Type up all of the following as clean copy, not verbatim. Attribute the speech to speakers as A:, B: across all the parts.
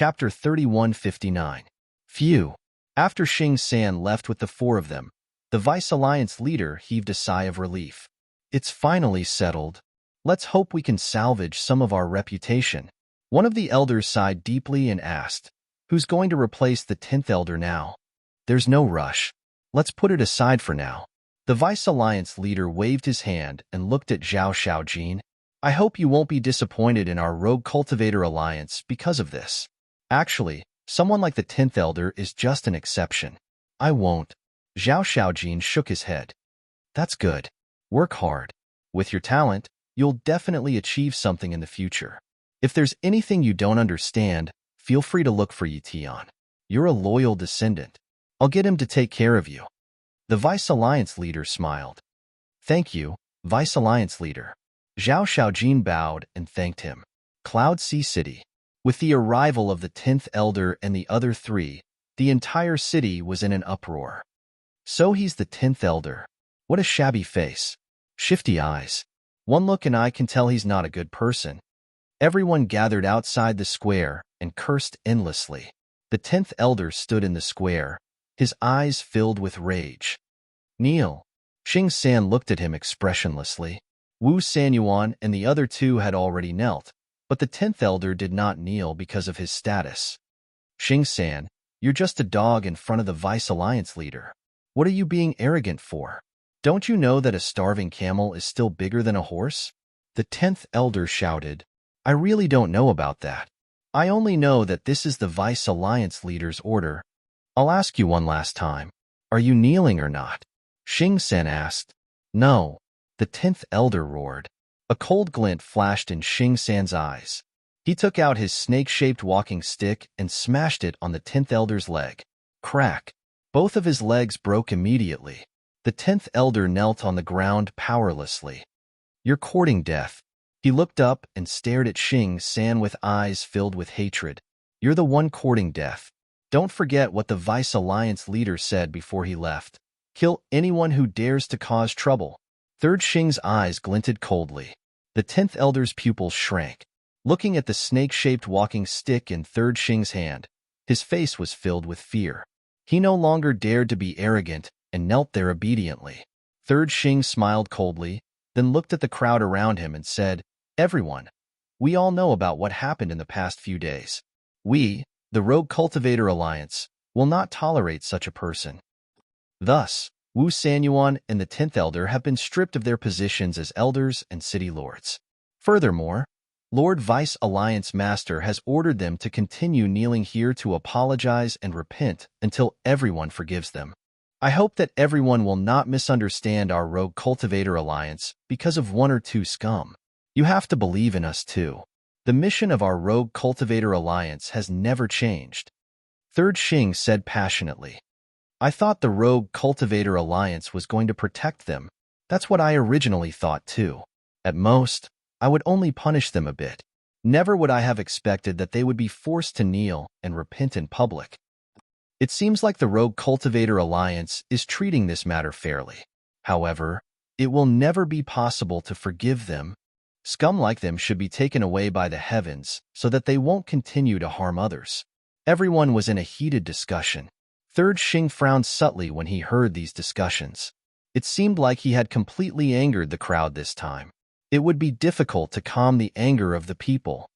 A: Chapter 3159. Phew. After Xing San left with the four of them, the Vice Alliance leader heaved a sigh of relief. It's finally settled. Let's hope we can salvage some of our reputation. One of the elders sighed deeply and asked, "Who's going to replace the 10th elder now?" "There's no rush. Let's put it aside for now." The Vice Alliance leader waved his hand and looked at Zhao Xiaojin. "I hope you won't be disappointed in our Rogue Cultivator Alliance because of this. Actually, someone like the 10th elder is just an exception." "I won't." Zhao Xiaojin shook his head. "That's good. Work hard. With your talent, you'll definitely achieve something in the future. If there's anything you don't understand, feel free to look for Yitian. You're a loyal descendant. I'll get him to take care of you." The Vice Alliance leader smiled. "Thank you, Vice Alliance leader." Zhao Xiaojin bowed and thanked him. Cloud Sea City. With the arrival of the 10th elder and the other three, the entire city was in an uproar. So he's the 10th elder. What a shabby face. Shifty eyes. One look and I can tell he's not a good person. Everyone gathered outside the square and cursed endlessly. The 10th elder stood in the square, his eyes filled with rage. "Kneel." Xing San looked at him expressionlessly. Wu Sanyuan and the other two had already knelt, but the 10th elder did not kneel because of his status. "Xing San, you're just a dog in front of the Vice Alliance leader. What are you being arrogant for? Don't you know that a starving camel is still bigger than a horse?" The 10th elder shouted. "I really don't know about that. I only know that this is the Vice Alliance leader's order. I'll ask you one last time. Are you kneeling or not?" Xing San asked. "No." The 10th elder roared. A cold glint flashed in Xing San's eyes. He took out his snake-shaped walking stick and smashed it on the 10th elder's leg. Crack! Both of his legs broke immediately. The 10th elder knelt on the ground powerlessly. "You're courting death." He looked up and stared at Xing San with eyes filled with hatred. "You're the one courting death. Don't forget what the Vice Alliance leader said before he left. Kill anyone who dares to cause trouble." Third Xing's eyes glinted coldly. The 10th elder's pupils shrank. Looking at the snake-shaped walking stick in Third Xing's hand, his face was filled with fear. He no longer dared to be arrogant and knelt there obediently. Third Xing smiled coldly, then looked at the crowd around him and said, "Everyone, we all know about what happened in the past few days. We, the Rogue Cultivator Alliance, will not tolerate such a person." Thus, Wu Sanyuan and the 10th elder have been stripped of their positions as elders and city lords. Furthermore, Lord Vice Alliance Master has ordered them to continue kneeling here to apologize and repent until everyone forgives them. I hope that everyone will not misunderstand our Rogue Cultivator Alliance because of one or two scum. You have to believe in us too. The mission of our Rogue Cultivator Alliance has never changed. Third Xing said passionately. "I thought the Rogue Cultivator Alliance was going to protect them. That's what I originally thought too. At most, I would only punish them a bit. Never would I have expected that they would be forced to kneel and repent in public. It seems like the Rogue Cultivator Alliance is treating this matter fairly. However, it will never be possible to forgive them. Scum like them should be taken away by the heavens so that they won't continue to harm others." Everyone was in a heated discussion. Third Xing frowned subtly when he heard these discussions. It seemed like he had completely angered the crowd this time. It would be difficult to calm the anger of the people.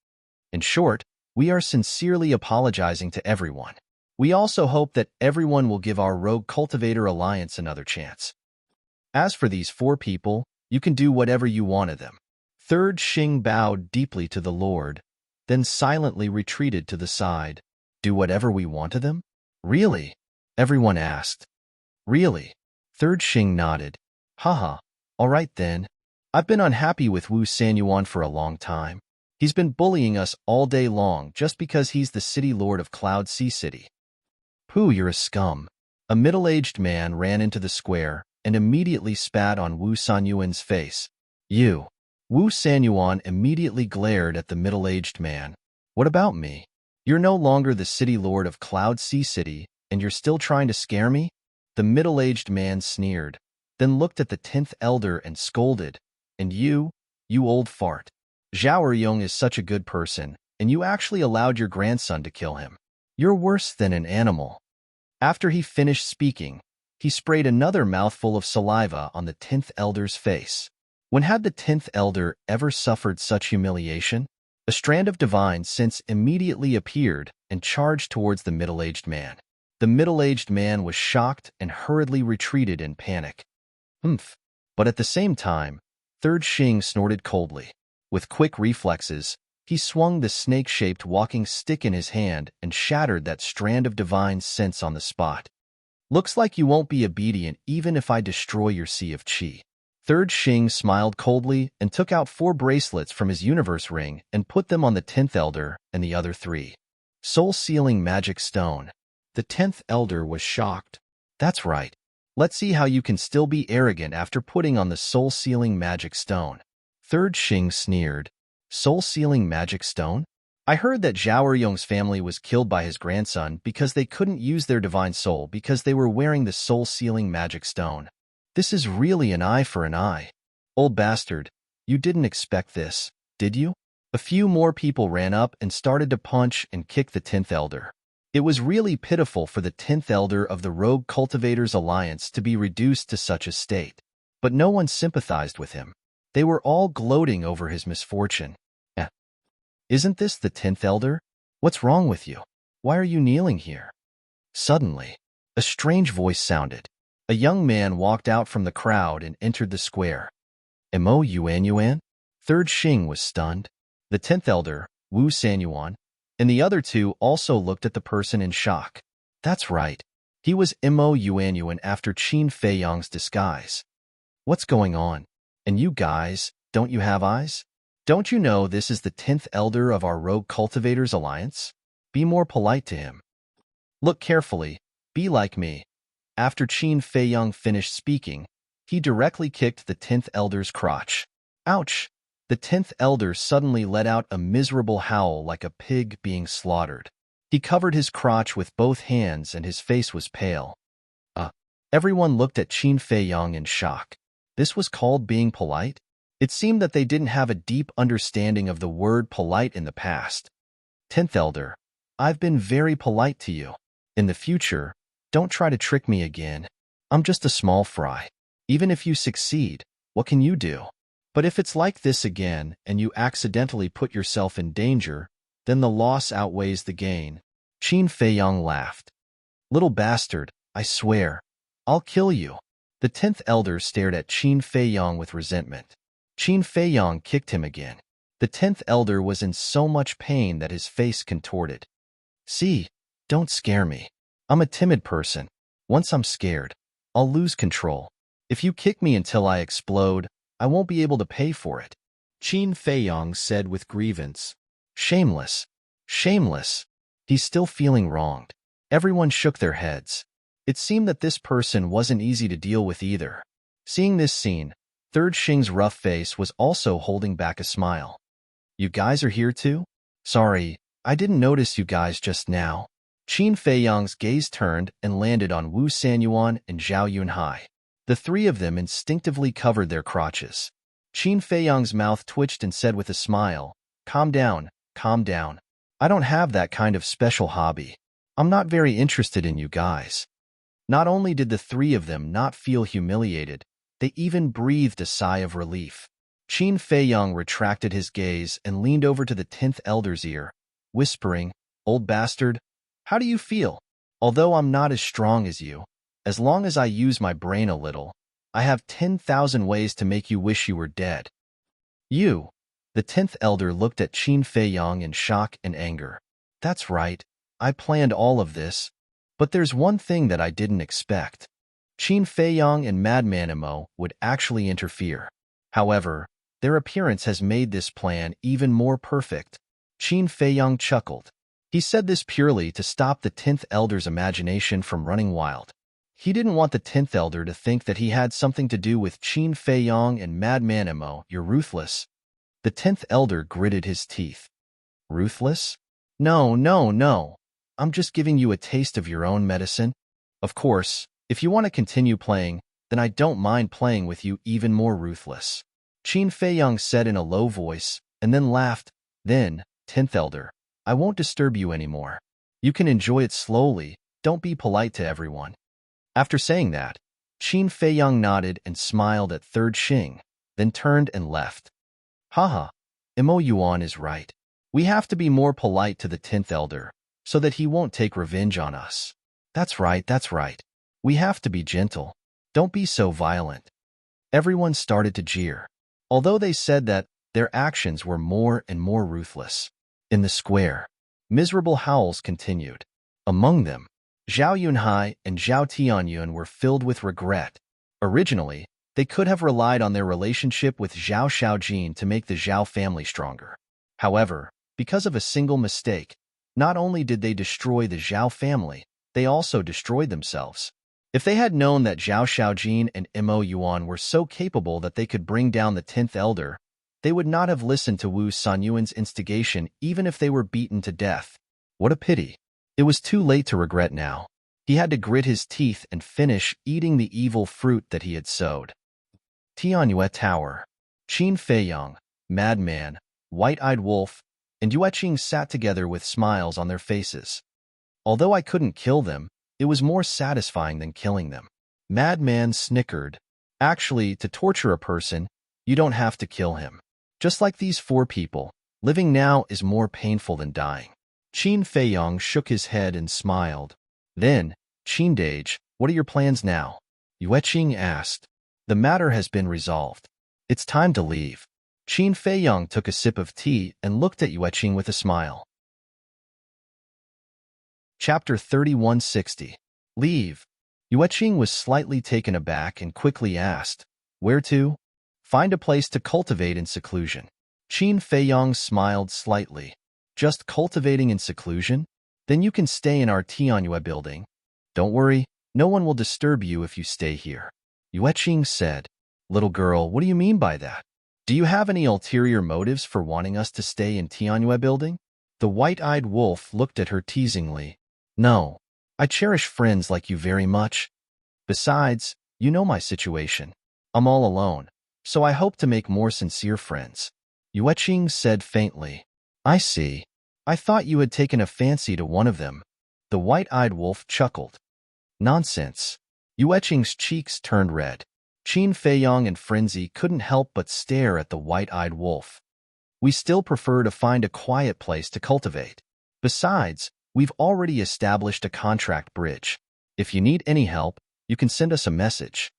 A: "In short, we are sincerely apologizing to everyone. We also hope that everyone will give our Rogue Cultivator Alliance another chance. As for these four people, you can do whatever you want of them." Third Xing bowed deeply to the Lord, then silently retreated to the side. "Do whatever we want of them?" "Really?" everyone asked. "Really?" Third Xing nodded. "Haha, all right then. I've been unhappy with Wu Sanyuan for a long time. He's been bullying us all day long just because he's the city lord of Cloud Sea City." "Pooh, you're a scum." A middle-aged man ran into the square and immediately spat on Wu Sanyuan's face. "You." Wu Sanyuan immediately glared at the middle-aged man. "What about me? You're no longer the city lord of Cloud Sea City, and you're still trying to scare me?" The middle-aged man sneered, then looked at the 10th elder and scolded. "And you old fart. Zhao Eryong is such a good person, and you actually allowed your grandson to kill him. You're worse than an animal." After he finished speaking, he sprayed another mouthful of saliva on the 10th elder's face. When had the 10th elder ever suffered such humiliation? A strand of divine sense immediately appeared and charged towards the middle-aged man. The middle-aged man was shocked and hurriedly retreated in panic. Humph. But at the same time, Third Xing snorted coldly. With quick reflexes, he swung the snake-shaped walking stick in his hand and shattered that strand of divine sense on the spot. "Looks like you won't be obedient even if I destroy your sea of qi." Third Xing smiled coldly and took out 4 bracelets from his universe ring and put them on the 10th elder and the other 3. Soul-sealing magic stone. The 10th elder was shocked. "That's right. Let's see how you can still be arrogant after putting on the soul-sealing magic stone." Third Xing sneered. "Soul-sealing magic stone? I heard that Zhao Yong's family was killed by his grandson because they couldn't use their divine soul because they were wearing the soul-sealing magic stone. This is really an eye for an eye. Old bastard, you didn't expect this, did you?" A few more people ran up and started to punch and kick the 10th elder. It was really pitiful for the 10th elder of the Rogue Cultivators Alliance to be reduced to such a state. But no one sympathized with him. They were all gloating over his misfortune. "Isn't this the 10th elder? What's wrong with you? Why are you kneeling here?" Suddenly, a strange voice sounded. A young man walked out from the crowd and entered the square. "Mo Yuan?" Third Xing was stunned. The 10th elder, Wu Sanyuan, and the other 2 also looked at the person in shock. That's right. He was Mo Yuan after Qin Feiyang's disguise. "What's going on? And you guys, don't you have eyes? Don't you know this is the 10th elder of our Rogue Cultivators Alliance? Be more polite to him. Look carefully. Be like me." After Qin Feiyang finished speaking, he directly kicked the 10th elder's crotch. Ouch! The 10th elder suddenly let out a miserable howl like a pig being slaughtered. He covered his crotch with both hands and his face was pale. Everyone looked at Qin Feiyang in shock. This was called being polite? It seemed that they didn't have a deep understanding of the word polite in the past. 10th elder, I've been very polite to you. In the future, don't try to trick me again. I'm just a small fry. Even if you succeed, what can you do? But if it's like this again and you accidentally put yourself in danger, then the loss outweighs the gain. Qin Feiyang laughed. Little bastard, I swear. I'll kill you. The 10th elder stared at Qin Feiyang with resentment. Qin Feiyang kicked him again. The 10th elder was in so much pain that his face contorted. See, don't scare me. I'm a timid person. Once I'm scared, I'll lose control. If you kick me until I explode, I won't be able to pay for it. Qin Feiyang said with grievance. Shameless. Shameless. He's still feeling wronged. Everyone shook their heads. It seemed that this person wasn't easy to deal with either. Seeing this scene, Third Xing's rough face was also holding back a smile. You guys are here too? Sorry, I didn't notice you guys just now. Qin Feiyang's gaze turned and landed on Wu Sanyuan and Zhao Yunhai. The 3 of them instinctively covered their crotches. Qin Feiyang's mouth twitched and said with a smile, calm down, calm down. I don't have that kind of special hobby. I'm not very interested in you guys. Not only did the 3 of them not feel humiliated, they even breathed a sigh of relief. Qin Feiyang retracted his gaze and leaned over to the 10th elder's ear, whispering, Old bastard, how do you feel? Although I'm not as strong as you, as long as I use my brain a little, I have 10,000 ways to make you wish you were dead. You. The 10th elder looked at Qin Feiyang in shock and anger. That's right, I planned all of this. But there's one thing that I didn't expect. Qin Feiyang and Madman Mo would actually interfere. However, their appearance has made this plan even more perfect. Qin Feiyang chuckled. He said this purely to stop the 10th elder's imagination from running wild. He didn't want the 10th elder to think that he had something to do with Qin Feiyang and Madman Mo. You're ruthless. The 10th elder gritted his teeth. Ruthless? No, no, no. I'm just giving you a taste of your own medicine. Of course, if you want to continue playing, then I don't mind playing with you even more ruthless. Qin Feiyang said in a low voice, and then laughed. Then, 10th Elder, I won't disturb you anymore. You can enjoy it slowly. Don't be polite to everyone. After saying that, Qin Feiyang nodded and smiled at third Xing, then turned and left. Haha, Imo Yuan is right. We have to be more polite to the 10th Elder, so that he won't take revenge on us. That's right, that's right. We have to be gentle. Don't be so violent. Everyone started to jeer, although they said that their actions were more and more ruthless. In the square, miserable howls continued. Among them, Zhao Yunhai and Zhao Tianyun were filled with regret. Originally, they could have relied on their relationship with Zhao Shaojin to make the Zhao family stronger. However, because of a single mistake, not only did they destroy the Zhao family, they also destroyed themselves. If they had known that Zhao Shaojin and Mo Yuan were so capable that they could bring down the 10th Elder, they would not have listened to Wu Sanyuan's instigation even if they were beaten to death. What a pity. It was too late to regret now. He had to grit his teeth and finish eating the evil fruit that he had sowed. Tianyue Tower. Qin Feiyang, Madman, White-Eyed Wolf, and Yueqing sat together with smiles on their faces. Although I couldn't kill them, it was more satisfying than killing them. Madman snickered. Actually, to torture a person, you don't have to kill him. Just like these 4 people, living now is more painful than dying. Qin Feiyang shook his head and smiled. Then, Qin Dage, what are your plans now? Yueqing asked. The matter has been resolved. It's time to leave. Qin Feiyang took a sip of tea and looked at Yueqing with a smile. Chapter 3160. Leave. Yueqing was slightly taken aback and quickly asked, Where to? Find a place to cultivate in seclusion. Qin Feiyang smiled slightly. Just cultivating in seclusion? Then you can stay in our Tianyue building. Don't worry, no one will disturb you if you stay here. Yueqing said. Little girl, what do you mean by that? Do you have any ulterior motives for wanting us to stay in Tianyue building? The white-eyed wolf looked at her teasingly. No, I cherish friends like you very much. Besides, you know my situation. I'm all alone, so I hope to make more sincere friends. Yueqing said faintly. I see. I thought you had taken a fancy to one of them. The white-eyed wolf chuckled. Nonsense. Yueqing's cheeks turned red. Qin Feiyang and Frenzy couldn't help but stare at the white-eyed wolf. We still prefer to find a quiet place to cultivate. Besides, we've already established a contract bridge. If you need any help, you can send us a message.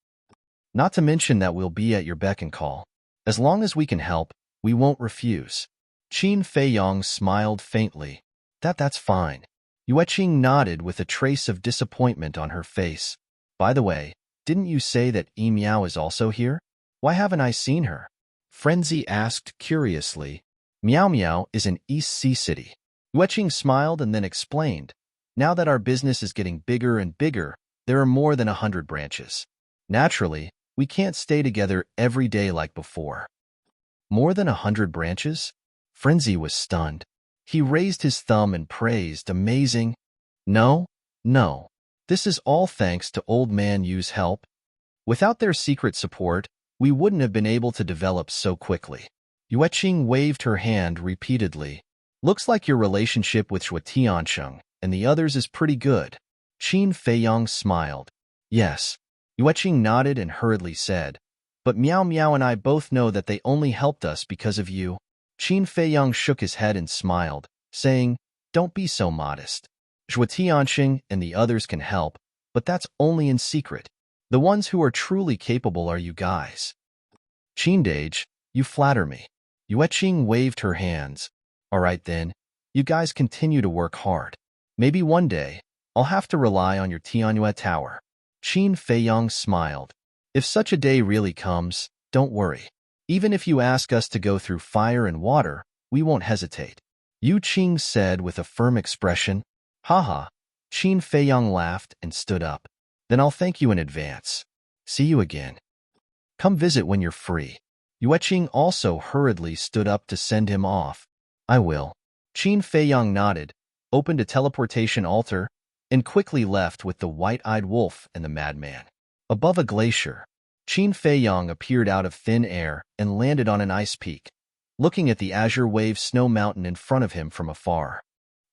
A: Not to mention that we'll be at your beck and call. As long as we can help, we won't refuse. Qin Feiyang smiled faintly. That's fine. Yueqing nodded with a trace of disappointment on her face. By the way, didn't you say that Yi Miao is also here? Why haven't I seen her? Frenzy asked curiously. Miao Miao is in East Sea City. Yueqing smiled and then explained. Now that our business is getting bigger and bigger, there are more than 100 branches. Naturally, we can't stay together every day like before. More than 100 branches? Frenzy was stunned. He raised his thumb and praised, amazing. No. This is all thanks to Old Man Yu's help. Without their secret support, we wouldn't have been able to develop so quickly. Yueqing waved her hand repeatedly. Looks like your relationship with Shui Tiansheng and the others is pretty good. Qin Feiyang smiled. Yes. Yueqing nodded and hurriedly said, but Miao Miao and I both know that they only helped us because of you. Qin Feiyang shook his head and smiled, saying, Don't be so modest. Shui Tiansheng and the others can help, but that's only in secret. The ones who are truly capable are you guys. Qin Dage, you flatter me. Yueqing waved her hands. All right then, you guys continue to work hard. Maybe one day, I'll have to rely on your Tianyue Tower. Qin Feiyang smiled. If such a day really comes, don't worry. Even if you ask us to go through fire and water, we won't hesitate. Yu Qing said with a firm expression. Haha. Qin Feiyang laughed and stood up. Then I'll thank you in advance. See you again. Come visit when you're free. Yueqing also hurriedly stood up to send him off. I will. Qin Feiyang nodded, opened a teleportation altar, and quickly left with the white-eyed wolf and the madman. Above a glacier, Qin Feiyang appeared out of thin air and landed on an ice peak. looking at the azure wave snow mountain in front of him from afar.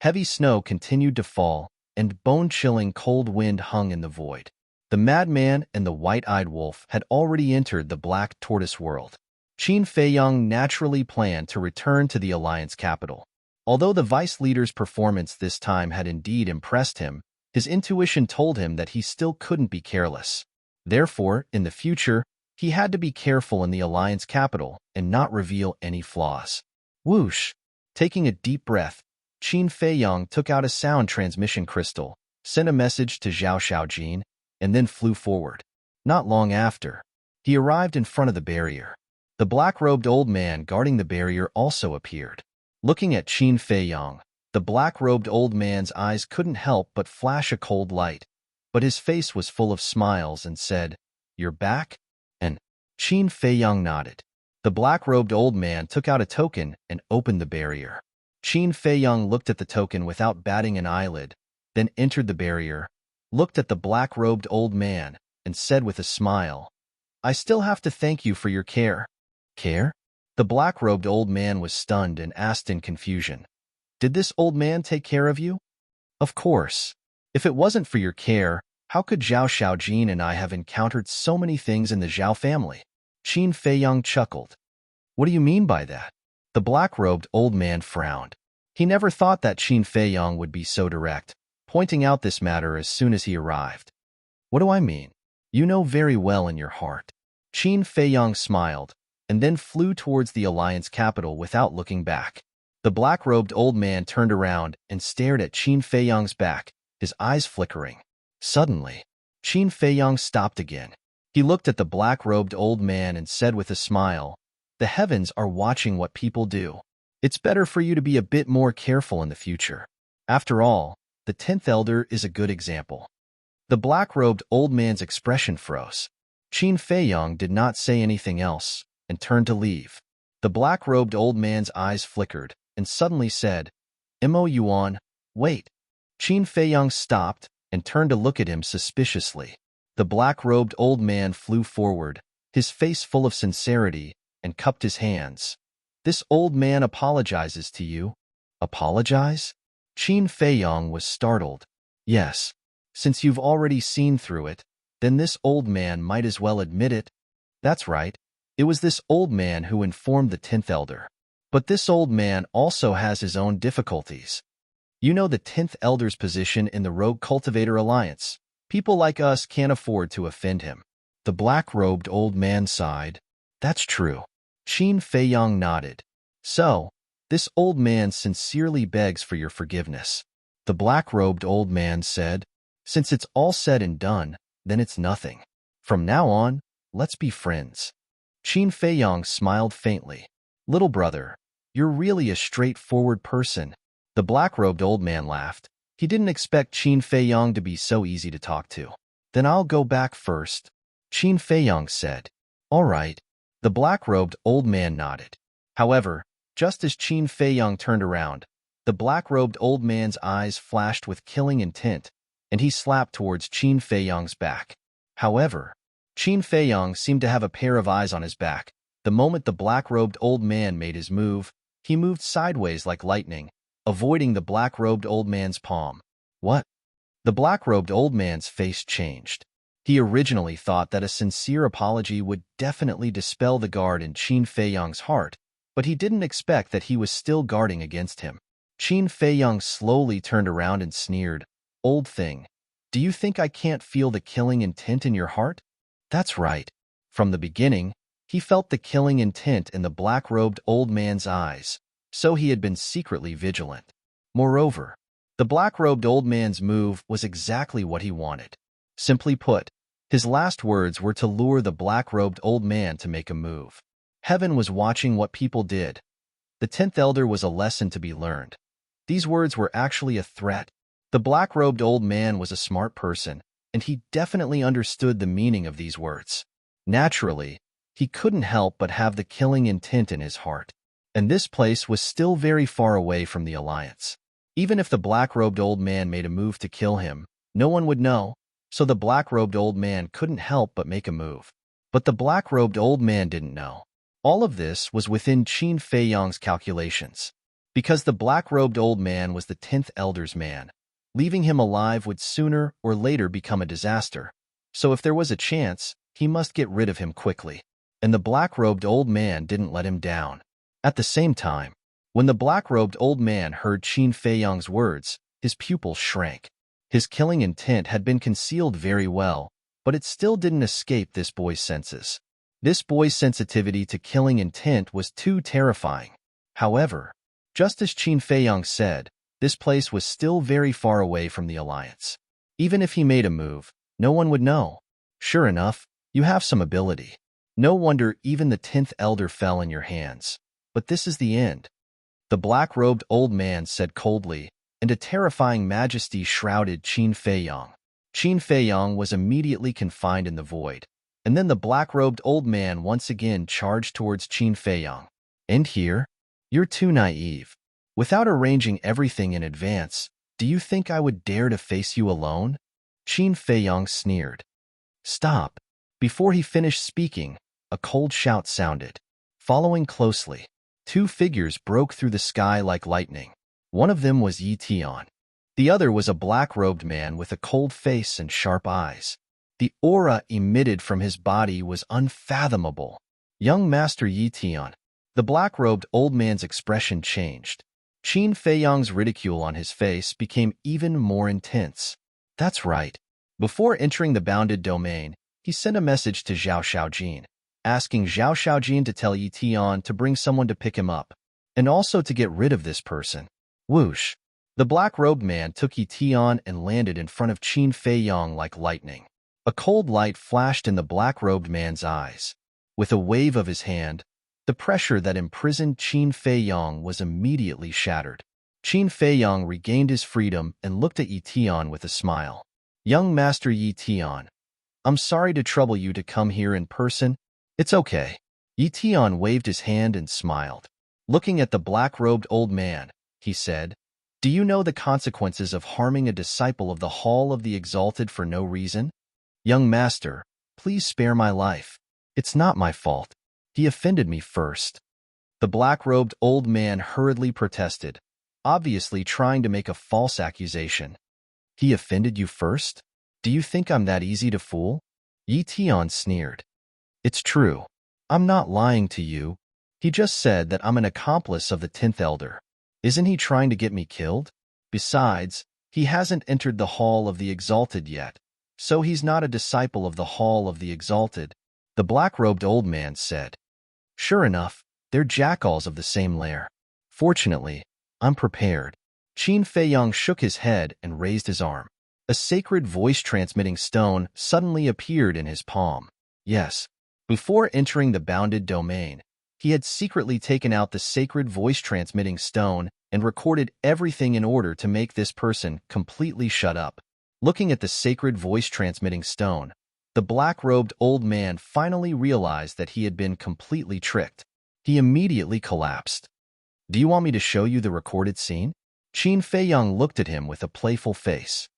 A: Heavy snow continued to fall, and bone-chilling cold wind hung in the void. The madman and the white-eyed wolf had already entered the black tortoise world. Qin Feiyang naturally planned to return to the Alliance capital. Although the vice leader's performance this time had indeed impressed him, his intuition told him that he still couldn't be careless. Therefore, in the future, he had to be careful in the Alliance capital and not reveal any flaws. Whoosh! Taking a deep breath, Qin Feiyang took out a sound transmission crystal, sent a message to Zhao Shaojin, and then flew forward. Not long after, he arrived in front of the barrier. The black-robed old man guarding the barrier also appeared. Looking at Qin Feiyang, the black-robed old man's eyes couldn't help but flash a cold light, but his face was full of smiles and said, "You're back?" And Qin Feiyang nodded. The black-robed old man took out a token and opened the barrier. Qin Feiyang looked at the token without batting an eyelid, then entered the barrier, looked at the black-robed old man, and said with a smile, "I still have to thank you for your care." Care? The black-robed old man was stunned and asked in confusion, "Did this old man take care of you?" "Of course. If it wasn't for your care, how could Zhao Shaojin and I have encountered so many things in the Zhao family?" Qin Feiyang chuckled. "What do you mean by that?" The black-robed old man frowned. He never thought that Qin Feiyang would be so direct, pointing out this matter as soon as he arrived. "What do I mean? You know very well in your heart." Qin Feiyang smiled, and then flew towards the Alliance capital without looking back. The black-robed old man turned around and stared at Qin Feiyang's back, his eyes flickering. Suddenly, Qin Feiyang stopped again. He looked at the black-robed old man and said with a smile, "The heavens are watching what people do. It's better for you to be a bit more careful in the future. After all, the 10th elder is a good example." The black-robed old man's expression froze. Qin Feiyang did not say anything else and turned to leave. The black-robed old man's eyes flickered and suddenly said, "Mo Yuan, wait." Qin Feiyang stopped and turned to look at him suspiciously. The black-robed old man flew forward, his face full of sincerity, and cupped his hands. "This old man apologizes to you." "Apologize?" Qin Feiyang was startled. "Yes. Since you've already seen through it, then this old man might as well admit it." "That's right. It was this old man who informed the 10th elder. But this old man also has his own difficulties. You know the 10th elder's position in the Rogue Cultivator Alliance. People like us can't afford to offend him." The black-robed old man sighed. "That's true." Qin Feiyang nodded. "So, this old man sincerely begs for your forgiveness." The black-robed old man said, "Since it's all said and done, then it's nothing. From now on, let's be friends." Qin Feiyang smiled faintly. "Little brother, you're really a straightforward person." The black-robed old man laughed. He didn't expect Qin Feiyang to be so easy to talk to. "Then I'll go back first," Qin Feiyang said. "All right." The black-robed old man nodded. However, just as Qin Feiyang turned around, the black-robed old man's eyes flashed with killing intent, and he slapped towards Qin Feiyang's back. However, Qin Feiyang seemed to have a pair of eyes on his back. The moment the black-robed old man made his move, he moved sideways like lightning, avoiding the black-robed old man's palm. "What?" The black-robed old man's face changed. He originally thought that a sincere apology would definitely dispel the guard in Qin Feiyang's heart, but he didn't expect that he was still guarding against him. Qin Feiyang slowly turned around and sneered, "Old thing, do you think I can't feel the killing intent in your heart?" That's right. From the beginning, he felt the killing intent in the black-robed old man's eyes, so he had been secretly vigilant. Moreover, the black-robed old man's move was exactly what he wanted. Simply put, his last words were to lure the black-robed old man to make a move. Heaven was watching what people did. The 10th elder was a lesson to be learned. These words were actually a threat. The black-robed old man was a smart person, and he definitely understood the meaning of these words. Naturally, he couldn't help but have the killing intent in his heart. And this place was still very far away from the Alliance. Even if the black-robed old man made a move to kill him, no one would know, so the black-robed old man couldn't help but make a move. But the black-robed old man didn't know. All of this was within Qin Feiyang's calculations. Because the black-robed old man was the 10th Elder's man, leaving him alive would sooner or later become a disaster. So if there was a chance, he must get rid of him quickly. And the black-robed old man didn't let him down. At the same time, when the black-robed old man heard Qin Feiyang's words, his pupils shrank. His killing intent had been concealed very well, but it still didn't escape this boy's senses. This boy's sensitivity to killing intent was too terrifying. However, just as Qin Feiyang said, this place was still very far away from the Alliance. Even if he made a move, no one would know. Sure enough, you have some ability. No wonder even the 10th Elder fell in your hands. But this is the end. The black-robed old man said coldly, and a terrifying majesty shrouded Qin Feiyang. Qin Feiyang was immediately confined in the void, and then the black-robed old man once again charged towards Qin Feiyang. And here? You're too naive. Without arranging everything in advance, do you think I would dare to face you alone? Qin Feiyang sneered. Stop. Before he finished speaking, a cold shout sounded. Following closely, two figures broke through the sky like lightning. One of them was Yi Tian. The other was a black-robed man with a cold face and sharp eyes. The aura emitted from his body was unfathomable. Young Master Yi Tian. The black-robed old man's expression changed. Qin Feiyang's ridicule on his face became even more intense. That's right. Before entering the bounded domain, he sent a message to Zhao Shaojin, asking Zhao Shaojin to tell Yi Tian to bring someone to pick him up, and also to get rid of this person. Whoosh! The black-robed man took Yi Tian and landed in front of Qin Feiyang like lightning. A cold light flashed in the black-robed man's eyes. With a wave of his hand, the pressure that imprisoned Qin Feiyang was immediately shattered. Qin Feiyang regained his freedom and looked at Yi Tian with a smile. Young Master Yi Tian, I'm sorry to trouble you to come here in person. It's okay. Yi Tian waved his hand and smiled. Looking at the black-robed old man, he said, Do you know the consequences of harming a disciple of the Hall of the Exalted for no reason? Young Master, please spare my life. It's not my fault. He offended me first. The black-robed old man hurriedly protested, obviously trying to make a false accusation. He offended you first? Do you think I'm that easy to fool? Yi Tian sneered. It's true. I'm not lying to you. He just said that I'm an accomplice of the 10th Elder. Isn't he trying to get me killed? Besides, he hasn't entered the Hall of the Exalted yet, so he's not a disciple of the Hall of the Exalted, the black-robed old man said. Sure enough, they're jackals of the same lair. Fortunately, I'm prepared. Qin Feiyang shook his head and raised his arm. A sacred voice-transmitting stone suddenly appeared in his palm. Yes, before entering the bounded domain, he had secretly taken out the sacred voice-transmitting stone and recorded everything in order to make this person completely shut up. Looking at the sacred voice-transmitting stone, the black-robed old man finally realized that he had been completely tricked. He immediately collapsed. Do you want me to show you the recorded scene? Qin Feiyang looked at him with a playful face.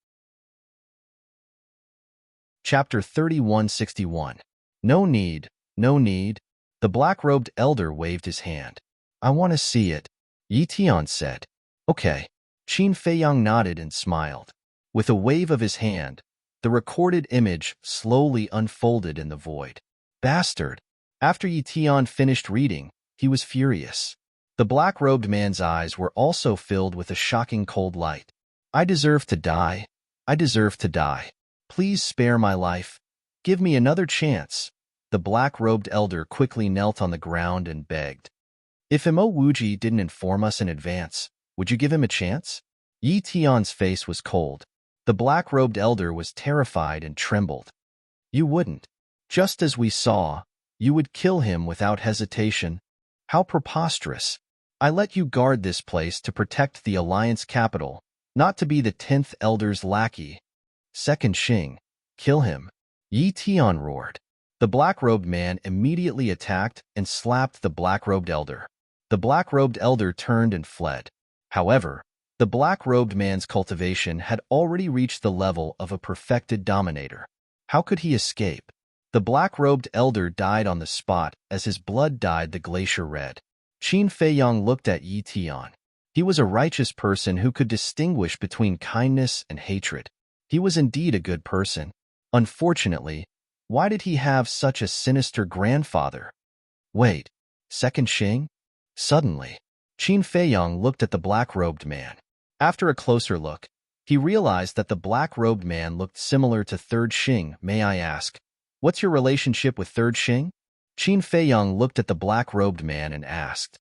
A: Chapter 3161. No need, no need. The black-robed elder waved his hand. I want to see it. Yi Tian said. Okay. Qin Feiyang nodded and smiled. With a wave of his hand, the recorded image slowly unfolded in the void. Bastard! After Yi Tian finished reading, he was furious. The black-robed man's eyes were also filled with a shocking cold light. I deserve to die. I deserve to die. Please spare my life. Give me another chance. The black-robed elder quickly knelt on the ground and begged. If Mo Wuji didn't inform us in advance, would you give him a chance? Yi Tian's face was cold. The black-robed elder was terrified and trembled. You wouldn't. Just as we saw, you would kill him without hesitation. How preposterous. I let you guard this place to protect the Alliance capital, not to be the 10th Elder's lackey. Second Xing, kill him. Yi Tian roared. The black-robed man immediately attacked and slapped the black-robed elder. The black-robed elder turned and fled. However, the black-robed man's cultivation had already reached the level of a perfected dominator. How could he escape? The black-robed elder died on the spot as his blood dyed the glacier red. Qin Feiyang looked at Yi Tian. He was a righteous person who could distinguish between kindness and hatred. He was indeed a good person. Unfortunately, why did he have such a sinister grandfather? Wait, second Xing? Suddenly, Qin Feiyang looked at the black-robed man. After a closer look, he realized that the black-robed man looked similar to third Xing. May I ask, what's your relationship with third Xing? Qin Feiyang looked at the black-robed man and asked.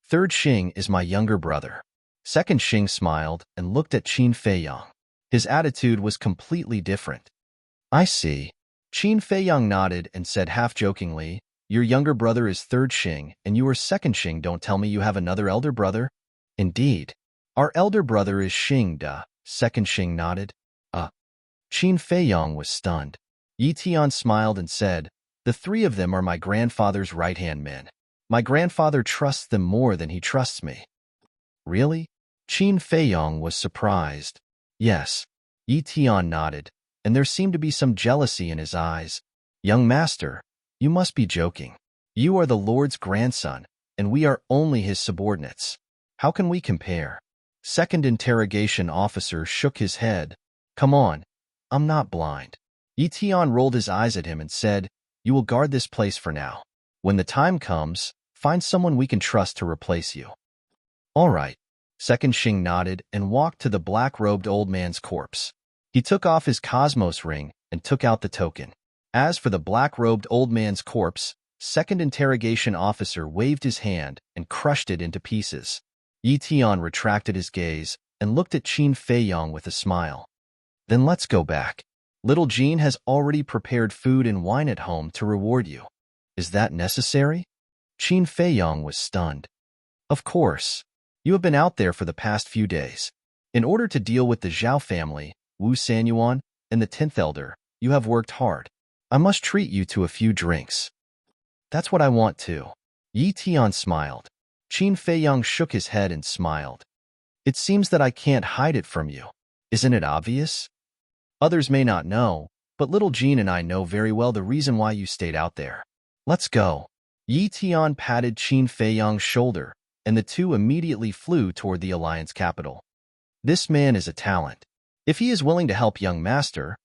A: Third Xing is my younger brother. Second Xing smiled and looked at Qin Feiyang. His attitude was completely different. I see. Qin Feiyang nodded and said half-jokingly, your younger brother is third Xing, and you are second Xing. Don't tell me you have another elder brother? Indeed. Our elder brother is Xing Da. Second Xing nodded. Qin Feiyang was stunned. Yi Tian smiled and said, the three of them are my grandfather's right-hand men. My grandfather trusts them more than he trusts me. Really? Qin Feiyang was surprised. Yes. Yi Tian nodded, and there seemed to be some jealousy in his eyes. Young master, you must be joking. You are the Lord's grandson, and we are only his subordinates. How can we compare? Second interrogation officer shook his head. Come on, I'm not blind. Yi Tian rolled his eyes at him and said, you will guard this place for now. When the time comes, find someone we can trust to replace you. All right. Second Xing nodded and walked to the black-robed old man's corpse. He took off his cosmos ring and took out the token. As for the black-robed old man's corpse, second interrogation officer waved his hand and crushed it into pieces. Yi Tian retracted his gaze and looked at Qin Feiyang with a smile. Then let's go back. Little Jean has already prepared food and wine at home to reward you. Is that necessary? Qin Feiyang was stunned. Of course. You have been out there for the past few days. In order to deal with the Zhao family, Wu Sanyuan, and the 10th Elder, you have worked hard. I must treat you to a few drinks. That's what I want too. Yi Tian smiled. Qin Feiyang shook his head and smiled. It seems that I can't hide it from you. Isn't it obvious? Others may not know, but little Jean and I know very well the reason why you stayed out there. Let's go. Yi Tian patted Qin Feiyang's shoulder, and the two immediately flew toward the Alliance capital. This man is a talent. If he is willing to help young master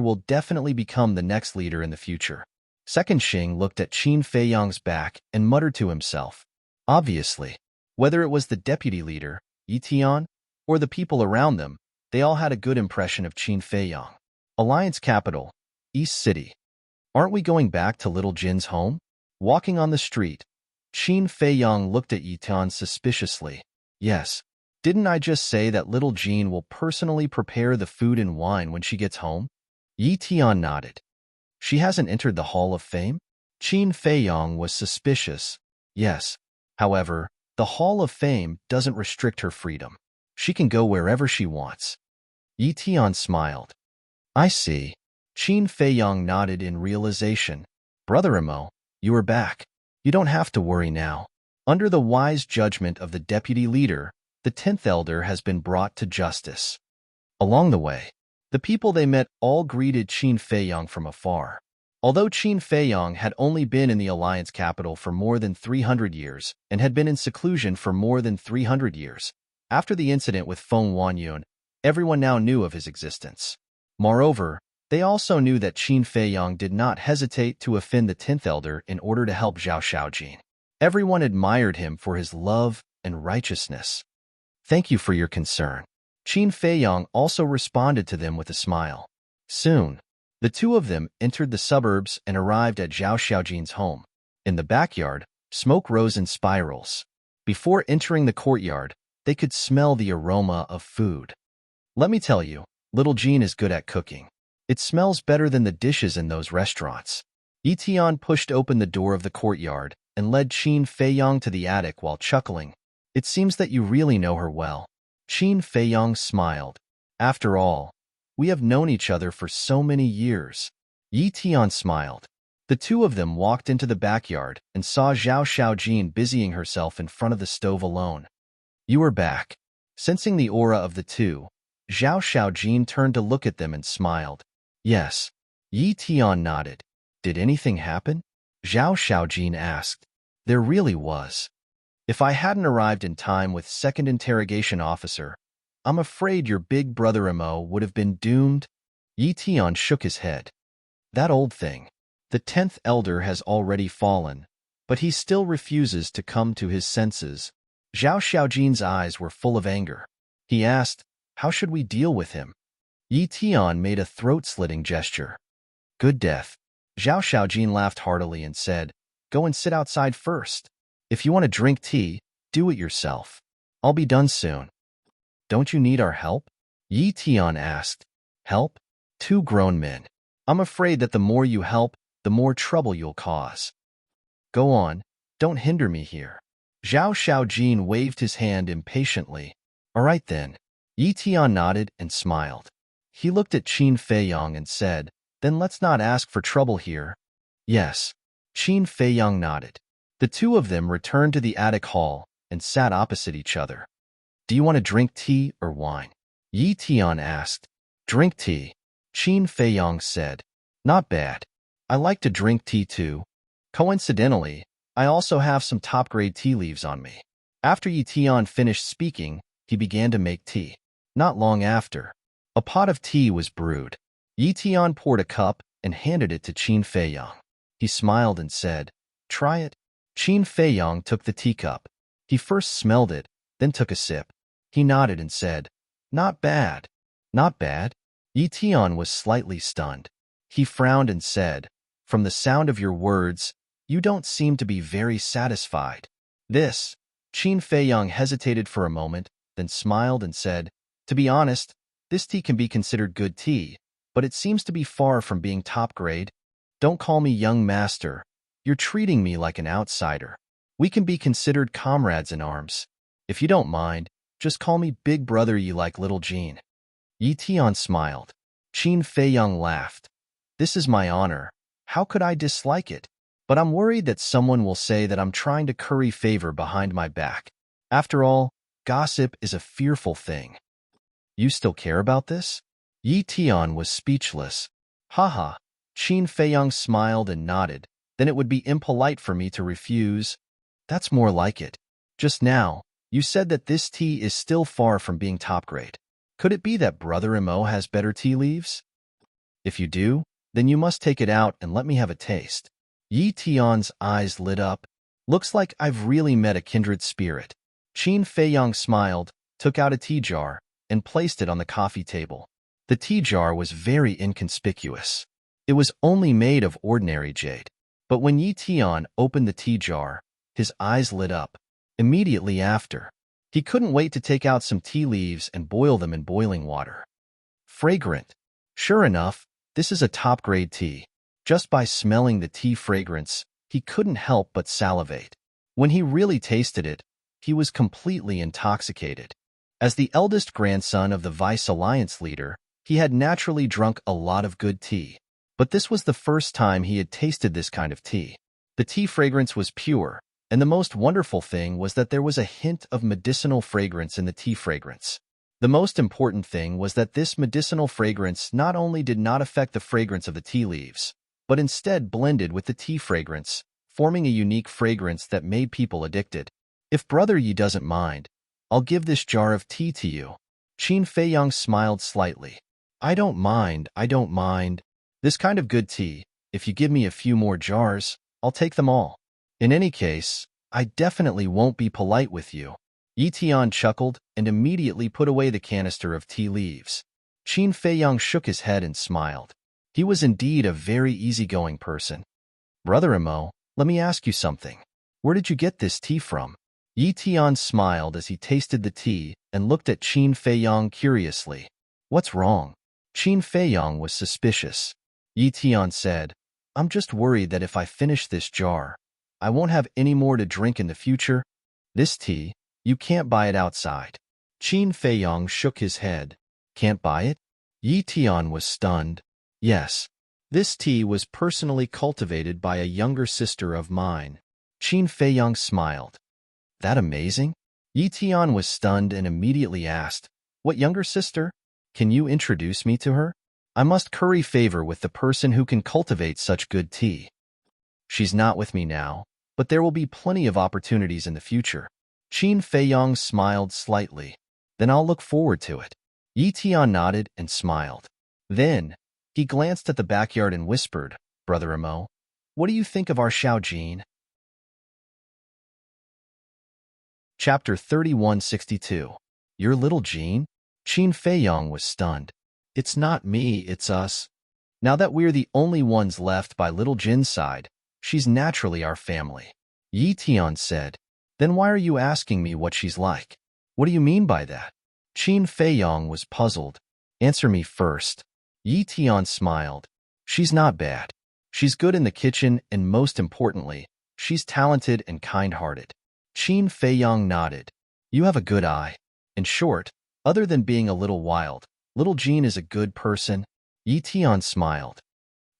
A: will definitely become the next leader in the future. Second Xing looked at Qin Feiyang's back and muttered to himself. Obviously, whether it was the deputy leader, Yi Tian, or the people around them, they all had a good impression of Qin Feiyang. Alliance capital, East City. Aren't we going back to little Jin's home? Walking on the street, Qin Feiyang looked at Yi Tian suspiciously. Yes. Didn't I just say that little Jean will personally prepare the food and wine when she gets home? Yi Tian nodded. She hasn't entered the Hall of Fame? Qin Feiyang was suspicious. Yes. However, the Hall of Fame doesn't restrict her freedom. She can go wherever she wants. Yi Tian smiled. I see. Qin Feiyang nodded in realization. Brother Imo, you are back. You don't have to worry now. Under the wise judgment of the deputy leader, the 10th Elder has been brought to justice. Along the way, the people they met all greeted Qin Feiyang from afar. Although Qin Feiyang had only been in the Alliance capital for more than 300 years and had been in seclusion for more than 300 years, after the incident with Feng Wanyun, everyone now knew of his existence. Moreover, they also knew that Qin Feiyang did not hesitate to offend the 10th Elder in order to help Zhao Shaojin. Everyone admired him for his love and righteousness. Thank you for your concern. Qin Feiyang also responded to them with a smile. Soon, the two of them entered the suburbs and arrived at Zhao Shaojin's home. In the backyard, smoke rose in spirals. Before entering the courtyard, they could smell the aroma of food. Let me tell you, little Jean is good at cooking. It smells better than the dishes in those restaurants. Yi Tian pushed open the door of the courtyard and led Qin Feiyang to the attic while chuckling. It seems that you really know her well. Qin Feiyang smiled. After all, we have known each other for so many years. Yi Tian smiled. The two of them walked into the backyard and saw Zhao Shaojin busying herself in front of the stove alone. You are back. Sensing the aura of the two, Zhao Shaojin turned to look at them and smiled. Yes. Yi Tian nodded. Did anything happen? Zhao Xiaojin asked. There really was. If I hadn't arrived in time with second interrogation officer, I'm afraid your big brother Imo would have been doomed. Yi Tian shook his head. That old thing. The 10th elder has already fallen, but he still refuses to come to his senses. Zhao Xiaojin's eyes were full of anger. He asked, how should we deal with him? Yi Tian made a throat-slitting gesture. Good death. Zhao Xiaojin laughed heartily and said, go and sit outside first. If you want to drink tea, do it yourself. I'll be done soon. Don't you need our help? Yi Tian asked. Help? Two grown men. I'm afraid that the more you help, the more trouble you'll cause. Go on, don't hinder me here. Zhao Xiaojin waved his hand impatiently. All right then. Yi Tian nodded and smiled. He looked at Qin Feiyang and said, then let's not ask for trouble here. Yes. Qin Feiyang nodded. The two of them returned to the attic hall and sat opposite each other. Do you want to drink tea or wine? Yi Tian asked. Drink tea. Qin Feiyang said. Not bad. I like to drink tea too. Coincidentally, I also have some top-grade tea leaves on me. After Yi Tian finished speaking, he began to make tea. Not long after, a pot of tea was brewed. Yi Tian poured a cup and handed it to Qin Feiyang. He smiled and said, try it. Qin Feiyang took the teacup. He first smelled it, then took a sip. He nodded and said, not bad. Not bad? Yi Tian was slightly stunned. He frowned and said, from the sound of your words, you don't seem to be very satisfied. This. Qin Feiyang hesitated for a moment, then smiled and said, to be honest, this tea can be considered good tea, but it seems to be far from being top grade. Don't call me young master. You're treating me like an outsider. We can be considered comrades in arms. If you don't mind, just call me big brother you like little Jean. Yi Tian smiled. Qin Feiyang laughed. This is my honor. How could I dislike it? But I'm worried that someone will say that I'm trying to curry favor behind my back. After all, gossip is a fearful thing. You still care about this? Yi Tian was speechless. Haha. Qin Feiyang smiled and nodded. Then it would be impolite for me to refuse. That's more like it. Just now, you said that this tea is still far from being top grade. Could it be that Brother Imo has better tea leaves? If you do, then you must take it out and let me have a taste. Yi Tian's eyes lit up. Looks like I've really met a kindred spirit. Qin Feiyang smiled, took out a tea jar, and placed it on the coffee table. The tea jar was very inconspicuous. It was only made of ordinary jade. But when Yi Tian opened the tea jar, his eyes lit up. Immediately after, he couldn't wait to take out some tea leaves and boil them in boiling water. Fragrant. Sure enough, this is a top-grade tea. Just by smelling the tea fragrance, he couldn't help but salivate. When he really tasted it, he was completely intoxicated. As the eldest grandson of the Vice Alliance leader, he had naturally drunk a lot of good tea. But this was the first time he had tasted this kind of tea. The tea fragrance was pure, and the most wonderful thing was that there was a hint of medicinal fragrance in the tea fragrance. The most important thing was that this medicinal fragrance not only did not affect the fragrance of the tea leaves, but instead blended with the tea fragrance, forming a unique fragrance that made people addicted. If Brother Yi doesn't mind, I'll give this jar of tea to you. Qin Feiyang smiled slightly. I don't mind. This kind of good tea, if you give me a few more jars, I'll take them all. In any case, I definitely won't be polite with you. Yi Tian chuckled and immediately put away the canister of tea leaves. Qin Feiyang shook his head and smiled. He was indeed a very easygoing person. Brother Imo, let me ask you something. Where did you get this tea from? Yi Tian smiled as he tasted the tea and looked at Qin Feiyang curiously. What's wrong? Qin Feiyang was suspicious. Yi Tian said, I'm just worried that if I finish this jar, I won't have any more to drink in the future. This tea, you can't buy it outside. Qin Feiyang shook his head. Can't buy it? Yi Tian was stunned. Yes. This tea was personally cultivated by a younger sister of mine. Qin Feiyang smiled. That amazing? Yi Tian was stunned and immediately asked, What younger sister? Can you introduce me to her? I must curry favor with the person who can cultivate such good tea. She's not with me now, but there will be plenty of opportunities in the future. Qin Feiyong smiled slightly. Then I'll look forward to it. Yi Tian nodded and smiled. Then, he glanced at the backyard and whispered, Brother Imo, what do you think of our Xiao Jin? Chapter 3162. Your little Jean? Qin Feiyong was stunned. It's not me, it's us. Now that we're the only ones left by little Jin's side, she's naturally our family. Yi Tian said. Then why are you asking me what she's like? What do you mean by that? Qin Feiyong was puzzled. Answer me first. Yi Tian smiled. She's not bad. She's good in the kitchen and most importantly, she's talented and kind-hearted. Qin Feiyong nodded. You have a good eye. In short, other than being a little wild, little Jean is a good person. Yi Tian smiled.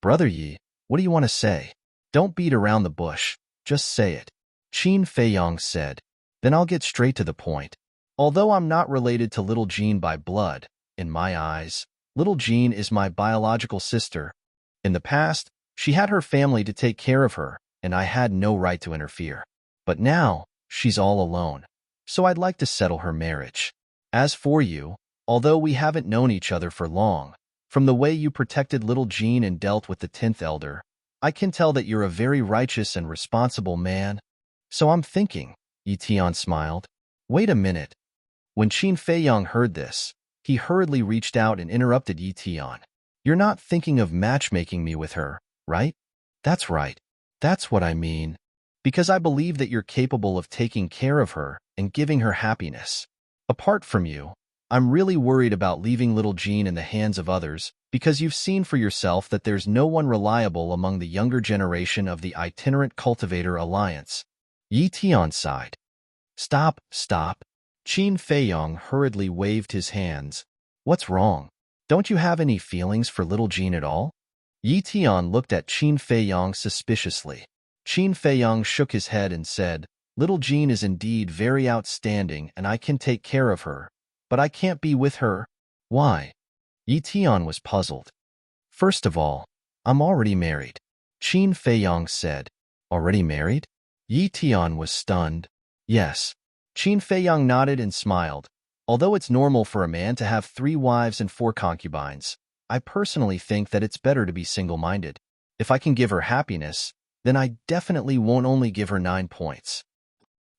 A: Brother Yi, what do you want to say? Don't beat around the bush. Just say it. Qin Feiyong said. Then I'll get straight to the point. Although I'm not related to little Jean by blood, in my eyes, little Jean is my biological sister. In the past, she had her family to take care of her, and I had no right to interfere. But now, she's all alone. So I'd like to settle her marriage. As for you, although we haven't known each other for long, from the way you protected little Jean and dealt with the 10th elder, I can tell that you're a very righteous and responsible man. So I'm thinking, Yi Tian smiled. Wait a minute. When Qin Feiyong heard this, he hurriedly reached out and interrupted Yi Tian. You're not thinking of matchmaking me with her, right? That's right. That's what I mean. Because I believe that you're capable of taking care of her and giving her happiness. Apart from you, I'm really worried about leaving little Jean in the hands of others because you've seen for yourself that there's no one reliable among the younger generation of the Itinerant Cultivator Alliance. Yi Tian sighed. Stop, stop. Qin Feiyong hurriedly waved his hands. What's wrong? Don't you have any feelings for little Jean at all? Yi Tian looked at Qin Feiyong suspiciously. Qin Feiyong shook his head and said, Little Jean is indeed very outstanding and I can take care of her, but I can't be with her. Why? Yi Tian was puzzled. First of all, I'm already married. Qin Feiyong said. Already married? Yi Tian was stunned. Yes. Qin Feiyong nodded and smiled. Although it's normal for a man to have 3 wives and 4 concubines, I personally think that it's better to be single-minded. If I can give her happiness, then I definitely won't only give her 9 points.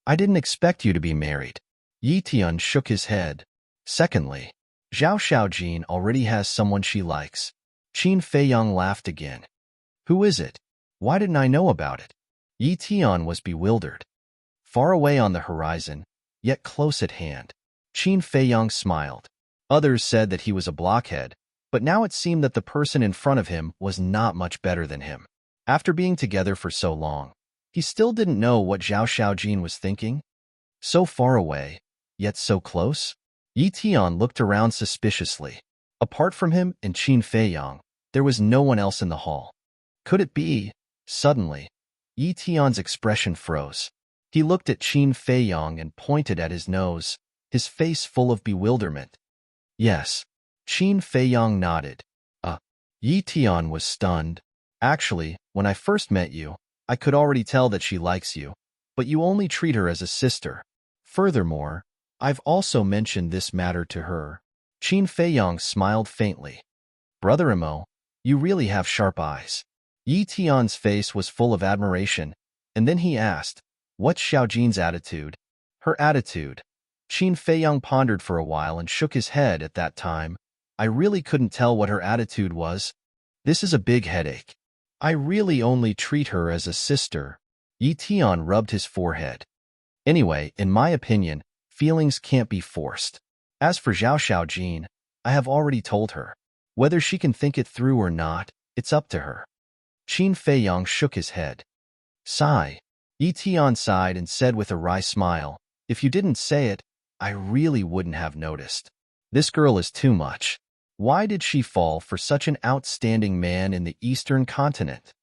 A: I didn't expect you to be married. Yi Tian shook his head. Secondly, Zhao Xiaojin already has someone she likes. Qin Feiyong laughed again. Who is it? Why didn't I know about it? Yi Tian was bewildered. Far away on the horizon, yet close at hand. Qin Feiyong smiled. Others said that he was a blockhead, but now it seemed that the person in front of him was not much better than him. After being together for so long, he still didn't know what Zhao Xiaojin was thinking. So far away, yet so close? Yi Tian looked around suspiciously. Apart from him and Qin Feiyong, there was no one else in the hall. Could it be? Suddenly, Yi Tian's expression froze. He looked at Qin Feiyong and pointed at his nose, his face full of bewilderment. Yes. Qin Feiyong nodded. Yi Tian was stunned. Actually, when I first met you, I could already tell that she likes you, but you only treat her as a sister. Furthermore, I've also mentioned this matter to her. Qin Feiyong smiled faintly. Brother Imo, you really have sharp eyes. Yi Tian's face was full of admiration, and then he asked, What's Xiaojin's attitude? Her attitude. Qin Feiyong pondered for a while and shook his head at that time. I really couldn't tell what her attitude was. This is a big headache. I really only treat her as a sister. Yi Tian rubbed his forehead. Anyway, in my opinion, feelings can't be forced. As for Zhao Xiaojin, I have already told her. Whether she can think it through or not, it's up to her. Qin Feiyong shook his head. Sigh. Yi Tian sighed and said with a wry smile, If you didn't say it, I really wouldn't have noticed. This girl is too much. Why did she fall for such an outstanding man in the Eastern continent?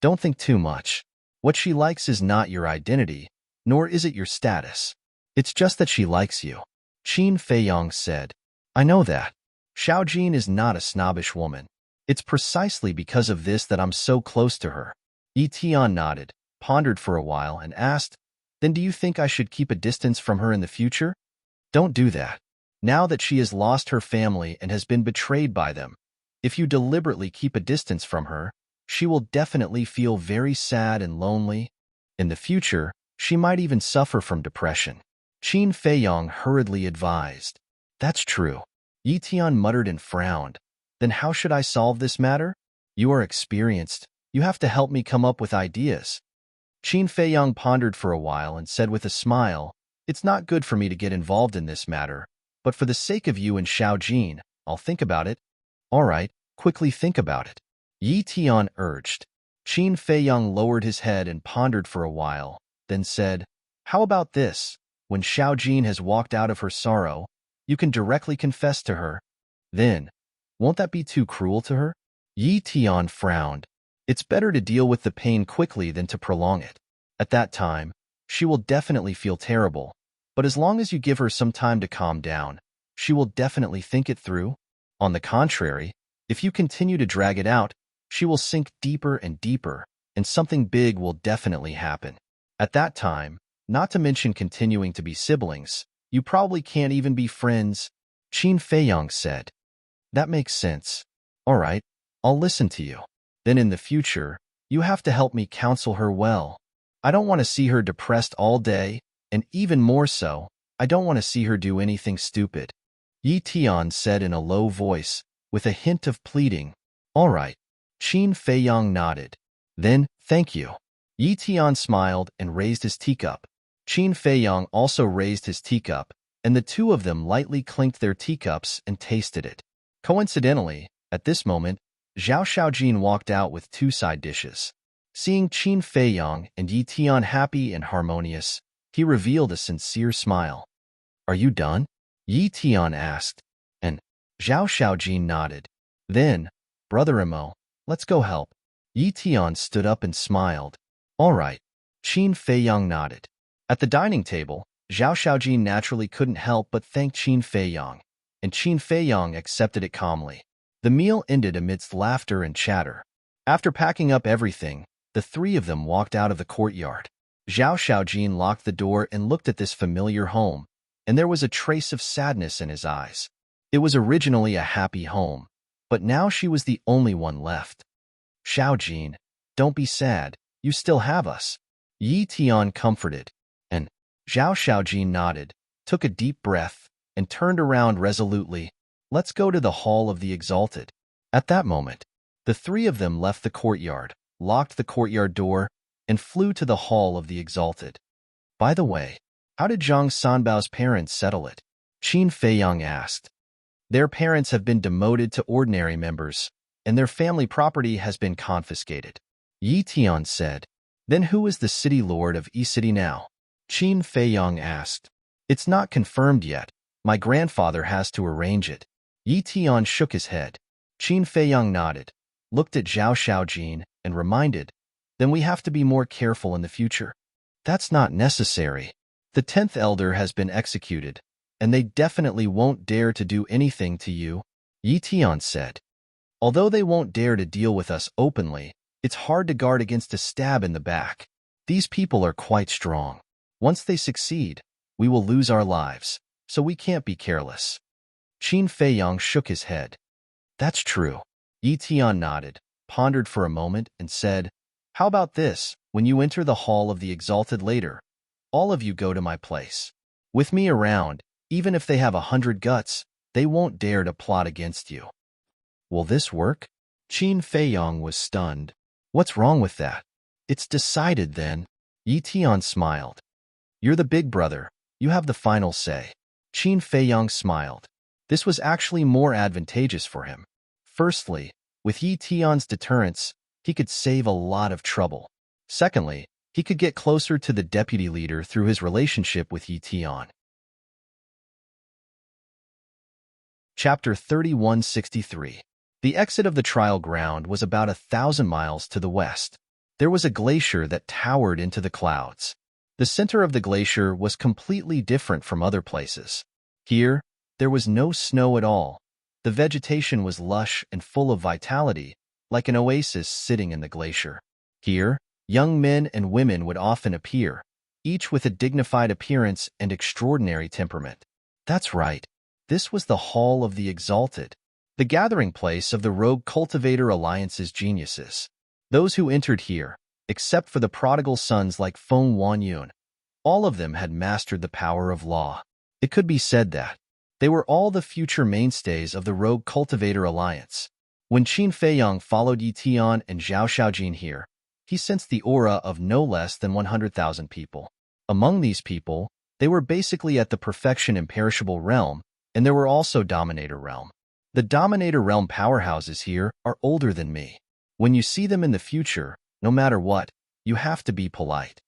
A: Don't think too much. What she likes is not your identity, nor is it your status. It's just that she likes you. Qin Feiyong said. I know that. Xiaojin is not a snobbish woman. It's precisely because of this that I'm so close to her. Yi Tian nodded, pondered for a while, and asked, Then do you think I should keep a distance from her in the future? Don't do that. Now that she has lost her family and has been betrayed by them, if you deliberately keep a distance from her, she will definitely feel very sad and lonely. In the future, she might even suffer from depression. Qin Feiyong hurriedly advised. That's true. Yi Tian muttered and frowned. Then how should I solve this matter? You are experienced. You have to help me come up with ideas. Qin Feiyong pondered for a while and said with a smile, It's not good for me to get involved in this matter, but for the sake of you and Xiaojin, I'll think about it. All right, quickly think about it. Yi Tian urged. Qin Feiyong lowered his head and pondered for a while, then said, How about this? When Xiaojin has walked out of her sorrow, you can directly confess to her. Then, won't that be too cruel to her? Yi Tian frowned. It's better to deal with the pain quickly than to prolong it. At that time, she will definitely feel terrible, but as long as you give her some time to calm down, she will definitely think it through. On the contrary, if you continue to drag it out, she will sink deeper and deeper, and something big will definitely happen. At that time, not to mention continuing to be siblings, you probably can't even be friends, Qin Feiyong said. That makes sense. All right, I'll listen to you. Then in the future, you have to help me counsel her well. I don't want to see her depressed all day, and even more so, I don't want to see her do anything stupid. Yi Tian said in a low voice, with a hint of pleading. All right. Qin Feiyong nodded. Then, thank you. Yi Tian smiled and raised his teacup. Qin Feiyong also raised his teacup, and the two of them lightly clinked their teacups and tasted it. Coincidentally, at this moment, Zhao Xiaojin walked out with two side dishes. Seeing Qin Feiyong and Yi Tian happy and harmonious, he revealed a sincere smile. Are you done? Yi Tian asked, and Zhao Xiaojin nodded. Then, Brother Imo, let's go help. Yi Tian stood up and smiled. All right. Qin Feiyong nodded. At the dining table, Zhao Xiaojin naturally couldn't help but thank Qin Feiyong, and Qin Feiyong accepted it calmly. The meal ended amidst laughter and chatter. After packing up everything, the three of them walked out of the courtyard. Zhao Xiaojin locked the door and looked at this familiar home, and there was a trace of sadness in his eyes. It was originally a happy home, but now she was the only one left. Xiaojin, don't be sad, you still have us. Yi Tian comforted, and Zhao Xiaojin nodded, took a deep breath, and turned around resolutely. Let's go to the Hall of the Exalted. At that moment, the three of them left the courtyard, locked the courtyard door, and flew to the Hall of the Exalted. By the way, how did Zhang Sanbao's parents settle it? Qin Feiyong asked. Their parents have been demoted to ordinary members, and their family property has been confiscated. Yi Tian said. Then who is the city lord of E-City now? Qin Feiyong asked. It's not confirmed yet. My grandfather has to arrange it. Yi Tian shook his head. Qin Feiyong nodded, looked at Zhao Xiaojin, and reminded, Then we have to be more careful in the future. That's not necessary. The 10th elder has been executed, and they definitely won't dare to do anything to you, Yi Tian said. Although they won't dare to deal with us openly, it's hard to guard against a stab in the back. These people are quite strong. Once they succeed, we will lose our lives, so we can't be careless. Qin Feiyong shook his head. That's true. Yi Tian nodded, pondered for a moment, and said, How about this? When you enter the Hall of the Exalted later, all of you go to my place. With me around, even if they have 100 guts, they won't dare to plot against you. Will this work? Qin Feiyong was stunned. What's wrong with that? It's decided then. Yi Tian smiled. You're the big brother. You have the final say. Qin Feiyong smiled. This was actually more advantageous for him. Firstly, with Yi Tian's deterrence, he could save a lot of trouble. Secondly, he could get closer to the deputy leader through his relationship with Yi Tian. Chapter 3163. The exit of the trial ground was about 1,000 miles to the west. There was a glacier that towered into the clouds. The center of the glacier was completely different from other places. Here, there was no snow at all, The vegetation was lush and full of vitality, like an oasis sitting in the glacier. Here, young men and women would often appear, each with a dignified appearance and extraordinary temperament. That's right. This was the Hall of the Exalted, the gathering place of the Rogue Cultivator Alliance's geniuses. Those who entered here, except for the prodigal sons like Feng Wanyun, all of them had mastered the power of law. It could be said that they were all the future mainstays of the Rogue Cultivator Alliance. When Qin Feiyang followed Yi Tian and Zhao Xiaojin here, he sensed the aura of no less than 100,000 people. Among these people, they were basically at the perfection imperishable realm, and there were also Dominator realm. The Dominator realm powerhouses here are older than me. When you see them in the future, no matter what, you have to be polite.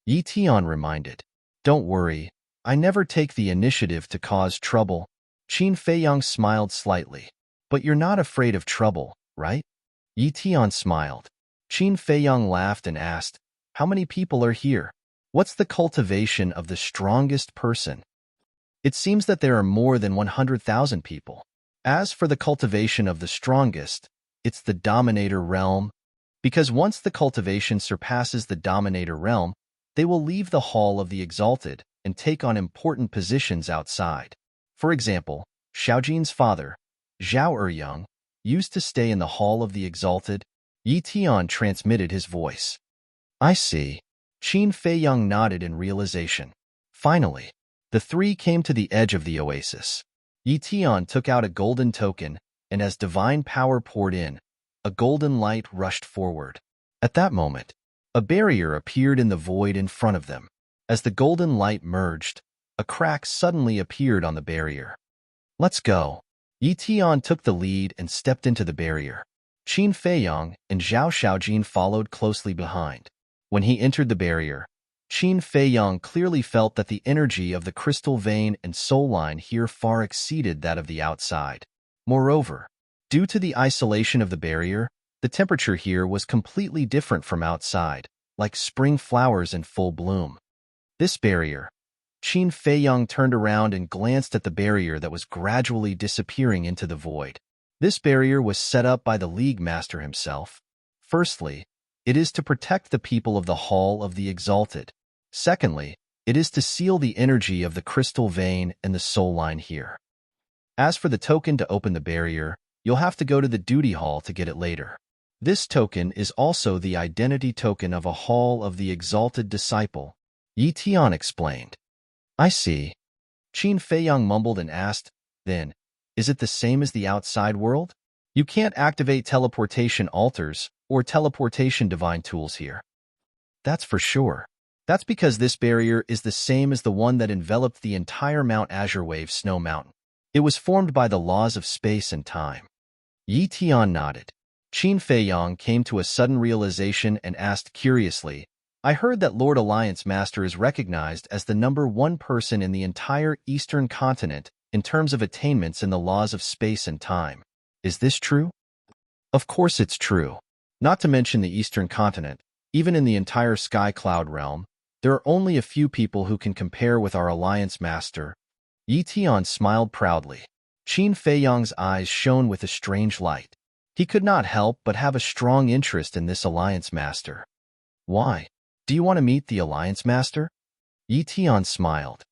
A: Yi Tian reminded. Don't worry, I never take the initiative to cause trouble. Qin Feiyang smiled slightly. But you're not afraid of trouble, right? Yi Tian smiled. Qin Feiyang laughed and asked, how many people are here? What's the cultivation of the strongest person? It seems that there are more than 100,000 people. As for the cultivation of the strongest, it's the Dominator realm. Because once the cultivation surpasses the Dominator realm, they will leave the Hall of the Exalted and take on important positions outside. For example, Xiaojin's father, Zhao Eryang, used to stay in the Hall of the Exalted. Yi Tian transmitted his voice. I see. Qin Feiyang nodded in realization. Finally, the three came to the edge of the oasis. Yi Tian took out a golden token, and as divine power poured in, a golden light rushed forward. At that moment, a barrier appeared in the void in front of them. As the golden light merged, a crack suddenly appeared on the barrier. Let's go. Yi Tian took the lead and stepped into the barrier. Qin Feiyang and Zhao Xiaojin followed closely behind. When he entered the barrier, Qin Feiyang clearly felt that the energy of the crystal vein and soul line here far exceeded that of the outside. Moreover, due to the isolation of the barrier, the temperature here was completely different from outside, like spring flowers in full bloom. This barrier. Qin Feiyang turned around and glanced at the barrier that was gradually disappearing into the void. This barrier was set up by the League Master himself. Firstly, it is to protect the people of the Hall of the Exalted. Secondly, it is to seal the energy of the crystal vein and the soul line here. As for the token to open the barrier, you'll have to go to the duty hall to get it later. This token is also the identity token of a Hall of the Exalted disciple, Yi Tian explained. I see. Qin Feiyang mumbled and asked, then, is it the same as the outside world? You can't activate teleportation altars or teleportation divine tools here. That's for sure. That's because this barrier is the same as the one that enveloped the entire Mount Azure Wave Snow Mountain. It was formed by the laws of space and time. Yi Tian nodded. Qin Feiyang came to a sudden realization and asked curiously, I heard that Lord Alliance Master is recognized as the #1 person in the entire Eastern continent in terms of attainments in the laws of space and time. Is this true? Of course it's true. Not to mention the Eastern continent, even in the entire Sky Cloud realm, there are only a few people who can compare with our Alliance Master. Yi Tian smiled proudly. Qin Feiyang's eyes shone with a strange light. He could not help but have a strong interest in this Alliance Master. Why? Do you want to meet the Alliance Master? Yi Tian smiled.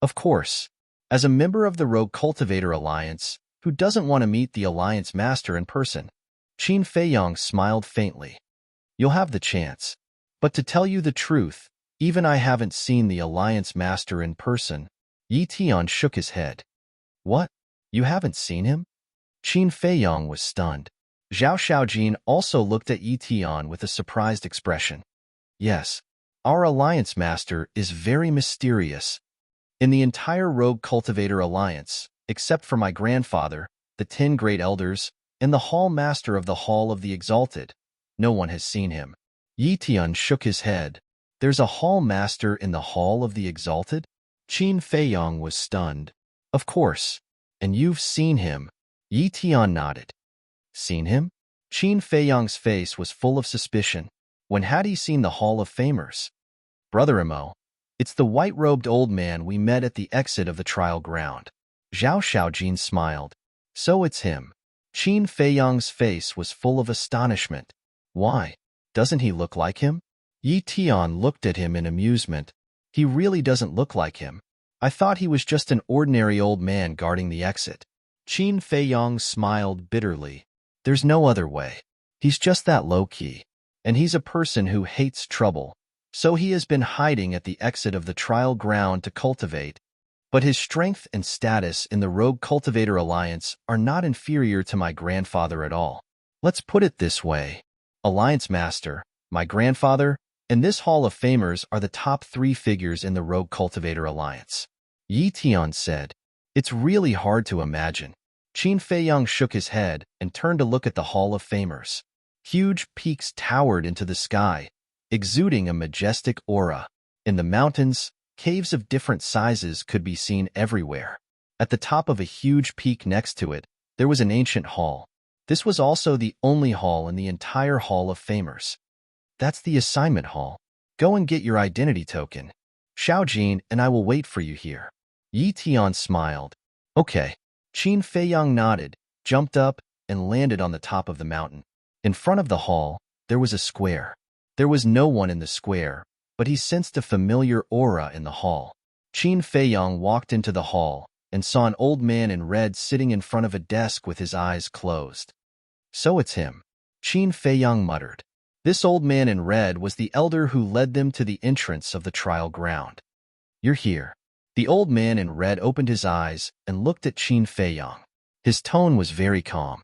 A: Of course. As a member of the Rogue Cultivator Alliance, who doesn't want to meet the Alliance Master in person? Qin Feiyang smiled faintly. You'll have the chance. But to tell you the truth, even I haven't seen the Alliance Master in person. Yi Tian shook his head. What? You haven't seen him? Qin Feiyang was stunned. Zhao Xiaojin also looked at Yi Tian with a surprised expression. Yes, our Alliance Master is very mysterious. In the entire Rogue Cultivator Alliance, except for my grandfather, the 10 Great Elders, and the Hall Master of the Hall of the Exalted, no one has seen him. Yi Tian shook his head. There's a Hall Master in the Hall of the Exalted? Qin Feiyang was stunned. Of course. And you've seen him. Yi Tian nodded. Seen him? Qin Feiyang's face was full of suspicion. When had he seen the Hall of Famers? Brother Imo, it's the white-robed old man we met at the exit of the trial ground. Zhao Xiaojin smiled. So it's him. Qin Feiyang's face was full of astonishment. Why? Doesn't he look like him? Yi Tian looked at him in amusement. He really doesn't look like him. I thought he was just an ordinary old man guarding the exit. Qin Feiyang smiled bitterly. There's no other way. He's just that low-key. And he's a person who hates trouble. So he has been hiding at the exit of the trial ground to cultivate. But his strength and status in the Rogue Cultivator Alliance are not inferior to my grandfather at all. Let's put it this way. Alliance Master, my grandfather, and this Hall of Famers are the top 3 figures in the Rogue Cultivator Alliance. Yi Tian said. It's really hard to imagine. Qin Feiyang shook his head and turned to look at the Hall of Famers. Huge peaks towered into the sky, exuding a majestic aura. In the mountains, caves of different sizes could be seen everywhere. At the top of a huge peak next to it, there was an ancient hall. This was also the only hall in the entire Hall of Famers. That's the assignment hall. Go and get your identity token. Xiaojin and I will wait for you here. Yi Tian smiled. Okay. Qin Feiyang nodded, jumped up, and landed on the top of the mountain. In front of the hall, there was a square. There was no one in the square, but he sensed a familiar aura in the hall. Qin Feiyang walked into the hall and saw an old man in red sitting in front of a desk with his eyes closed. So it's him. Qin Feiyang muttered. This old man in red was the elder who led them to the entrance of the trial ground. You're here. The old man in red opened his eyes and looked at Qin Feiyang. His tone was very calm.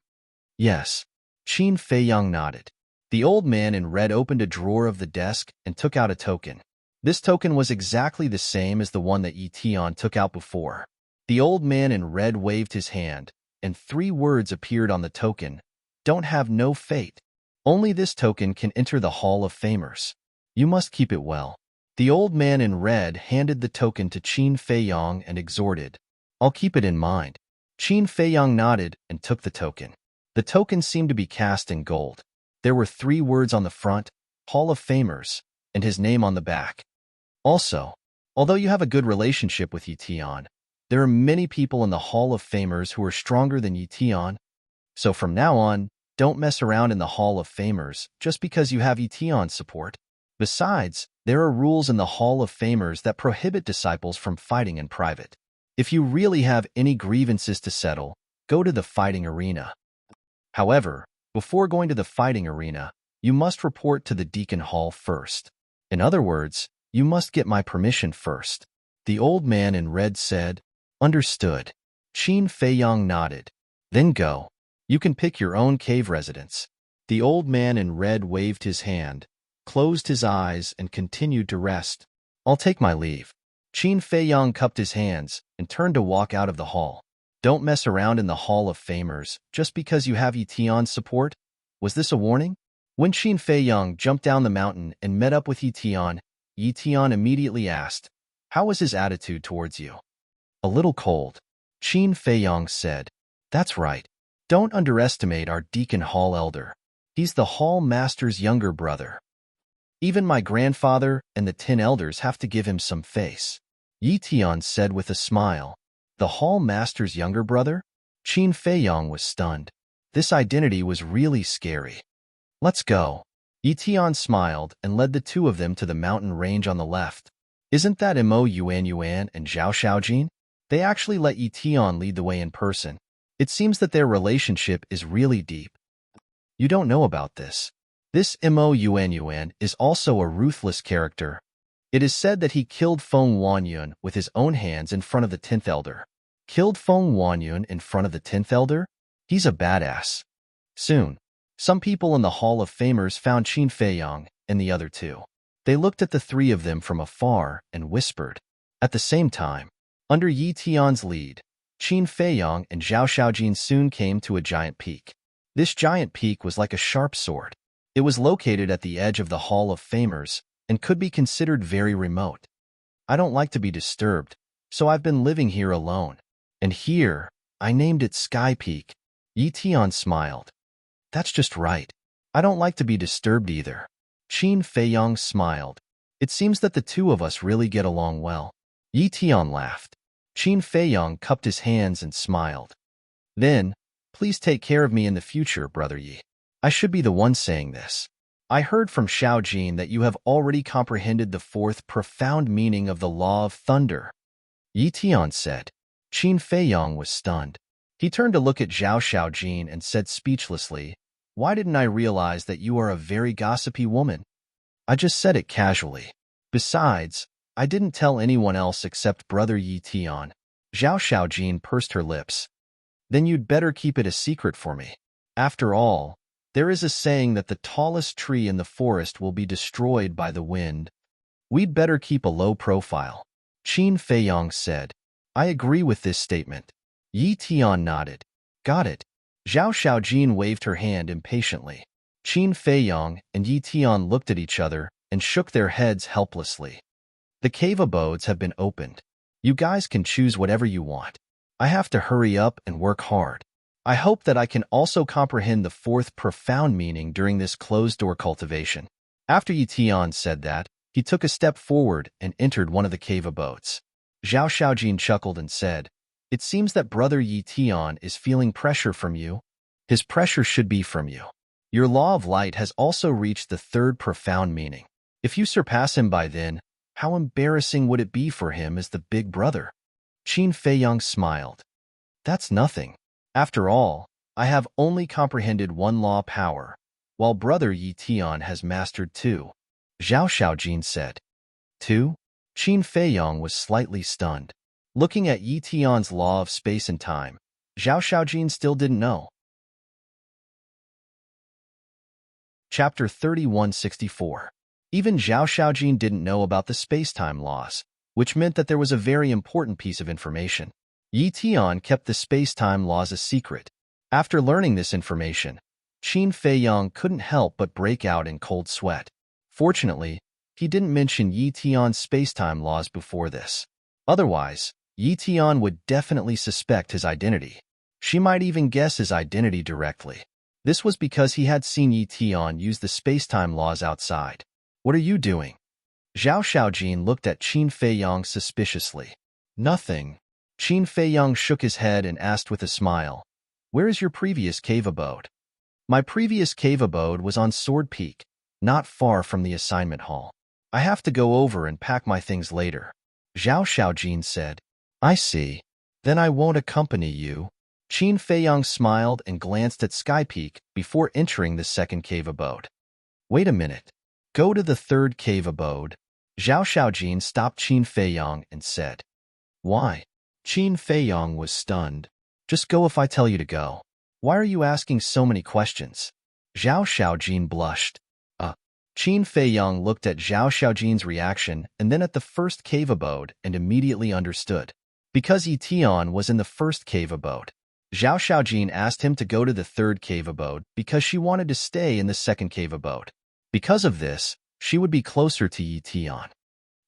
A: Yes. Qin Feiyang nodded. The old man in red opened a drawer of the desk and took out a token. This token was exactly the same as the one that Yi Tian took out before. The old man in red waved his hand, and 3 words appeared on the token. Don't have no fate. Only this token can enter the Hall of Famers. You must keep it well. The old man in red handed the token to Qin Feiyang and exhorted. I'll keep it in mind. Qin Feiyang nodded and took the token. The token seemed to be cast in gold. There were 3 words on the front, Hall of Famers, and his name on the back. Also, although you have a good relationship with Yi Tian, there are many people in the Hall of Famers who are stronger than Yi Tian. So from now on, don't mess around in the Hall of Famers just because you have Yi Tian's support. Besides, there are rules in the Hall of Famers that prohibit disciples from fighting in private. If you really have any grievances to settle, go to the fighting arena. However, before going to the fighting arena, you must report to the Deacon Hall first. In other words, you must get my permission first. The old man in red said, Understood. Qin Feiyang nodded. Then go. You can pick your own cave residence. The old man in red waved his hand, closed his eyes, and continued to rest. I'll take my leave. Qin Feiyang cupped his hands and turned to walk out of the hall. Don't mess around in the Hall of Famers just because you have Yi Tian's support. Was this a warning? When Qin Feiyang jumped down the mountain and met up with Yi Tian immediately asked, How was his attitude towards you? A little cold. Qin Feiyang said, That's right. Don't underestimate our Deacon Hall elder. He's the Hall Master's younger brother. Even my grandfather and the 10 elders have to give him some face. Yi Tian said with a smile. The Hall Master's younger brother? Qin Feiyang was stunned. This identity was really scary. Let's go. Yi Tian smiled and led the 2 of them to the mountain range on the left. Isn't that Mo Yuan and Zhao Xiaojin? They actually let Yi Tian lead the way in person. It seems that their relationship is really deep. You don't know about this. This Mo Yuan is also a ruthless character. It is said that he killed Feng Wanyun with his own hands in front of the 10th Elder. Killed Feng Wanyun in front of the 10th Elder? He's a badass. Soon, some people in the Hall of Famers found Qin Feiyang and the other 2. They looked at the 3 of them from afar and whispered. At the same time, under Yi Tian's lead, Qin Feiyang and Zhao Xiaojin soon came to a giant peak. This giant peak was like a sharp sword. It was located at the edge of the Hall of Famers and could be considered very remote. I don't like to be disturbed, so I've been living here alone. And here, I named it Sky Peak. Yi Tian smiled. That's just right. I don't like to be disturbed either. Qin Feiyang smiled. It seems that the 2 of us really get along well. Yi Tian laughed. Qin Feiyang cupped his hands and smiled. Then, Please take care of me in the future, Brother Yi. I should be the one saying this. I heard from Xiao Jin that you have already comprehended the fourth profound meaning of the law of thunder, Yi Tian said. Qin Feiyong was stunned. He turned to look at Zhao Xiaojin and said speechlessly, "Why didn't I realize that you are a very gossipy woman? I just said it casually. Besides, I didn't tell anyone else except Brother Yi Tian." Zhao Xiaojin pursed her lips. "Then you'd better keep it a secret for me. After all, there is a saying that the tallest tree in the forest will be destroyed by the wind. We'd better keep a low profile." Qin Feiyong said. "I agree with this statement." Yi Tian nodded. "Got it." Zhao Xiaojin waved her hand impatiently. Qin Feiyong and Yi Tian looked at each other and shook their heads helplessly. "The cave abodes have been opened. You guys can choose whatever you want. I have to hurry up and work hard. I hope that I can also comprehend the fourth profound meaning during this closed-door cultivation." After Yi Tian said that, he took a step forward and entered one of the cave abodes. Zhao Xiaojin chuckled and said, "It seems that Brother Yi Tian is feeling pressure from you. His pressure should be from you. Your law of light has also reached the third profound meaning. If you surpass him by then, how embarrassing would it be for him as the big brother?" Qin Feiyong smiled. "That's nothing. After all, I have only comprehended one law power, while Brother Yi Tian has mastered two." Zhao Xiaojin said. "Two?" Qin Feiyong was slightly stunned. Looking at Yi Tian's law of space and time, Zhao Xiaojin still didn't know. Chapter 3164. Even Zhao Xiaojin didn't know about the space-time laws, which meant that there was a very important piece of information. Yi Tian kept the space-time laws a secret. After learning this information, Qin Feiyong couldn't help but break out in cold sweat. Fortunately, he didn't mention Yi Tian's space-time laws before this. Otherwise, Yi Tian would definitely suspect his identity. She might even guess his identity directly. This was because he had seen Yi Tian use the space-time laws outside. "What are you doing?" Zhao Xiaojin looked at Qin Feiyong suspiciously. "Nothing." Qin Feiyong shook his head and asked with a smile, "Where is your previous cave abode?" "My previous cave abode was on Sword Peak, not far from the assignment hall. I have to go over and pack my things later." Zhao Xiaojin said. "I see. Then I won't accompany you." Qin Feiyong smiled and glanced at Sky Peak before entering the second cave abode. "Wait a minute. Go to the third cave abode." Zhao Xiaojin stopped Qin Feiyong and said. "Why?" Qin Feiyong was stunned. "Just go if I tell you to go. Why are you asking so many questions?" Zhao Xiaojin blushed. Qin Feiyong looked at Zhao Xiaojin's reaction and then at the first cave abode and immediately understood. Because Yi Tian was in the first cave abode, Zhao Xiaojin asked him to go to the third cave abode because she wanted to stay in the second cave abode. Because of this, she would be closer to Yi Tian.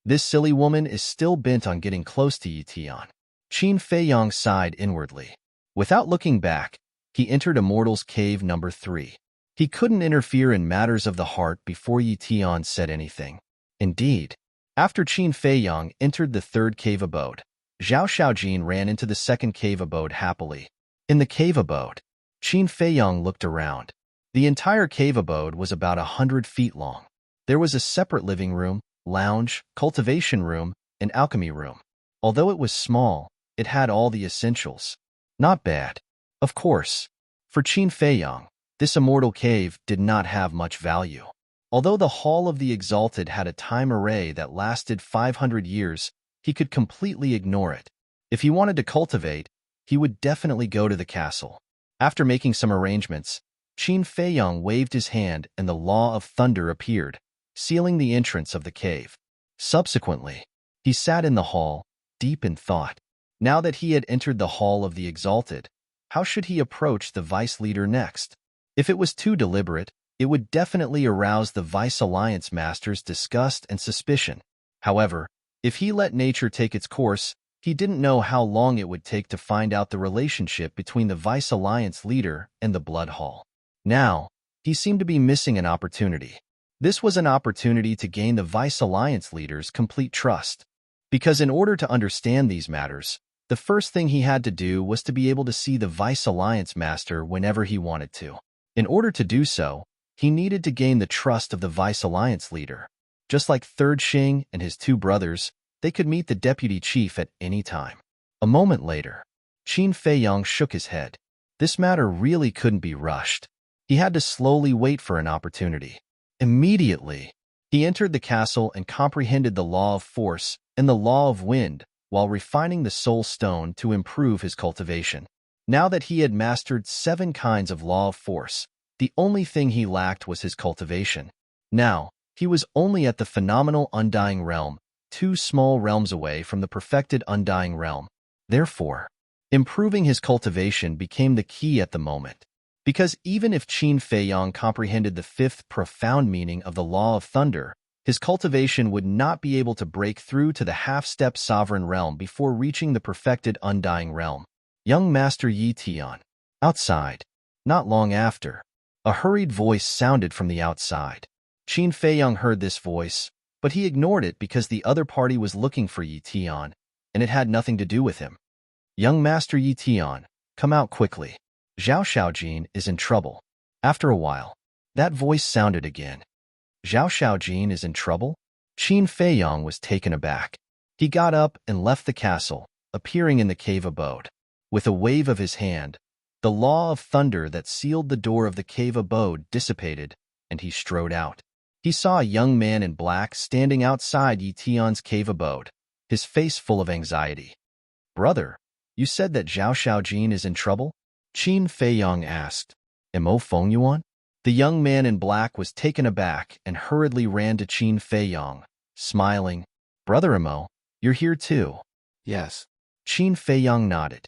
A: This silly woman is still bent on getting close to Yi Tian. Qin Feiyong sighed inwardly. Without looking back, he entered Immortal's Cave number 3. He couldn't interfere in matters of the heart before Yi Tian said anything. Indeed, after Qin Feiyong entered the third cave abode, Zhao Xiaojin ran into the second cave abode happily. In the cave abode, Qin Feiyong looked around. The entire cave abode was about 100 feet long. There was a separate living room, lounge, cultivation room, and alchemy room. Although it was small, it had all the essentials. Not bad. Of course, for Qin Feiyong, this immortal cave did not have much value. Although the Hall of the Exalted had a time array that lasted 500 years, he could completely ignore it. If he wanted to cultivate, he would definitely go to the castle. After making some arrangements, Qin Feiyong waved his hand and the Law of Thunder appeared, sealing the entrance of the cave. Subsequently, he sat in the hall, deep in thought. Now that he had entered the Hall of the Exalted, how should he approach the Vice Leader next? If it was too deliberate, it would definitely arouse the Vice Alliance Master's disgust and suspicion. However, if he let nature take its course, he didn't know how long it would take to find out the relationship between the Vice Alliance leader and the Blood Hall. Now, he seemed to be missing an opportunity. This was an opportunity to gain the Vice Alliance leader's complete trust. Because in order to understand these matters, The first thing he had to do was to be able to see the Vice Alliance Master whenever he wanted to. In order to do so, he needed to gain the trust of the Vice Alliance leader. Just like Third Xing and his two brothers, they could meet the deputy chief at any time. A moment later, Qin Feiyang shook his head. This matter really couldn't be rushed. He had to slowly wait for an opportunity. Immediately, he entered the castle and comprehended the law of force and the law of wind while refining the soul stone to improve his cultivation. Now that he had mastered 7 kinds of law of force, the only thing he lacked was his cultivation. Now, he was only at the phenomenal Undying Realm, 2 small realms away from the perfected Undying Realm. Therefore, improving his cultivation became the key at the moment. Because even if Qin Feiyang comprehended the 5th profound meaning of the law of thunder, his cultivation would not be able to break through to the half-step sovereign realm before reaching the perfected Undying Realm. Young Master Yi Tian. Outside. Not long after, a hurried voice sounded from the outside. Qin Feiyang heard this voice, but he ignored it because the other party was looking for Yi Tian, and it had nothing to do with him. Young Master Yi Tian, come out quickly. Zhao Shaojin is in trouble. After a while, that voice sounded again. Zhao Shaojin is in trouble? Qin Feiyang was taken aback. He got up and left the castle, appearing in the cave abode. With a wave of his hand, the law of thunder that sealed the door of the cave abode dissipated, and he strode out. He saw a young man in black standing outside Yi Tian's cave abode, his face full of anxiety. Brother, you said that Zhao Shaojin is in trouble? Qin Feiyang asked. Mo Feng Yuan? The young man in black was taken aback and hurriedly ran to Qin Feiyang, smiling. Brother Mo, you're here too. Yes. Qin Feiyang nodded.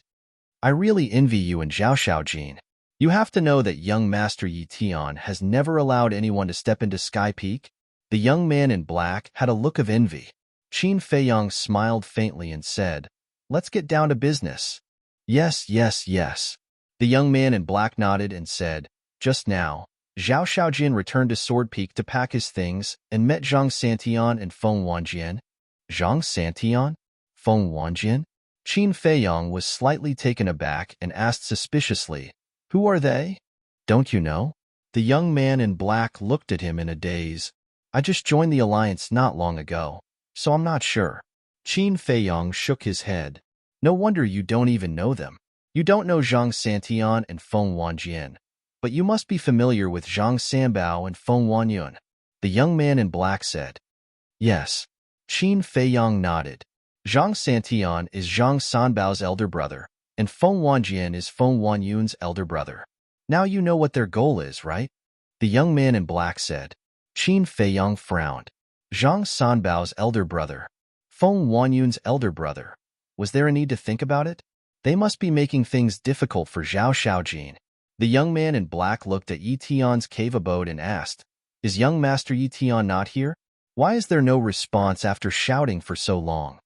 A: I really envy you and Zhao Shaojin. You have to know that young Master Yi Tian has never allowed anyone to step into Sky Peak. The young man in black had a look of envy. Qin Feiyang smiled faintly and said, Let's get down to business. Yes, yes, yes. The young man in black nodded and said, Just now, Zhao Shaojin returned to Sword Peak to pack his things and met Zhang Santian and Feng Wanjian. Zhang Santian? Feng Wanjian? Qin Feiyang was slightly taken aback and asked suspiciously, Who are they? Don't you know? The young man in black looked at him in a daze. I just joined the alliance not long ago, so I'm not sure. Qin Feiyang shook his head. No wonder you don't even know them. You don't know Zhang Santian and Feng Wanjian, but you must be familiar with Zhang Sanbao and Feng Wanyun. The young man in black said. Yes. Qin Feiyang nodded. Zhang Santian is Zhang Sanbao's elder brother, and Feng Wanjian is Feng Wanyun's elder brother. Now you know what their goal is, right? The young man in black said. Qin Feiyang frowned. Zhang Sanbao's elder brother, Feng Wanyun's elder brother. Was there a need to think about it? They must be making things difficult for Zhao Shaojin. The young man in black looked at Yi Tian's cave abode and asked, Is young Master Yi Tian not here? Why is there no response after shouting for so long?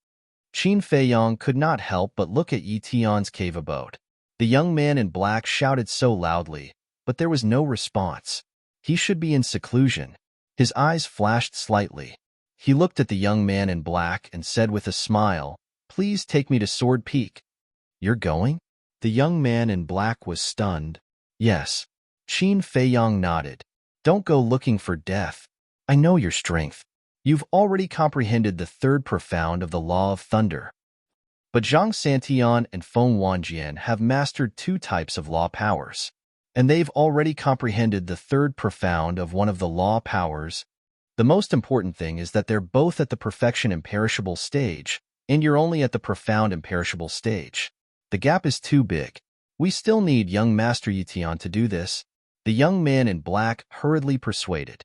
A: Qin Feiyang could not help but look at Yi Tian's cave abode. The young man in black shouted so loudly, but there was no response. He should be in seclusion. His eyes flashed slightly. He looked at the young man in black and said with a smile, Please take me to Sword Peak. You're going? The young man in black was stunned. Yes. Qin Feiyang nodded. Don't go looking for death. I know your strength. You've already comprehended the 3rd profound of the law of thunder. But Zhang Santian and Feng Wanjian have mastered 2 types of law powers, and they've already comprehended the 3rd profound of one of the law powers. The most important thing is that they're both at the perfection imperishable stage, and you're only at the profound imperishable stage. The gap is too big. We still need young Master Yi Tian to do this. The young man in black hurriedly persuaded.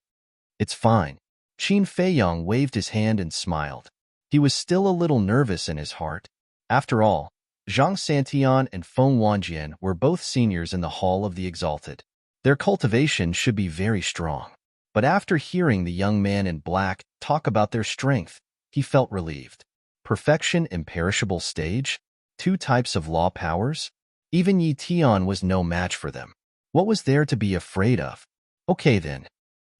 A: It's fine. Qin Feiyang waved his hand and smiled. He was still a little nervous in his heart. After all, Zhang Santian and Feng Wanjian were both seniors in the Hall of the Exalted. Their cultivation should be very strong. But after hearing the young man in black talk about their strength, he felt relieved. Perfection imperishable stage? 2 types of law powers? Even Yi Tian was no match for them. What was there to be afraid of? Okay then.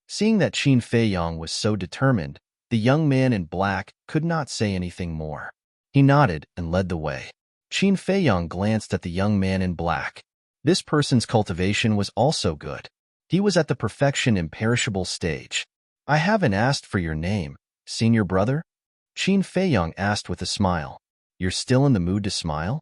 A: Seeing that Qin Feiyang was so determined, the young man in black could not say anything more. He nodded and led the way. Qin Feiyang glanced at the young man in black. This person's cultivation was also good. He was at the perfection imperishable stage. I haven't asked for your name, senior brother? Qin Feiyang asked with a smile. You're still in the mood to smile?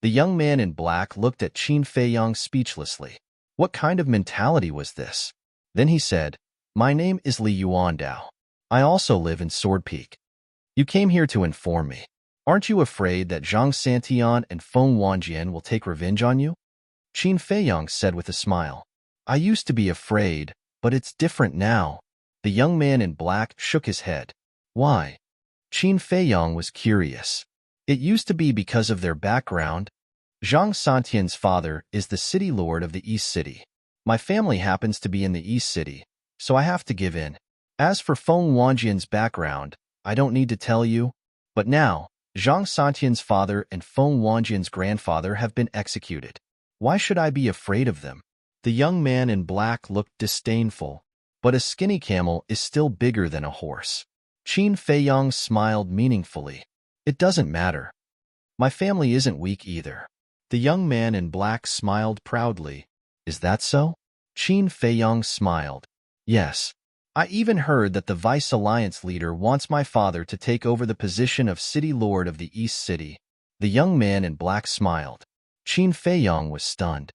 A: The young man in black looked at Qin Feiyang speechlessly. What kind of mentality was this? Then he said, My name is Li Yuandao. I also live in Sword Peak. You came here to inform me. Aren't you afraid that Zhang Santian and Feng Wanjian will take revenge on you? Qin Feiyang said with a smile. I used to be afraid, but it's different now. The young man in black shook his head. Why? Qin Feiyang was curious. It used to be because of their background. Zhang Santian's father is the city lord of the East City. My family happens to be in the East City, so I have to give in. As for Feng Wanjian's background, I don't need to tell you, but now, Zhang Santian's father and Feng Wanjian's grandfather have been executed. Why should I be afraid of them? The young man in black looked disdainful, but a skinny camel is still bigger than a horse. Qin Feiyang smiled meaningfully. It doesn't matter. My family isn't weak either. The young man in black smiled proudly. Is that so? Qin Feiyang smiled. Yes. I even heard that the Vice Alliance leader wants my father to take over the position of City Lord of the East City. The young man in black smiled. Qin Feiyang was stunned.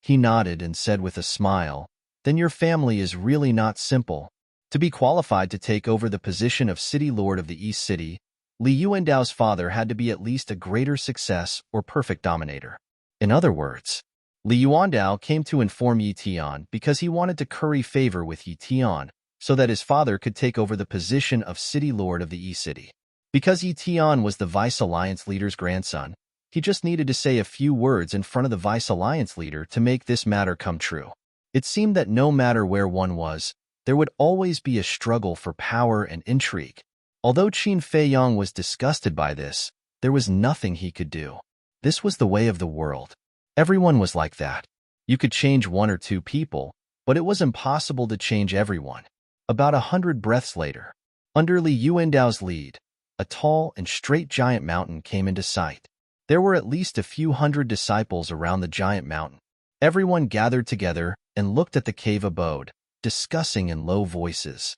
A: He nodded and said with a smile, Then your family is really not simple. To be qualified to take over the position of City Lord of the East City, Li Yuandao's father had to be at least a greater success or perfect dominator. In other words, Li Yuandao came to inform Yi Tian because he wanted to curry favor with Yi Tian so that his father could take over the position of City Lord of the East City. Because Yi Tian was the Vice Alliance leader's grandson, he just needed to say a few words in front of the Vice Alliance leader to make this matter come true. It seemed that no matter where one was, there would always be a struggle for power and intrigue. Although Qin Feiyang was disgusted by this, there was nothing he could do. This was the way of the world. Everyone was like that. You could change one or two people, but it was impossible to change everyone. About 100 breaths later, under Li Yuandao's lead, a tall and straight giant mountain came into sight. There were at least a few hundred disciples around the giant mountain. Everyone gathered together and looked at the cave abode, discussing in low voices.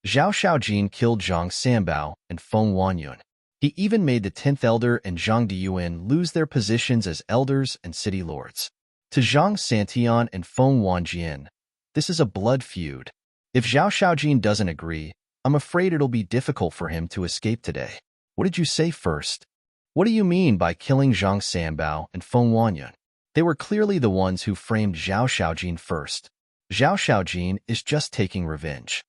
A: Zhao Shaojin killed Zhang Sanbao and Feng Wanyun. He even made the 10th elder and Zhang Diyuan lose their positions as elders and city lords. To Zhang Santian and Feng Wanjian, this is a blood feud. If Zhao Shaojin doesn't agree, I'm afraid it'll be difficult for him to escape today. What did you say first? What do you mean by killing Zhang Sanbao and Feng Wanyun? They were clearly the ones who framed Zhao Shaojin first. Zhao Shaojin is just taking revenge.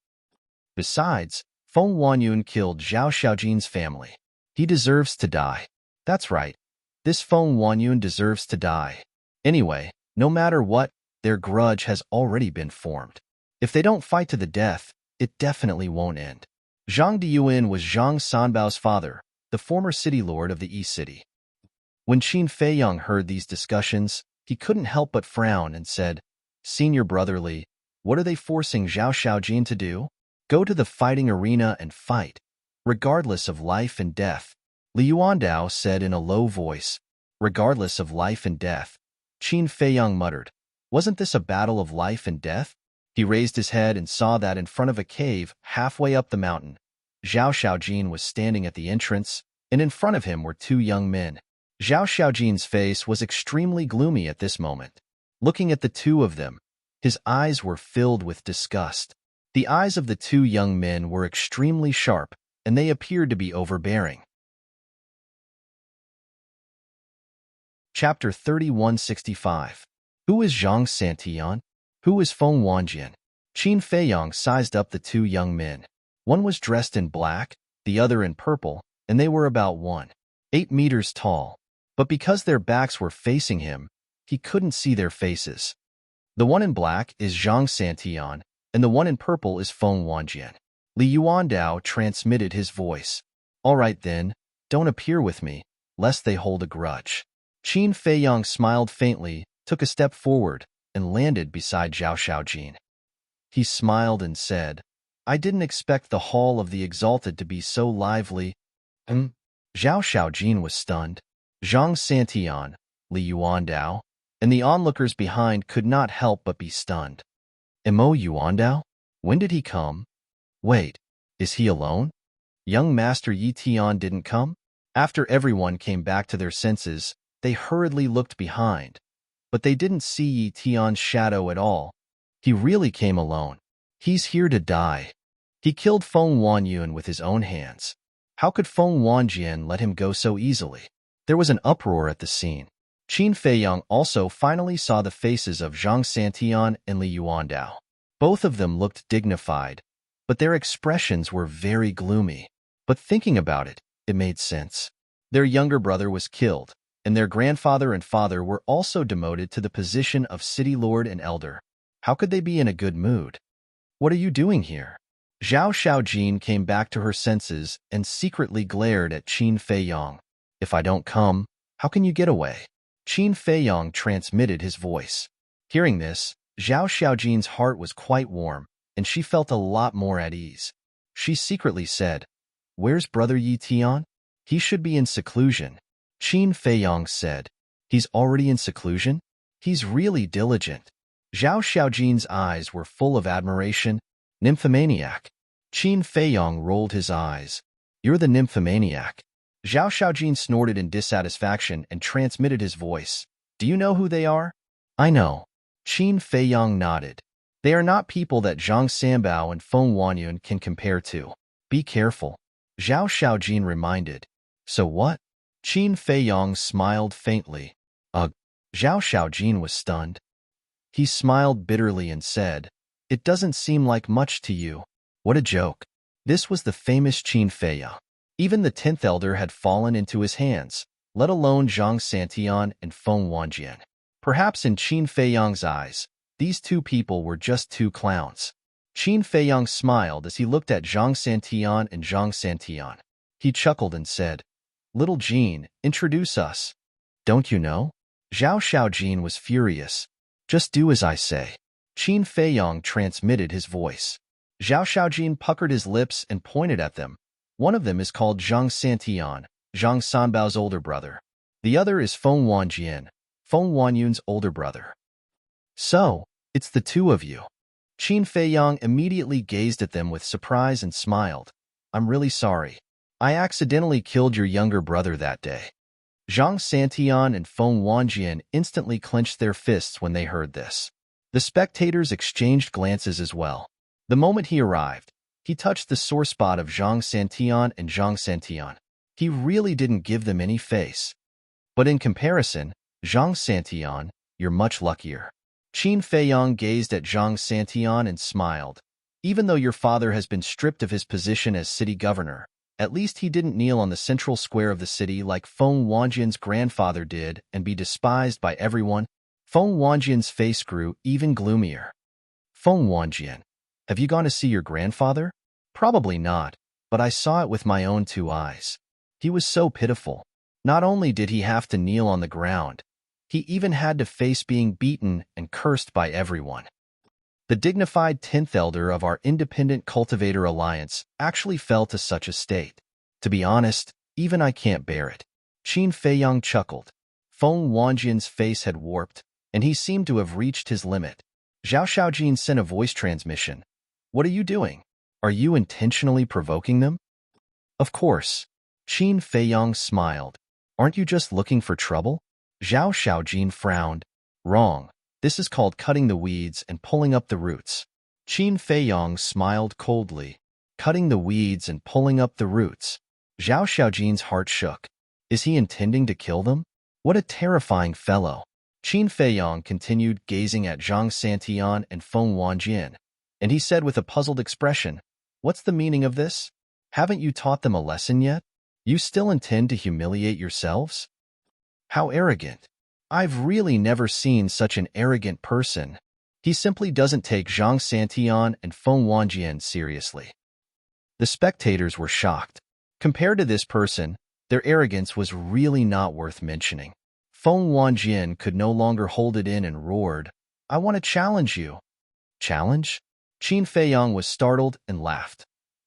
A: Besides, Feng Wanyun killed Zhao Shaojin's family. He deserves to die. That's right. This Feng Wanyun deserves to die. Anyway, no matter what, their grudge has already been formed. If they don't fight to the death, it definitely won't end. Zhang Diyuan was Zhang Sanbao's father, the former city lord of the East City. When Qin Feiyang heard these discussions, he couldn't help but frown and said, Senior brother Li, what are they forcing Zhao Shaojin to do? Go to the fighting arena and fight, regardless of life and death. Li Yuandao said in a low voice. Regardless of life and death. Qin Feiyang muttered. Wasn't this a battle of life and death? He raised his head and saw that in front of a cave halfway up the mountain, Zhao Shaojin was standing at the entrance, and in front of him were two young men. Zhao Shaojin's face was extremely gloomy at this moment. Looking at the two of them, his eyes were filled with disgust. The eyes of the two young men were extremely sharp, and they appeared to be overbearing. Chapter 3165. Who is Zhang Santian? Who is Feng Wanjian? Qin Feiyang sized up the two young men. One was dressed in black, the other in purple, and they were about 1.8 meters tall. But because their backs were facing him, he couldn't see their faces. The one in black is Zhang Santian, and the one in purple is Feng Wanjian. Li Yuandao transmitted his voice. All right then, don't appear with me, lest they hold a grudge. Qin Feiyang smiled faintly, took a step forward, and landed beside Zhao Shaojin. He smiled and said, I didn't expect the Hall of the Exalted to be so lively. Zhao Shaojin was stunned. Zhang Santian, Li Yuandao, and the onlookers behind could not help but be stunned. Mo Yuandao? When did he come? Wait, is he alone? Young Master Yi Tian didn't come? After everyone came back to their senses, they hurriedly looked behind. But they didn't see Yi Tian's shadow at all. He really came alone. He's here to die. He killed Feng Wanyun with his own hands. How could Feng Wanjian let him go so easily? There was an uproar at the scene. Qin Feiyang also finally saw the faces of Zhang Santian and Li Yuandao. Both of them looked dignified, but their expressions were very gloomy. But thinking about it, it made sense. Their younger brother was killed, and their grandfather and father were also demoted to the position of city lord and elder. How could they be in a good mood? What are you doing here? Zhao Xiaojin came back to her senses and secretly glared at Qin Feiyang. If I don't come, how can you get away? Qin Feiyang transmitted his voice. Hearing this, Zhao Xiaojin's heart was quite warm, and she felt a lot more at ease. She secretly said, "Where's Brother Yi Tian? He should be in seclusion." Qin Feiyang said, "He's already in seclusion? He's really diligent." Zhao Xiaojin's eyes were full of admiration. Nymphomaniac. Qin Feiyang rolled his eyes. "You're the nymphomaniac." Zhao Xiaojin snorted in dissatisfaction and transmitted his voice. "Do you know who they are?" "I know." Qin Feiyang nodded. "They are not people that Zhang Sanbao and Feng Wanyun can compare to. Be careful." Zhao Xiaojin reminded. "So what?" Qin Feiyang smiled faintly. Ugh. Zhao Xiaojin was stunned. He smiled bitterly and said, "It doesn't seem like much to you." What a joke. This was the famous Qin Feiyang. Even the 10th elder had fallen into his hands, let alone Zhang Santian and Feng Wanjian. Perhaps in Qin Feiyang's eyes, these two people were just two clowns. Qin Feiyang smiled as he looked at Zhang Santian and Zhang Santian. He chuckled and said, "Little Jean, introduce us." "Don't you know?" Zhao Xiaojin was furious. "Just do as I say." Qin Feiyang transmitted his voice. Zhao Xiaojin puckered his lips and pointed at them. One of them is called Zhang Santian, Zhang Sanbao's older brother. The other is Feng Wanjian, Feng Wanyun's older brother. "So, it's the two of you." Qin Feiyang immediately gazed at them with surprise and smiled. "I'm really sorry. I accidentally killed your younger brother that day." Zhang Santian and Feng Wanjian instantly clenched their fists when they heard this. The spectators exchanged glances as well. The moment he arrived, he touched the sore spot of Zhang Santian and Zhang Santian. He really didn't give them any face. But in comparison, Zhang Santian, you're much luckier. Qin Feiyang gazed at Zhang Santian and smiled. Even though your father has been stripped of his position as city governor, at least he didn't kneel on the central square of the city like Feng Wanjian's grandfather did and be despised by everyone. Feng Wanjian's face grew even gloomier. "Feng Wanjian, have you gone to see your grandfather?" "Probably not, but I saw it with my own two eyes. He was so pitiful. Not only did he have to kneel on the ground, he even had to face being beaten and cursed by everyone." The dignified 10th elder of our independent cultivator alliance actually fell to such a state. To be honest, even I can't bear it. Qin Feiyang chuckled. Feng Wanjian's face had warped, and he seemed to have reached his limit. Zhao Xiaojin sent a voice transmission. "What are you doing? Are you intentionally provoking them?" "Of course." Qin Feiyang smiled. "Aren't you just looking for trouble?" Zhao Xiaojin frowned. "Wrong. This is called cutting the weeds and pulling up the roots." Qin Feiyang smiled coldly. Cutting the weeds and pulling up the roots. Zhao Xiaojin's heart shook. Is he intending to kill them? What a terrifying fellow. Qin Feiyang continued gazing at Zhang Santian and Feng Wanjian, and he said with a puzzled expression, "What's the meaning of this? Haven't you taught them a lesson yet? You still intend to humiliate yourselves? How arrogant. I've really never seen such an arrogant person. He simply doesn't take Zhang Santian and Feng Wanjian seriously." The spectators were shocked. Compared to this person, their arrogance was really not worth mentioning. Feng Wanjian could no longer hold it in and roared, "I want to challenge you." "Challenge?" Qin Feiyang was startled and laughed.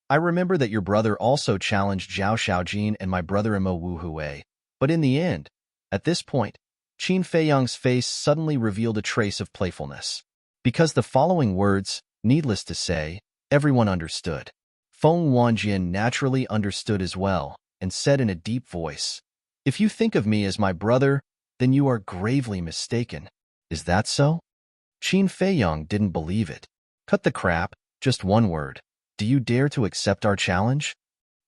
A: "I remember that your brother also challenged Zhao Xiaojin and my brother Mo Wuhui, but in the end, At this point, Qin Feiyang's face suddenly revealed a trace of playfulness. Because the following words, needless to say, everyone understood. Feng Wanjian naturally understood as well, and said in a deep voice, "If you think of me as my brother, then you are gravely mistaken. Is that so?" Qin Feiyang didn't believe it. "Cut the crap, just one word. Do you dare to accept our challenge?"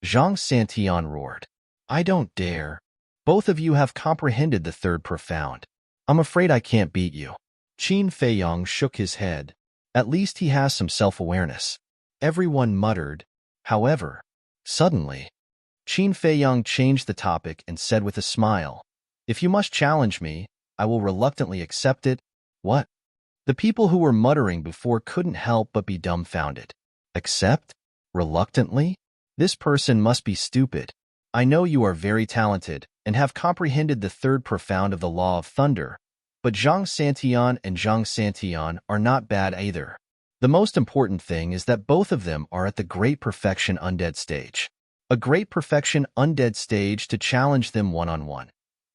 A: Zhang Santian roared. "I don't dare. Both of you have comprehended the third profound. I'm afraid I can't beat you." Qin Feiyang shook his head. At least he has some self-awareness. Everyone muttered. However, suddenly, Qin Feiyang changed the topic and said with a smile, "If you must challenge me, I will reluctantly accept it." What? The people who were muttering before couldn't help but be dumbfounded. Accept? Reluctantly? This person must be stupid. I know you are very talented and have comprehended the third profound of the law of thunder, but Zhang Santian and Zhang Santian are not bad either. The most important thing is that both of them are at the Great Perfection Undead stage. A Great Perfection Undead stage to challenge them one-on-one.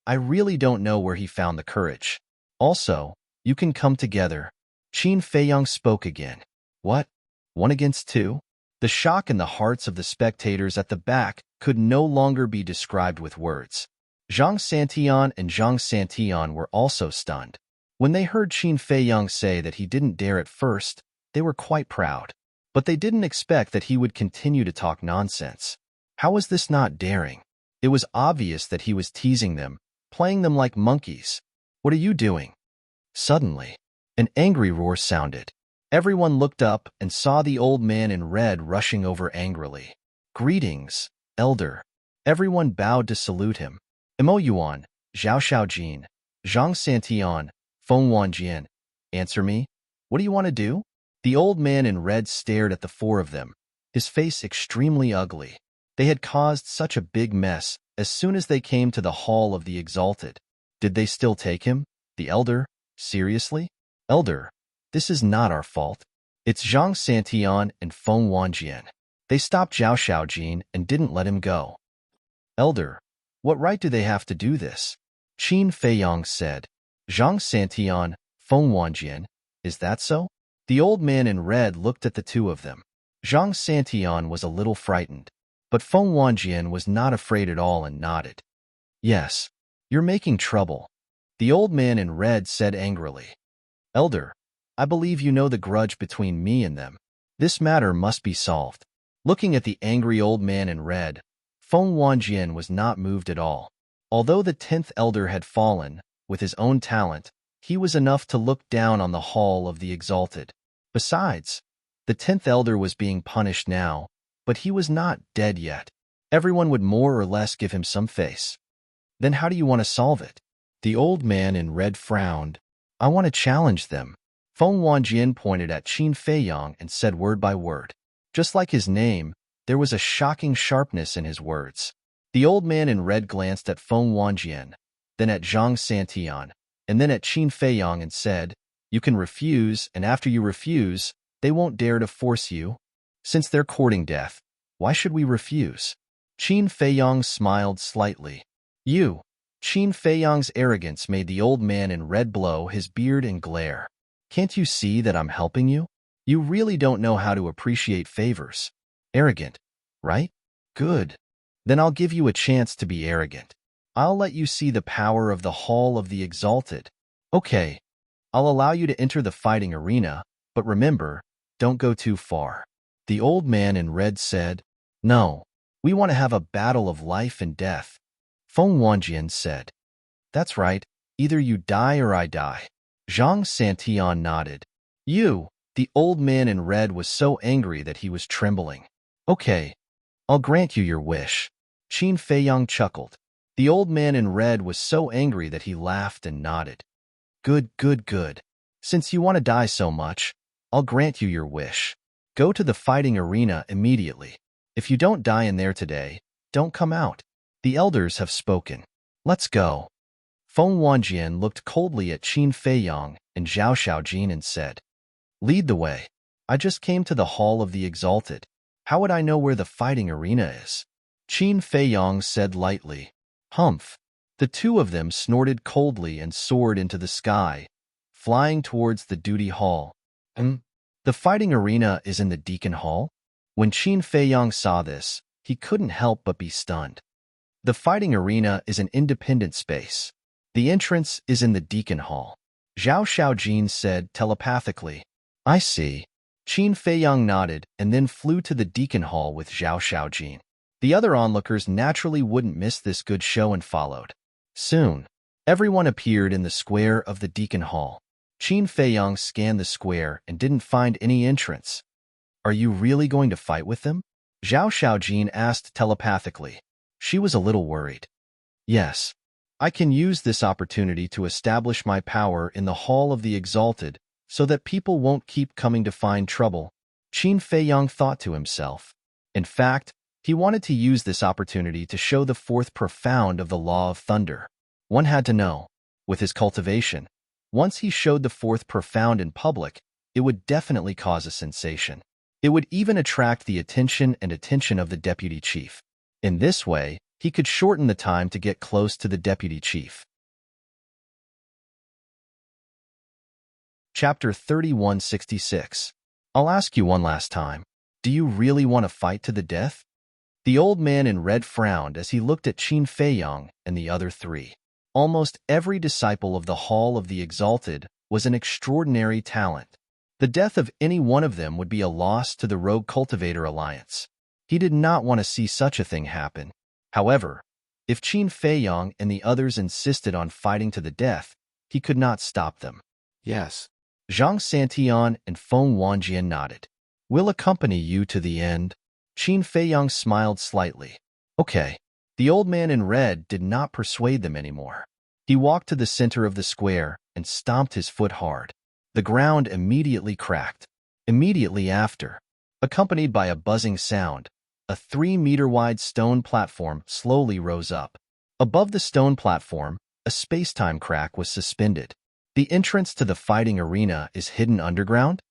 A: I really don't know where he found the courage. Also, you can come together. Qin Feiyang spoke again. What? 1 against 2? The shock in the hearts of the spectators at the back could no longer be described with words. Zhang Santian and Zhang Santian were also stunned. When they heard Qin Feiyang say that he didn't dare at first, they were quite proud. But they didn't expect that he would continue to talk nonsense. How was this not daring? It was obvious that he was teasing them, playing them like monkeys. "What are you doing?" Suddenly, an angry roar sounded. Everyone looked up and saw the old man in red rushing over angrily. "Greetings, elder." Everyone bowed to salute him. "Emo Yuan, Zhao Xiaojin, Zhang Santian, Feng Wanjian. Answer me. What do you want to do?" The old man in red stared at the four of them, his face extremely ugly. They had caused such a big mess as soon as they came to the Hall of the Exalted. Did they still take him, the elder, seriously? "Elder, this is not our fault. It's Zhang Santian and Feng Wanjian. They stopped Zhao Xiaojin and didn't let him go." "Elder, what right do they have to do this?" Qin Feiyang said. "Zhang Santian, Feng Wanjian, is that so?" The old man in red looked at the two of them. Zhang Santian was a little frightened, but Feng Wanjian was not afraid at all and nodded. "Yes, you're making trouble," the old man in red said angrily. "Elder, I believe you know the grudge between me and them. This matter must be solved." Looking at the angry old man in red, Feng Wanjian was not moved at all. Although the 10th elder had fallen, with his own talent, he was enough to look down on the Hall of the Exalted. Besides, the 10th elder was being punished now, but he was not dead yet. Everyone would more or less give him some face. "Then how do you want to solve it?" The old man in red frowned. "I want to challenge them." Feng Wanjian pointed at Qin Feiyang and said word by word. Just like his name, there was a shocking sharpness in his words. The old man in red glanced at Feng Wanjian, then at Zhang Santian, and then at Qin Feiyang and said, "You can refuse, and after you refuse, they won't dare to force you. Since they're courting death, why should we refuse?" Qin Feiyang smiled slightly. "You." Qin Feiyang's arrogance made the old man in red blow his beard and glare. "Can't you see that I'm helping you? You really don't know how to appreciate favors. Arrogant, right? Good. Then I'll give you a chance to be arrogant. I'll let you see the power of the Hall of the Exalted. Okay, I'll allow you to enter the fighting arena, but remember, don't go too far." The old man in red said, "No, we want to have a battle of life and death." Feng Wanjian said, "That's right, either you die or I die." Zhang Santian nodded. "You." The old man in red was so angry that he was trembling. "Okay, I'll grant you your wish." Qin Feiyang chuckled. The old man in red was so angry that he laughed and nodded. "Good, good, good. Since you want to die so much, I'll grant you your wish. Go to the fighting arena immediately. If you don't die in there today, don't come out. The elders have spoken. Let's go." Feng Wanjian looked coldly at Qin Feiyang and Zhao Xiaojin and said, "Lead the way. I just came to the Hall of the Exalted. How would I know where the fighting arena is?" Qin Feiyang said lightly, "Humph. The two of them snorted coldly and soared into the sky, flying towards the duty hall. The fighting arena is in the Deacon Hall? When Qin Feiyang saw this, he couldn't help but be stunned. The fighting arena is an independent space. The entrance is in the Deacon Hall. Zhao Xiaojin said telepathically. I see. Qin Feiyang nodded and then flew to the Deacon Hall with Zhao Xiaojin. The other onlookers naturally wouldn't miss this good show and followed. Soon, everyone appeared in the square of the Deacon Hall. Qin Feiyang scanned the square and didn't find any entrance. Are you really going to fight with them? Zhao Xiaojin asked telepathically. She was a little worried. Yes. I can use this opportunity to establish my power in the Hall of the Exalted so that people won't keep coming to find trouble, Qin Feiyang thought to himself. In fact, he wanted to use this opportunity to show the fourth profound of the Law of Thunder. One had to know, with his cultivation, once he showed the fourth profound in public, it would definitely cause a sensation. It would even attract the attention of the deputy chief. In this way, he could shorten the time to get close to the deputy chief. Chapter 3166. I'll ask you one last time. Do you really want to fight to the death? The old man in red frowned as he looked at Qin Feiyang and the other three. Almost every disciple of the Hall of the Exalted was an extraordinary talent. The death of any one of them would be a loss to the Rogue Cultivator Alliance. He did not want to see such a thing happen. However, if Qin Feiyang and the others insisted on fighting to the death, he could not stop them. Yes. Zhang Santian and Feng Wanjian nodded. We'll accompany you to the end. Qin Feiyang smiled slightly. Okay. The old man in red did not persuade them anymore. He walked to the center of the square and stomped his foot hard. The ground immediately cracked. Immediately after, accompanied by a buzzing sound, a 3-meter-wide stone platform slowly rose up. Above the stone platform, a space-time crack was suspended. The entrance to the fighting arena is hidden underground?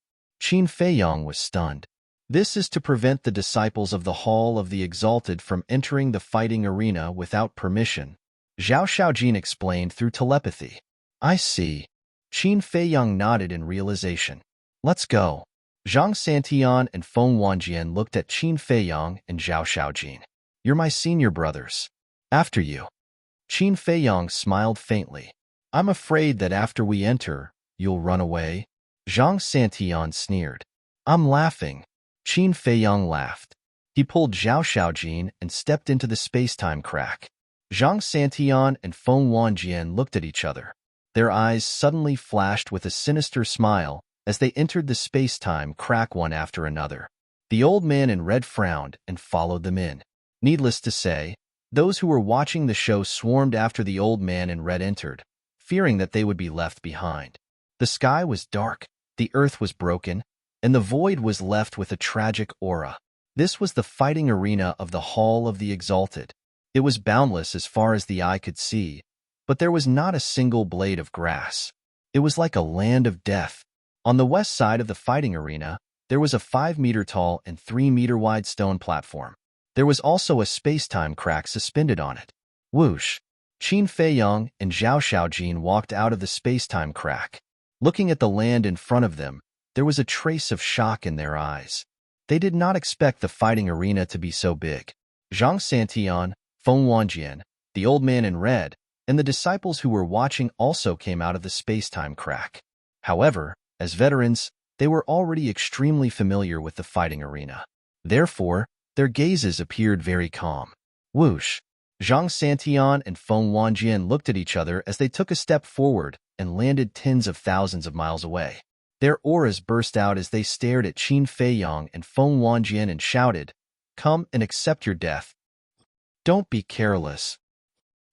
A: Qin Feiyang was stunned. This is to prevent the disciples of the Hall of the Exalted from entering the fighting arena without permission, Zhao Xiaojin explained through telepathy. I see. Qin Feiyang nodded in realization. Let's go. Zhang Santian and Feng Wanjian looked at Qin Feiyang and Zhao Xiaojin. You're my senior brothers. After you. Qin Feiyang smiled faintly. I'm afraid that after we enter, you'll run away. Zhang Santian sneered. I'm laughing. Qin Feiyang laughed. He pulled Zhao Xiaojin and stepped into the space-time crack. Zhang Santian and Feng Wanjian looked at each other. Their eyes suddenly flashed with a sinister smile as they entered the space-time crack one after another. The old man in red frowned and followed them in. Needless to say, those who were watching the show swarmed after the old man in red entered, fearing that they would be left behind. The sky was dark, the earth was broken, and the void was left with a tragic aura. This was the fighting arena of the Hall of the Exalted. It was boundless as far as the eye could see, but there was not a single blade of grass. It was like a land of death. On the west side of the fighting arena, there was a 5-meter-tall and 3-meter-wide stone platform. There was also a space-time crack suspended on it. Whoosh! Qin Feiyang and Zhao Xiaojin walked out of the space-time crack. Looking at the land in front of them, there was a trace of shock in their eyes. They did not expect the fighting arena to be so big. Zhang Santian, Feng Wanjian, the old man in red, and the disciples who were watching also came out of the space-time crack. However, as veterans, they were already extremely familiar with the fighting arena. Therefore, their gazes appeared very calm. Whoosh! Zhang Santian and Feng Wanjian looked at each other as they took a step forward and landed tens of thousands of miles away. Their auras burst out as they stared at Qin Feiyang and Feng Wanjian and shouted, "Come and accept your death. Don't be careless.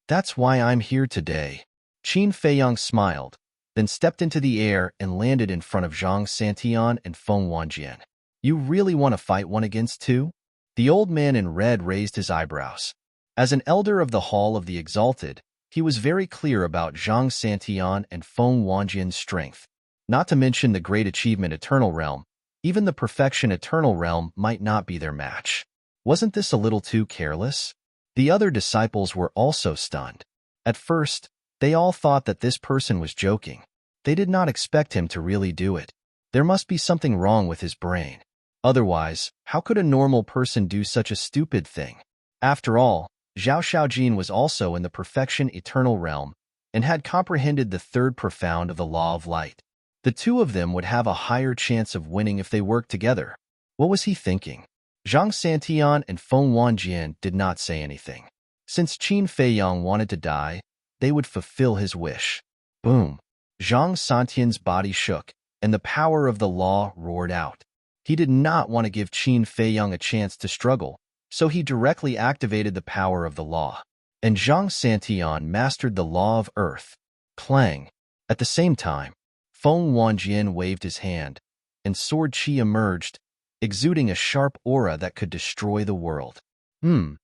A: That's why I'm here today." Qin Feiyang smiled, then stepped into the air and landed in front of Zhang Santian and Feng Wanjian. You really want to fight one against two? The old man in red raised his eyebrows. As an elder of the Hall of the Exalted, he was very clear about Zhang Santian and Feng Wanjian's strength. Not to mention the great achievement Eternal Realm, even the perfection Eternal Realm might not be their match. Wasn't this a little too careless? The other disciples were also stunned. At first, they all thought that this person was joking. They did not expect him to really do it. There must be something wrong with his brain. Otherwise, how could a normal person do such a stupid thing? After all, Zhao Xiaojin was also in the perfection eternal realm and had comprehended the third profound of the law of light. The two of them would have a higher chance of winning if they worked together. What was he thinking? Zhang Santian and Feng Wanjian did not say anything. Since Qin Feiyang wanted to die, they would fulfill his wish. Boom! Zhang Santian's body shook, and the power of the law roared out. He did not want to give Qin Feiyang a chance to struggle, so he directly activated the power of the law. And Zhang Santian mastered the law of earth. Clang! At the same time, Feng Wanjian waved his hand, and sword qi emerged, exuding a sharp aura that could destroy the world. Qin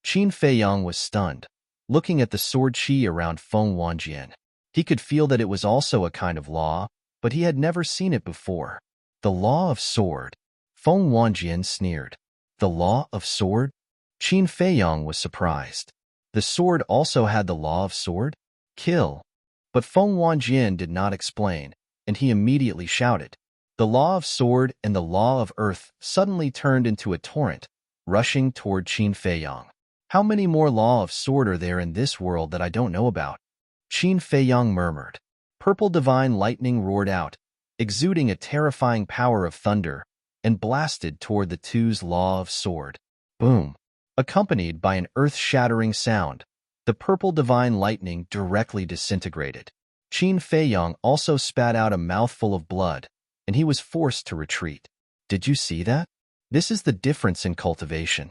A: Feiyang was stunned, looking at the sword qi around Feng Wanjian. He could feel that it was also a kind of law, but he had never seen it before. The law of sword. Feng Wanjian sneered. The law of sword? Qin Feiyang was surprised. The sword also had the law of sword? Kill. But Feng Wanjian did not explain, and he immediately shouted. The law of sword and the law of earth suddenly turned into a torrent, rushing toward Qin Feiyang. How many more law of sword are there in this world that I don't know about? Qin Feiyang murmured. Purple divine lightning roared out, exuding a terrifying power of thunder, and blasted toward the two's law of sword. Boom! Accompanied by an earth-shattering sound, the purple divine lightning directly disintegrated. Qin Feiyang also spat out a mouthful of blood, and he was forced to retreat. Did you see that? This is the difference in cultivation.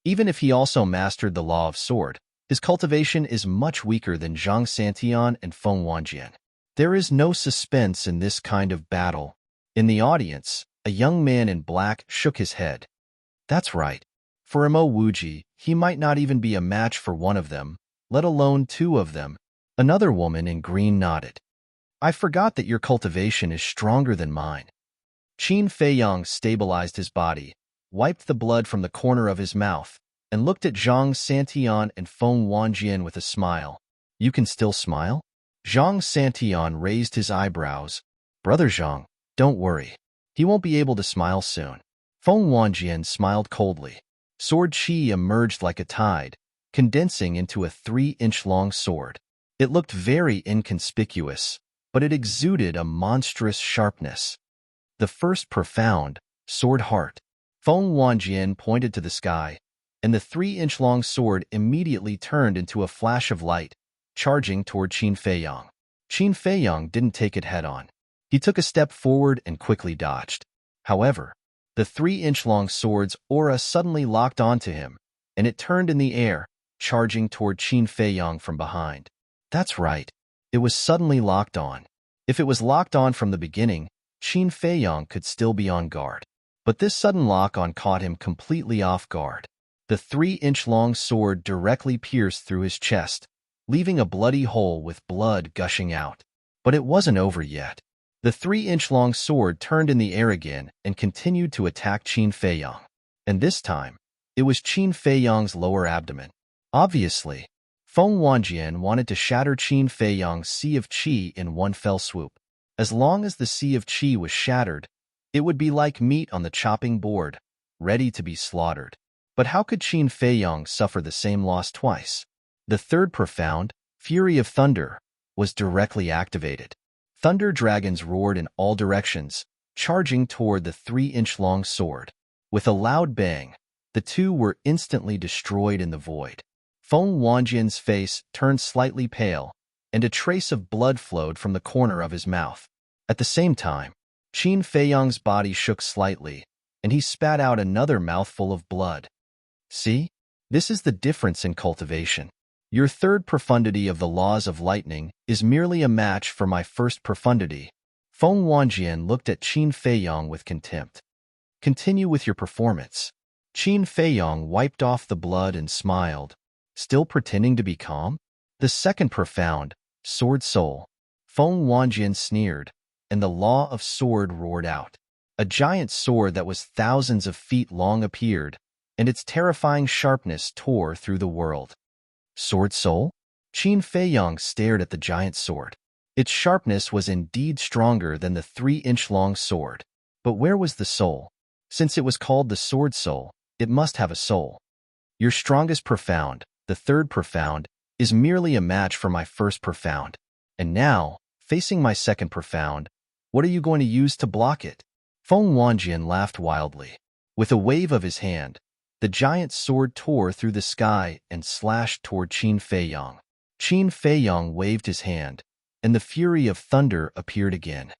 A: Even if he also mastered the law of sword, his cultivation is much weaker than Zhang Santian and Feng Wanjian. There is no suspense in this kind of battle. In the audience, a young man in black shook his head. That's right. For Mo Wuji, he might not even be a match for one of them, let alone two of them. Another woman in green nodded. I forgot that your cultivation is stronger than mine. Qin Feiyang stabilized his body, wiped the blood from the corner of his mouth, and looked at Zhang Santian and Feng Wanjian with a smile. You can still smile? Zhang Santian raised his eyebrows. Brother Zhang, don't worry. He won't be able to smile soon. Feng Wanjian smiled coldly. Sword qi emerged like a tide, condensing into a 3-inch-long sword. It looked very inconspicuous, but it exuded a monstrous sharpness. The first profound, sword heart. Feng Wanjian pointed to the sky, and the 3-inch-long sword immediately turned into a flash of light, charging toward Qin Feiyang. Qin Feiyang didn't take it head-on. He took a step forward and quickly dodged. However, the 3-inch-long sword's aura suddenly locked onto him, and it turned in the air, charging toward Qin Feiyang from behind. That's right. It was suddenly locked on. If it was locked on from the beginning, Qin Feiyang could still be on guard. But this sudden lock-on caught him completely off guard. The 3-inch-long sword directly pierced through his chest, leaving a bloody hole with blood gushing out. But it wasn't over yet. The 3-inch-long sword turned in the air again and continued to attack Qin Feiyang. And this time, it was Qin Feiyang's lower abdomen. Obviously, Feng Wanjian wanted to shatter Qin Feiyang's sea of qi in one fell swoop. As long as the sea of qi was shattered, it would be like meat on the chopping board, ready to be slaughtered. But how could Qin Feiyang suffer the same loss twice? The third profound, Fury of Thunder, was directly activated. Thunder dragons roared in all directions, charging toward the 3-inch-long sword. With a loud bang, the two were instantly destroyed in the void. Feng Wanjian's face turned slightly pale, and a trace of blood flowed from the corner of his mouth. At the same time, Qin Feiyang's body shook slightly, and he spat out another mouthful of blood. See? This is the difference in cultivation. Your third profundity of the laws of lightning is merely a match for my first profundity. Feng Wanjian looked at Qin Feiyang with contempt. Continue with your performance. Qin Feiyang wiped off the blood and smiled, still pretending to be calm. The second profound, Sword Soul. Feng Wanjian sneered, and the law of sword roared out. A giant sword that was thousands of feet long appeared, and its terrifying sharpness tore through the world. Sword Soul? Qin Feiyang stared at the giant sword. Its sharpness was indeed stronger than the 3-inch-long sword. But where was the soul? Since it was called the sword soul, it must have a soul. Your strongest profound, the third profound, is merely a match for my first profound. And now, facing my second profound, what are you going to use to block it? Feng Wanjian laughed wildly. With a wave of his hand, the giant sword tore through the sky and slashed toward Qin Feiyang. Qin Feiyang waved his hand, and the fury of thunder appeared again.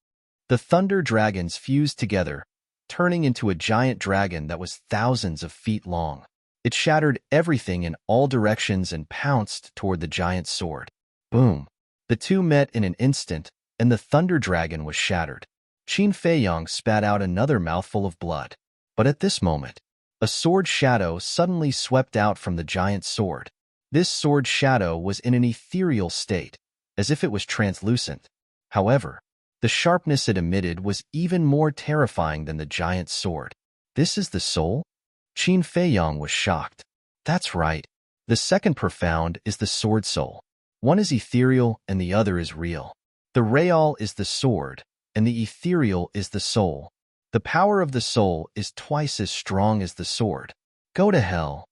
A: The thunder dragons fused together, turning into a giant dragon that was thousands of feet long. It shattered everything in all directions and pounced toward the giant sword. Boom! The two met in an instant, and the thunder dragon was shattered. Qin Feiyang spat out another mouthful of blood. But at this moment, a sword shadow suddenly swept out from the giant sword. This sword shadow was in an ethereal state, as if it was translucent. However, the sharpness it emitted was even more terrifying than the giant sword. This is the soul? Qin Feiyang was shocked. That's right. The second profound is the sword soul. One is ethereal and the other is real. The real is the sword, and the ethereal is the soul. The power of the soul is twice as strong as the sword. Go to hell.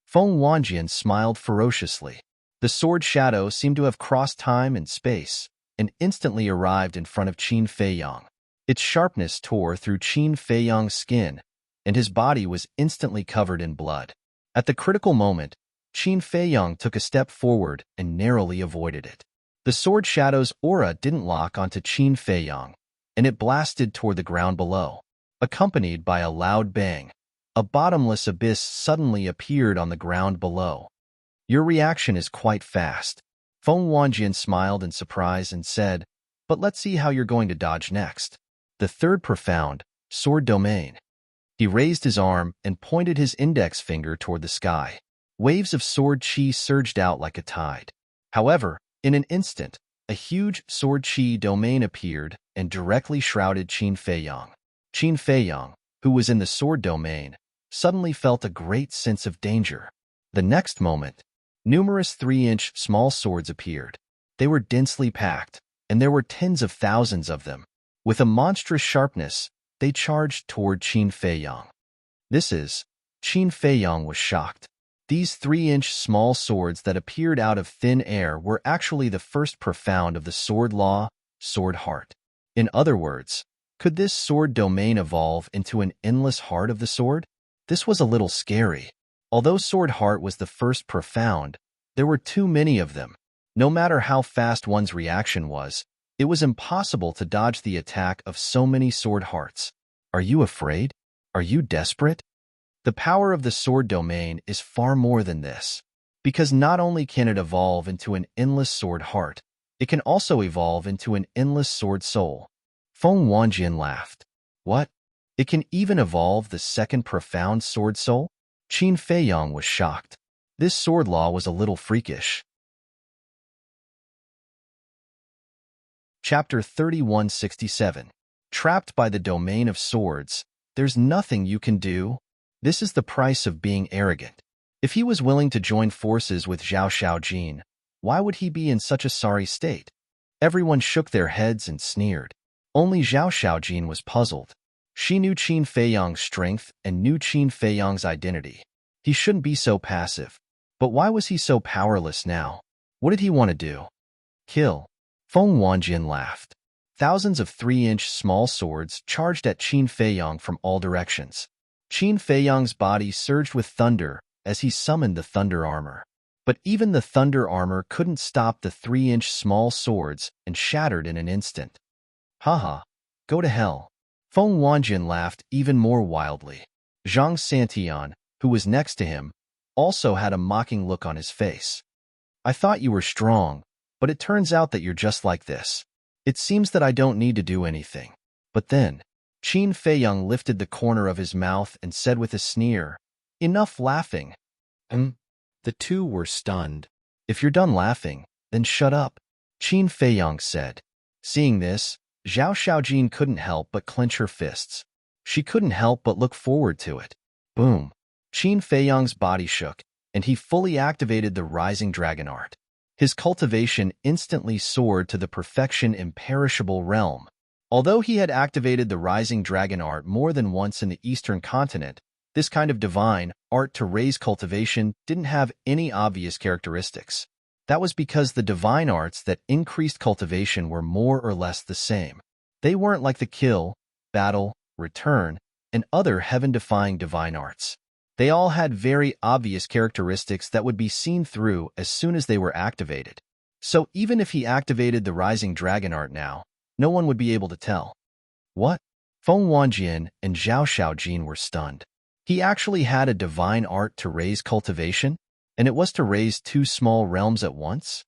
A: Feng Wanjian smiled ferociously. The sword shadow seemed to have crossed time and space, and instantly arrived in front of Qin Feiyang. Its sharpness tore through Qin Feiyang's skin, and his body was instantly covered in blood. At the critical moment, Qin Feiyang took a step forward and narrowly avoided it. The sword shadow's aura didn't lock onto Qin Feiyang, and it blasted toward the ground below. Accompanied by a loud bang, a bottomless abyss suddenly appeared on the ground below. Your reaction is quite fast. Feng Wanjian smiled in surprise and said, but let's see how you're going to dodge next. The third profound, sword domain. He raised his arm and pointed his index finger toward the sky. Waves of sword chi surged out like a tide. However, in an instant, a huge sword chi domain appeared and directly shrouded Qin Feiyang. Qin Feiyang, who was in the sword domain, suddenly felt a great sense of danger. The next moment, numerous 3-inch small swords appeared. They were densely packed, and there were tens of thousands of them. With a monstrous sharpness, they charged toward Qin Feiyang. Qin Feiyang was shocked. These 3-inch small swords that appeared out of thin air were actually the first profound of the sword law, sword heart. In other words, could this sword domain evolve into an endless heart of the sword? This was a little scary. Although sword heart was the first profound, there were too many of them. No matter how fast one's reaction was, it was impossible to dodge the attack of so many sword hearts. Are you afraid? Are you desperate? The power of the sword domain is far more than this. Because not only can it evolve into an endless sword heart, it can also evolve into an endless sword soul. Feng Wanjian laughed. What? It can even evolve the second profound sword soul? Qin Feiyang was shocked. This sword law was a little freakish. Chapter 3167. Trapped by the domain of swords, there's nothing you can do. This is the price of being arrogant. If he was willing to join forces with Zhao Shaojin, why would he be in such a sorry state? Everyone shook their heads and sneered. Only Zhao Shaojin was puzzled. She knew Qin Feiyang's strength and knew Qin Feiyang's identity. He shouldn't be so passive. But why was he so powerless now? What did he want to do? Kill. Feng Wanjian laughed. Thousands of 3-inch small swords charged at Qin Feiyang from all directions. Qin Feiyang's body surged with thunder as he summoned the thunder armor. But even the thunder armor couldn't stop the 3-inch small swords and shattered in an instant. Haha, go to hell. Feng Wanjian laughed even more wildly. Zhang Santian, who was next to him, also had a mocking look on his face. I thought you were strong, but it turns out that you're just like this. It seems that I don't need to do anything. But then, Qin Feiyang lifted the corner of his mouth and said with a sneer, Enough laughing. The two were stunned. If you're done laughing, then shut up, Qin Feiyang said. Seeing this, Zhao Shaojin couldn't help but clench her fists. She couldn't help but look forward to it. Boom. Qin Feiyang's body shook, and he fully activated the rising dragon art. His cultivation instantly soared to the perfection imperishable realm. Although he had activated the rising dragon art more than once in the eastern continent, this kind of divine art to raise cultivation didn't have any obvious characteristics. That was because the divine arts that increased cultivation were more or less the same. They weren't like the kill, battle, return, and other heaven-defying divine arts. They all had very obvious characteristics that would be seen through as soon as they were activated. So even if he activated the rising dragon art now, no one would be able to tell. What? Feng Wanjian and Zhao Shaojin were stunned. He actually had a divine art to raise cultivation, and it was to raise two small realms at once?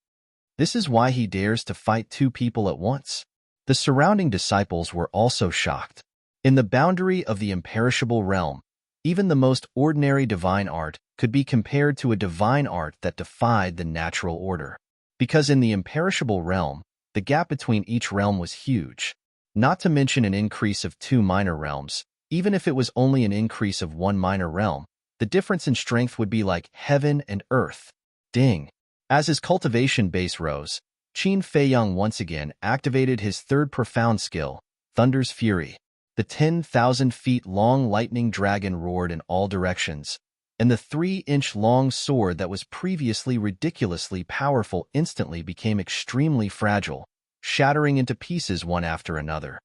A: This is why he dares to fight two people at once. The surrounding disciples were also shocked. In the boundary of the imperishable realm, even the most ordinary divine art could be compared to a divine art that defied the natural order. Because in the imperishable realm, the gap between each realm was huge. Not to mention an increase of two minor realms. Even if it was only an increase of one minor realm, the difference in strength would be like heaven and earth. Ding! As his cultivation base rose, Qin Feiyang once again activated his third profound skill, Thunder's Fury. The 10,000 feet long lightning dragon roared in all directions, and the 3-inch long sword that was previously ridiculously powerful instantly became extremely fragile, shattering into pieces one after another.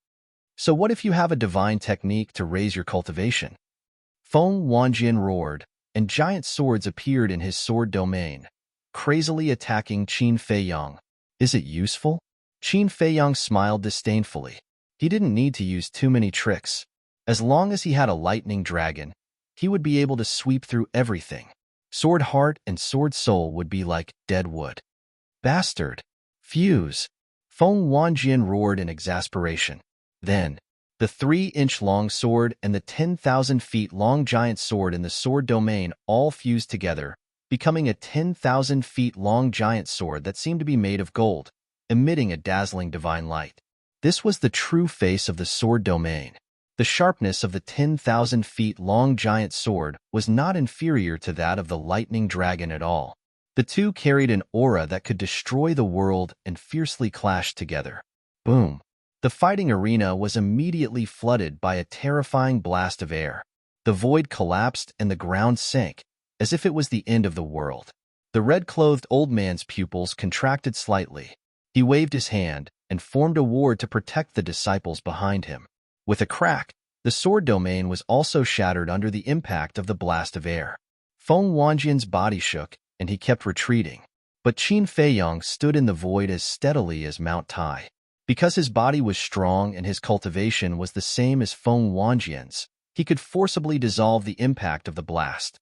A: So what if you have a divine technique to raise your cultivation? Feng Wanjian roared, and giant swords appeared in his sword domain, crazily attacking Qin Feiyang. Is it useful? Qin Feiyang smiled disdainfully. He didn't need to use too many tricks. As long as he had a lightning dragon, he would be able to sweep through everything. Sword heart and sword soul would be like dead wood. Bastard! Fuse! Feng Wanjian roared in exasperation. Then, the 3-inch long sword and the 10,000 feet long giant sword in the sword domain all fused together, becoming a 10,000 feet long giant sword that seemed to be made of gold, emitting a dazzling divine light. This was the true face of the sword domain. The sharpness of the 10,000 feet long giant sword was not inferior to that of the lightning dragon at all. The two carried an aura that could destroy the world and fiercely clashed together. Boom! The fighting arena was immediately flooded by a terrifying blast of air. The void collapsed and the ground sank, as if it was the end of the world. The red-clothed old man's pupils contracted slightly. He waved his hand and formed a ward to protect the disciples behind him. With a crack, the sword domain was also shattered under the impact of the blast of air. Feng Wanjian's body shook, and he kept retreating. But Qin Feiyang stood in the void as steadily as Mount Tai. Because his body was strong and his cultivation was the same as Feng Wanjian's, he could forcibly dissolve the impact of the blast.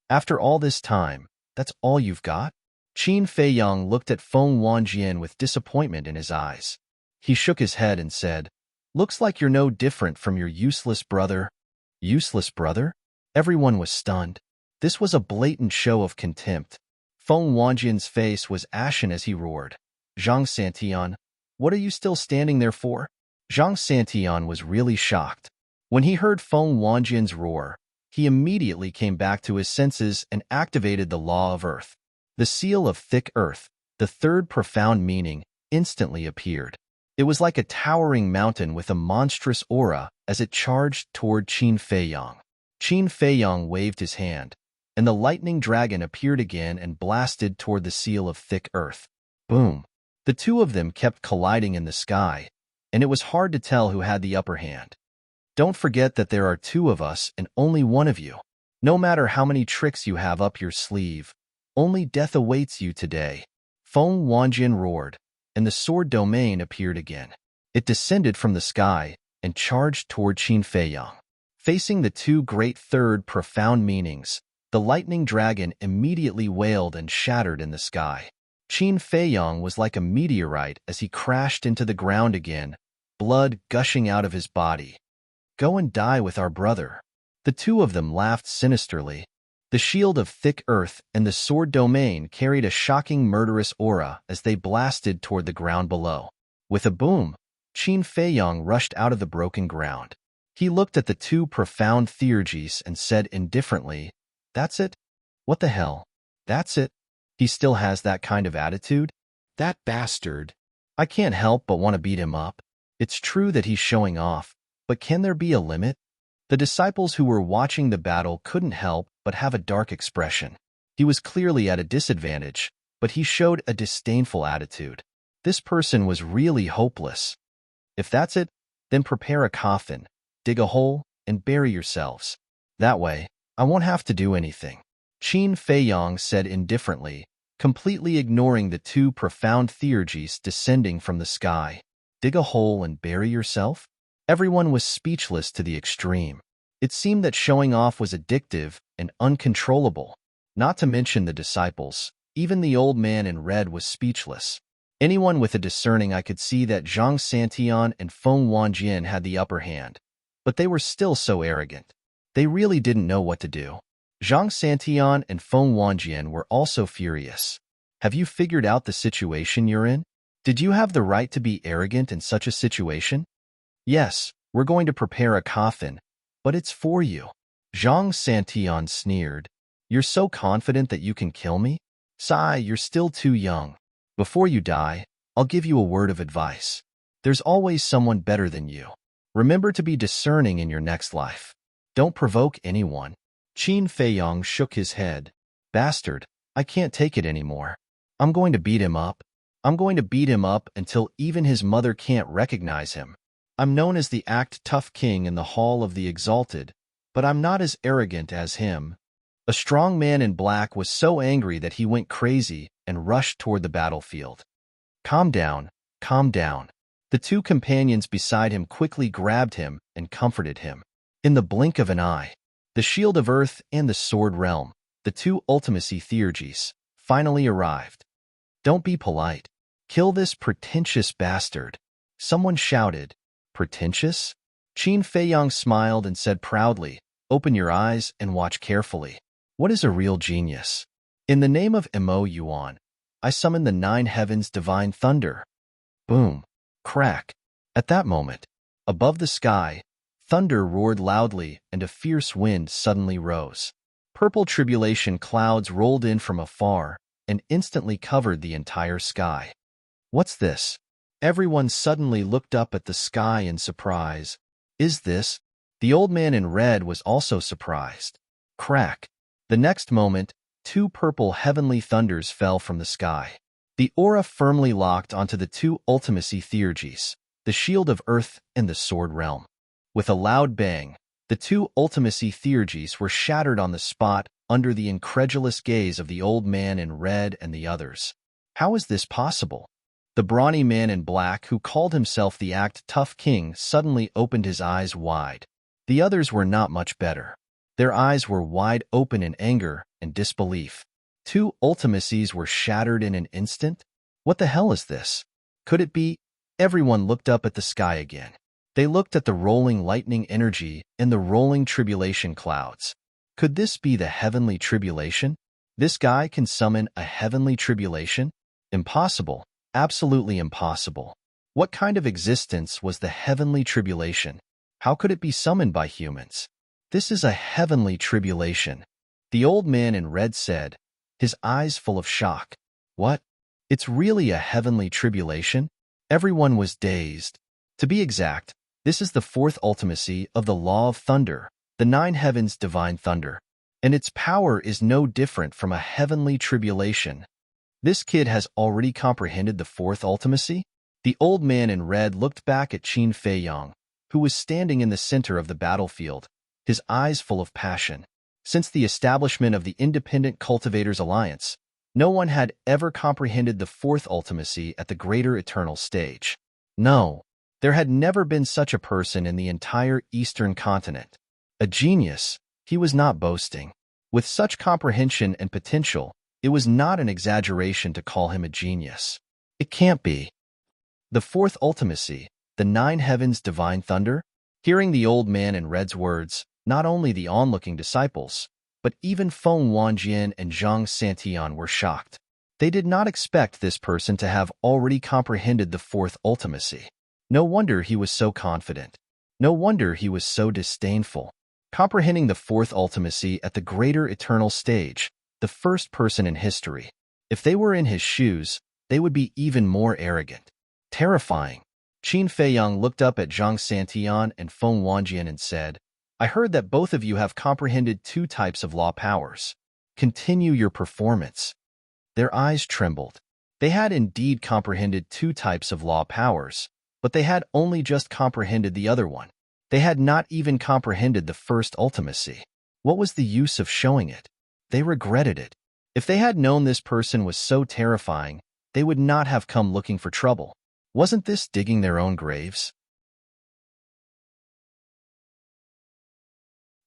A: After all this time, that's all you've got? Qin Feiyang looked at Feng Wanjian with disappointment in his eyes. He shook his head and said, "Looks like you're no different from your useless brother." Useless brother? Everyone was stunned. This was a blatant show of contempt. Feng Wanjian's face was ashen as he roared, "Zhang Santian, what are you still standing there for?" Zhang Santian was really shocked. When he heard Feng Wanjian's roar, he immediately came back to his senses and activated the law of earth. The seal of thick earth, the third profound meaning, instantly appeared. It was like a towering mountain with a monstrous aura as it charged toward Qin Feiyang. Qin Feiyang waved his hand, and the lightning dragon appeared again and blasted toward the seal of thick earth. Boom! The two of them kept colliding in the sky, and it was hard to tell who had the upper hand. Don't forget that there are two of us and only one of you. No matter how many tricks you have up your sleeve, only death awaits you today. Feng Wanjian roared, and the sword domain appeared again. It descended from the sky and charged toward Qin Feiyang. Facing the two great third profound meanings, the lightning dragon immediately wailed and shattered in the sky. Qin Feiyang was like a meteorite as he crashed into the ground again, blood gushing out of his body. "Go and die with our brother." The two of them laughed sinisterly. The shield of thick earth and the sword domain carried a shocking murderous aura as they blasted toward the ground below. With a boom, Qin Feiyang rushed out of the broken ground. He looked at the two profound theurgies and said indifferently, "That's it? What the hell? That's it?" He still has that kind of attitude? That bastard. I can't help but want to beat him up. It's true that he's showing off, but can there be a limit? The disciples who were watching the battle couldn't help but have a dark expression. He was clearly at a disadvantage, but he showed a disdainful attitude. This person was really hopeless. If that's it, then prepare a coffin, dig a hole, and bury yourselves. That way, I won't have to do anything. Qin Feiyong said indifferently, completely ignoring the two profound theurgies descending from the sky. Dig a hole and bury yourself? Everyone was speechless to the extreme. It seemed that showing off was addictive and uncontrollable. Not to mention the disciples. Even the old man in red was speechless. Anyone with a discerning eye could see that Zhang Santian and Feng Wanjian had the upper hand, but they were still so arrogant. They really didn't know what to do. Zhang Santian and Feng Wanjian were also furious. Have you figured out the situation you're in? Did you have the right to be arrogant in such a situation? Yes, we're going to prepare a coffin, but it's for you. Zhang Santian sneered. You're so confident that you can kill me? Sai, you're still too young. Before you die, I'll give you a word of advice. There's always someone better than you. Remember to be discerning in your next life. Don't provoke anyone. Qin Feiyong shook his head. Bastard, I can't take it anymore. I'm going to beat him up. I'm going to beat him up until even his mother can't recognize him. I'm known as the Act Tough King in the Hall of the Exalted, but I'm not as arrogant as him. A strong man in black was so angry that he went crazy and rushed toward the battlefield. Calm down, calm down. The two companions beside him quickly grabbed him and comforted him. In the blink of an eye, the Shield of Earth and the Sword Realm, the two ultimacy theurgies, finally arrived. Don't be polite. Kill this pretentious bastard. Someone shouted. Pretentious? Qin Feiyong smiled and said proudly, open your eyes and watch carefully. What is a real genius? In the name of Mo Yuan, I summon the 9 heavens divine thunder. Boom. Crack. At that moment, above the sky, thunder roared loudly and a fierce wind suddenly rose. Purple tribulation clouds rolled in from afar and instantly covered the entire sky. What's this? Everyone suddenly looked up at the sky in surprise. Is this? The old man in red was also surprised. Crack. The next moment, 2 purple heavenly thunders fell from the sky. The aura firmly locked onto the 2 ultimacy theurgies, the Shield of Earth and the Sword Realm. With a loud bang, the 2 ultimacy theurgies were shattered on the spot under the incredulous gaze of the old man in red and the others. How is this possible? The brawny man in black, who called himself the Act Tough King, suddenly opened his eyes wide. The others were not much better. Their eyes were wide open in anger and disbelief. 2 ultimacies were shattered in an instant? What the hell is this? Could it be? Everyone looked up at the sky again. They looked at the rolling lightning energy and the rolling tribulation clouds. Could this be the heavenly tribulation? This guy can summon a heavenly tribulation? Impossible. Absolutely impossible. What kind of existence was the heavenly tribulation? How could it be summoned by humans? This is a heavenly tribulation. The old man in red said, his eyes full of shock. What? It's really a heavenly tribulation? Everyone was dazed. To be exact, this is the 4th ultimacy of the Law of Thunder, the 9 heavens divine thunder, and its power is no different from a heavenly tribulation. This kid has already comprehended the 4th ultimacy? The old man in red looked back at Qin Feiyong, who was standing in the center of the battlefield, his eyes full of passion. Since the establishment of the Independent Cultivators Alliance, no one had ever comprehended the 4th ultimacy at the greater eternal stage. No, there had never been such a person in the entire Eastern continent. A genius, he was not boasting. With such comprehension and potential, it was not an exaggeration to call him a genius. It can't be. The 4th ultimacy, the 9 heavens divine thunder? Hearing the old man in red's words, not only the onlooking disciples, but even Feng Wanjian and Zhang Santian were shocked. They did not expect this person to have already comprehended the 4th ultimacy. No wonder he was so confident. No wonder he was so disdainful. Comprehending the 4th ultimacy at the greater eternal stage, the first person in history. If they were in his shoes, they would be even more arrogant. Terrifying. Qin Feiyang looked up at Zhang Santian and Feng Wanjian and said, I heard that both of you have comprehended 2 types of law powers. Continue your performance. Their eyes trembled. They had indeed comprehended 2 types of law powers, but they had only just comprehended the other one. They had not even comprehended the first ultimacy. What was the use of showing it? They regretted it. If they had known this person was so terrifying, they would not have come looking for trouble. Wasn't this digging their own graves?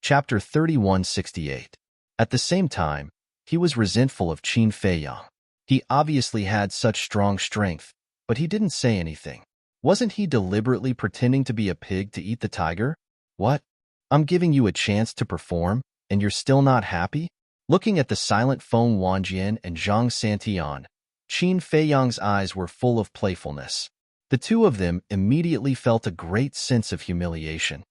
A: Chapter 3168. At the same time, he was resentful of Qin Feiyang. He obviously had such strong strength, but he didn't say anything. Wasn't he deliberately pretending to be a pig to eat the tiger? What? I'm giving you a chance to perform, and you're still not happy? Looking at the silent Feng Wanjian and Zhang Santian, Qin Feiyang's eyes were full of playfulness. The 2 of them immediately felt a great sense of humiliation.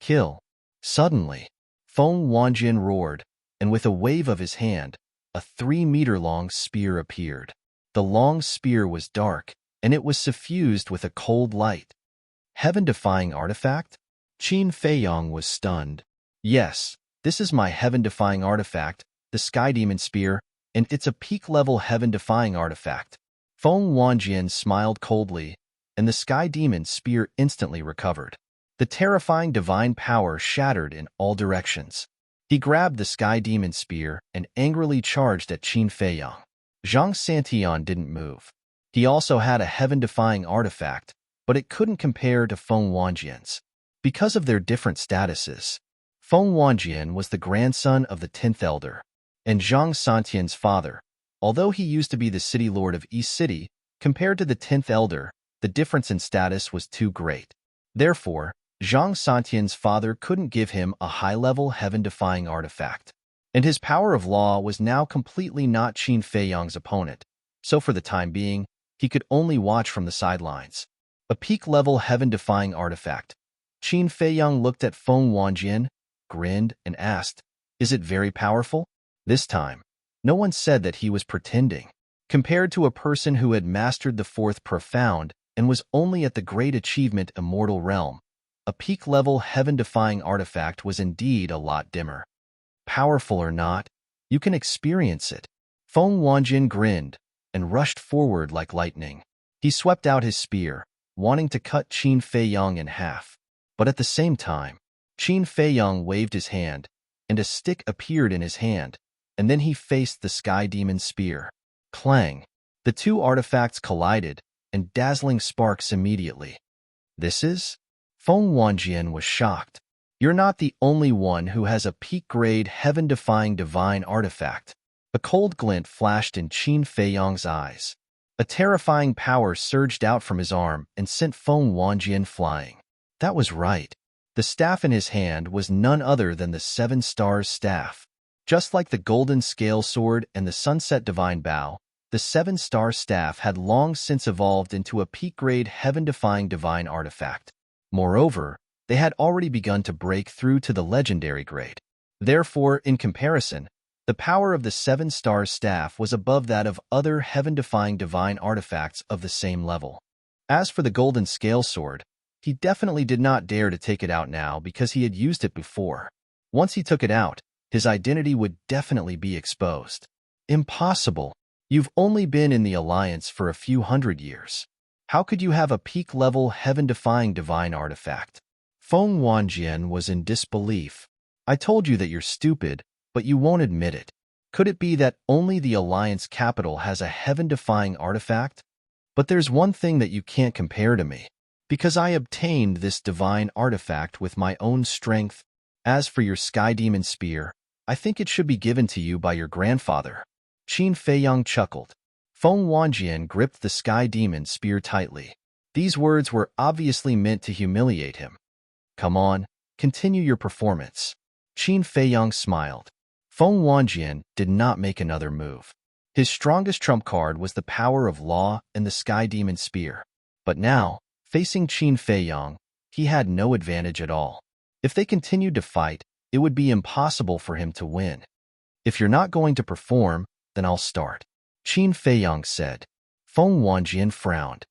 A: Kill. Suddenly, Feng Wanjian roared, and with a wave of his hand, a 3-meter-long spear appeared. The long spear was dark, and it was suffused with a cold light. Heaven-defying artifact? Qin Feiyang was stunned. Yes, this is my heaven-defying artifact, the Sky Demon Spear, and it's a peak-level heaven-defying artifact. Feng Wanjian smiled coldly, and the Sky Demon Spear instantly recovered. The terrifying divine power shattered in all directions. He grabbed the Sky Demon Spear and angrily charged at Qin Feiyang. Zhang Santian didn't move. He also had a heaven-defying artifact, but it couldn't compare to Feng Wanjian's. Because of their different statuses, Feng Wanjian was the grandson of the 10th Elder, and Zhang Santian's father. Although he used to be the city lord of East City, compared to the 10th Elder, the difference in status was too great. Therefore, Zhang Santian's father couldn't give him a high-level heaven-defying artifact. And his power of law was now completely not Qin Feiyang's opponent, so for the time being, he could only watch from the sidelines. A peak-level heaven-defying artifact. Qin Feiyang looked at Feng Wanjian, grinned, and asked, Is it very powerful? This time, no one said that he was pretending. Compared to a person who had mastered the 4th profound and was only at the great achievement Immortal Realm, a peak-level heaven-defying artifact was indeed a lot dimmer. Powerful or not, you can experience it. Feng Wanjian grinned and rushed forward like lightning. He swept out his spear, wanting to cut Qin Feiyang in half. But at the same time, Qin Feiyang waved his hand, and a stick appeared in his hand, and then he faced the Sky Demon Spear. Clang! The 2 artifacts collided, and dazzling sparks immediately. This is? Feng Wanjian was shocked. You're not the only one who has a peak-grade heaven-defying divine artifact. A cold glint flashed in Qin Feiyang's eyes. A terrifying power surged out from his arm and sent Feng Wanjian flying. That was right. The staff in his hand was none other than the 7 Stars Staff. Just like the Golden Scale Sword and the Sunset Divine Bow, the 7 Star Staff had long since evolved into a peak-grade heaven-defying divine artifact. Moreover, they had already begun to break through to the legendary grade. Therefore, in comparison, the power of the 7 Star Staff was above that of other heaven-defying divine artifacts of the same level. As for the Golden Scale Sword, he definitely did not dare to take it out now because he had used it before. Once he took it out, his identity would definitely be exposed. Impossible. You've only been in the Alliance for a few hundred years. How could you have a peak-level heaven-defying divine artifact? Feng Wanjian was in disbelief. I told you that you're stupid, but you won't admit it. Could it be that only the Alliance capital has a heaven-defying artifact? But there's one thing that you can't compare to me, because I obtained this divine artifact with my own strength. As for your Sky Demon Spear, I think it should be given to you by your grandfather. Qin Feiyang chuckled. Feng Wanjian gripped the Sky Demon Spear tightly. These words were obviously meant to humiliate him. Come on, continue your performance. Qin Feiyang smiled. Feng Wanjian did not make another move. His strongest trump card was the power of law and the Sky Demon Spear. But now, facing Qin Feiyang, he had no advantage at all. If they continued to fight, it would be impossible for him to win. If you're not going to perform, then I'll start. Qin Feiyang said. Feng Wanjian frowned.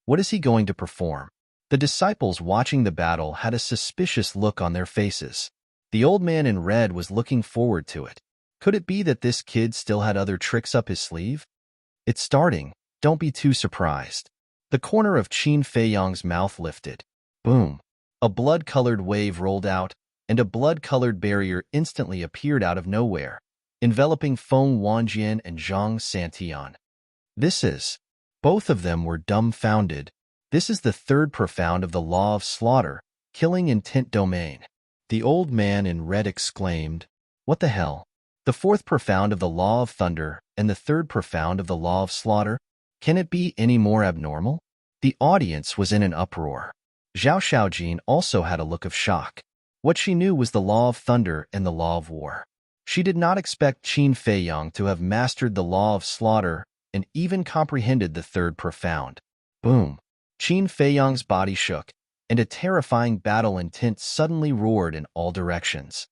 A: What is he going to perform? The disciples watching the battle had a suspicious look on their faces. The old man in red was looking forward to it. Could it be that this kid still had other tricks up his sleeve? It's starting. Don't be too surprised. The corner of Qin Feiyang's mouth lifted. Boom. A blood-colored wave rolled out, and a blood-colored barrier instantly appeared out of nowhere, enveloping Feng Wanjian and Zhang Santian. Both of them were dumbfounded. This is the third profound of the law of slaughter, killing intent domain. The old man in red exclaimed, What the hell? The fourth profound of the law of thunder and the third profound of the law of slaughter? Can it be any more abnormal? The audience was in an uproar. Zhao Xiaojin also had a look of shock. What she knew was the law of thunder and the law of war. She did not expect Qin Feiyang to have mastered the law of slaughter and even comprehended the third profound. Boom! Qin Feiyang's body shook, and a terrifying battle intent suddenly roared in all directions.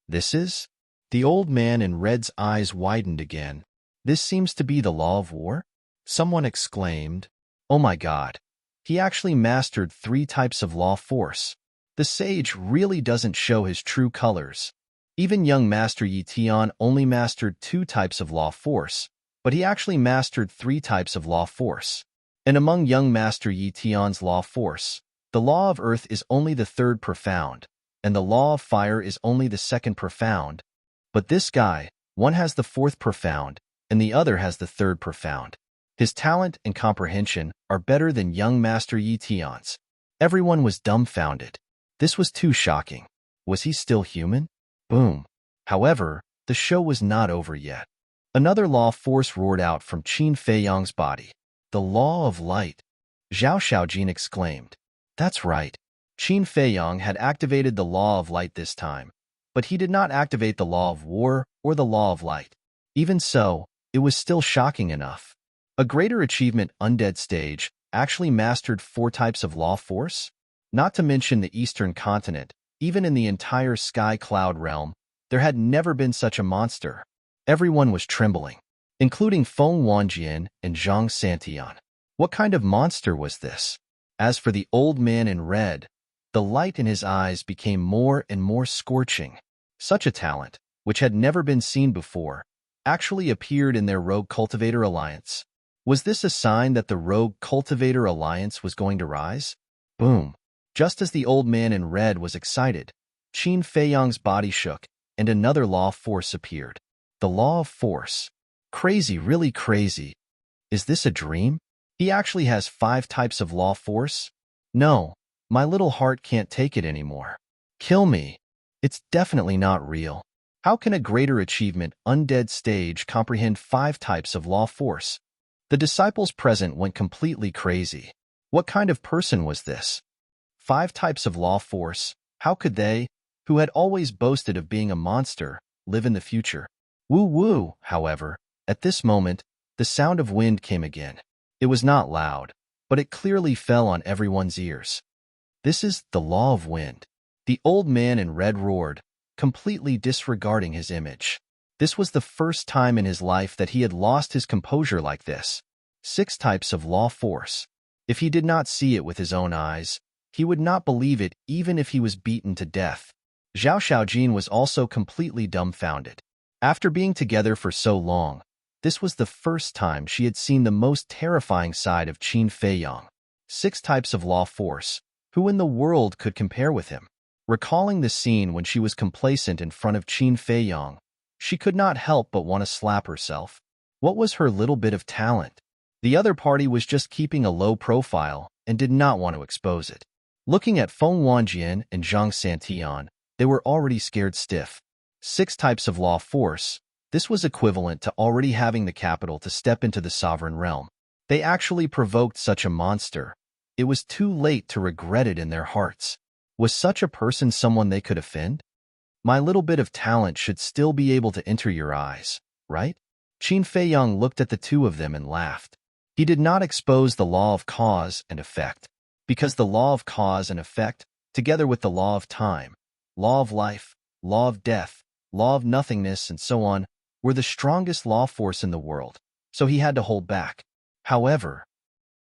A: The old man in red's eyes widened again. This seems to be the law of war? Someone exclaimed, Oh my God! He actually mastered 3 types of law force. The sage really doesn't show his true colors. Even young Master Yi Tian only mastered 2 types of law force, but he actually mastered 3 types of law force. And among young Master Yi Tian's law force, the law of earth is only the third profound, and the law of fire is only the second profound. But this guy, one has the fourth profound, and the other has the third profound. His talent and comprehension are better than young Master Yi Tian's. Everyone was dumbfounded. This was too shocking. Was he still human? Boom. However, the show was not over yet. Another law force roared out from Qin Feiyang's body. The law of light. Zhao Xiaojin exclaimed. That's right. Qin Feiyang had activated the law of light this time, but he did not activate the law of war or the law of light. Even so, it was still shocking enough. A greater achievement undead stage actually mastered 4 types of law force? Not to mention the eastern continent, even in the entire sky cloud realm, there had never been such a monster. Everyone was trembling, including Feng Wanjian and Zhang Santian. What kind of monster was this? As for the old man in red, the light in his eyes became more and more scorching. Such a talent, which had never been seen before, actually appeared in their Rogue Cultivator Alliance. Was this a sign that the Rogue Cultivator Alliance was going to rise? Boom! Just as the old man in red was excited, Qin Feiyang's body shook, and another law force appeared. The law of force. Crazy, really crazy. Is this a dream? He actually has 5 types of law force? No, my little heart can't take it anymore. Kill me. It's definitely not real. How can a greater achievement undead stage comprehend 5 types of law force? The disciples present went completely crazy. What kind of person was this? 5 types of law force. How could they, who had always boasted of being a monster, live in the future? Woo-woo, however, at this moment, the sound of wind came again. It was not loud, but it clearly fell on everyone's ears. This is the law of wind. The old man in red roared, completely disregarding his image. This was the first time in his life that he had lost his composure like this. 6 types of law force. If he did not see it with his own eyes, he would not believe it even if he was beaten to death. Zhao Xiaojin was also completely dumbfounded. After being together for so long, this was the first time she had seen the most terrifying side of Qin Feiyang. 6 types of law force. Who in the world could compare with him? Recalling the scene when she was complacent in front of Qin Feiyang, she could not help but want to slap herself. What was her little bit of talent? The other party was just keeping a low profile and did not want to expose it. Looking at Feng Wanjian and Zhang Santian, they were already scared stiff. 6 types of law force. This was equivalent to already having the capital to step into the sovereign realm. They actually provoked such a monster. It was too late to regret it in their hearts. Was such a person someone they could offend? My little bit of talent should still be able to enter your eyes, right? Qin Feiyang looked at the 2 of them and laughed. He did not expose the law of cause and effect, because the law of cause and effect, together with the law of time, law of life, law of death, law of nothingness, and so on, were the strongest law force in the world. so he had to hold back. However,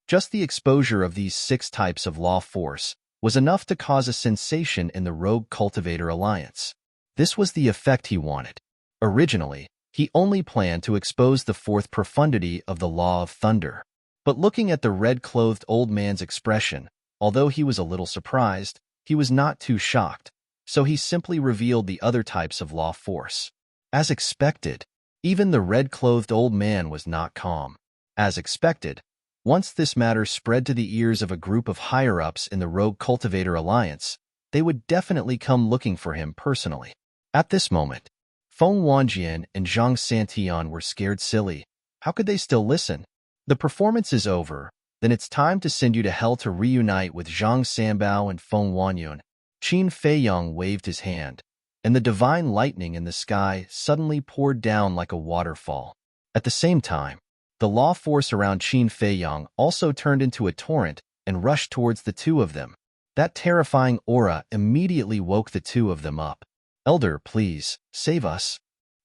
A: just the exposure of these 6 types of law force was enough to cause a sensation in the Rogue Cultivator Alliance. This was the effect he wanted. Originally, he only planned to expose the 4th profundity of the Law of Thunder. But looking at the red-clothed old man's expression, although he was a little surprised, he was not too shocked, so he simply revealed the other types of law force. As expected, even the red-clothed old man was not calm. As expected, once this matter spread to the ears of a group of higher-ups in the Rogue Cultivator Alliance, they would definitely come looking for him personally. At this moment, Feng Wanjian and Zhang Santian were scared silly. How could they still listen? The performance is over, then it's time to send you to hell to reunite with Zhang Sanbao and Feng Wanyun. Qin Feiyong waved his hand, and the divine lightning in the sky suddenly poured down like a waterfall. At the same time, the law force around Qin Feiyong also turned into a torrent and rushed towards the two of them. That terrifying aura immediately woke the two of them up. "Elder, please, save us."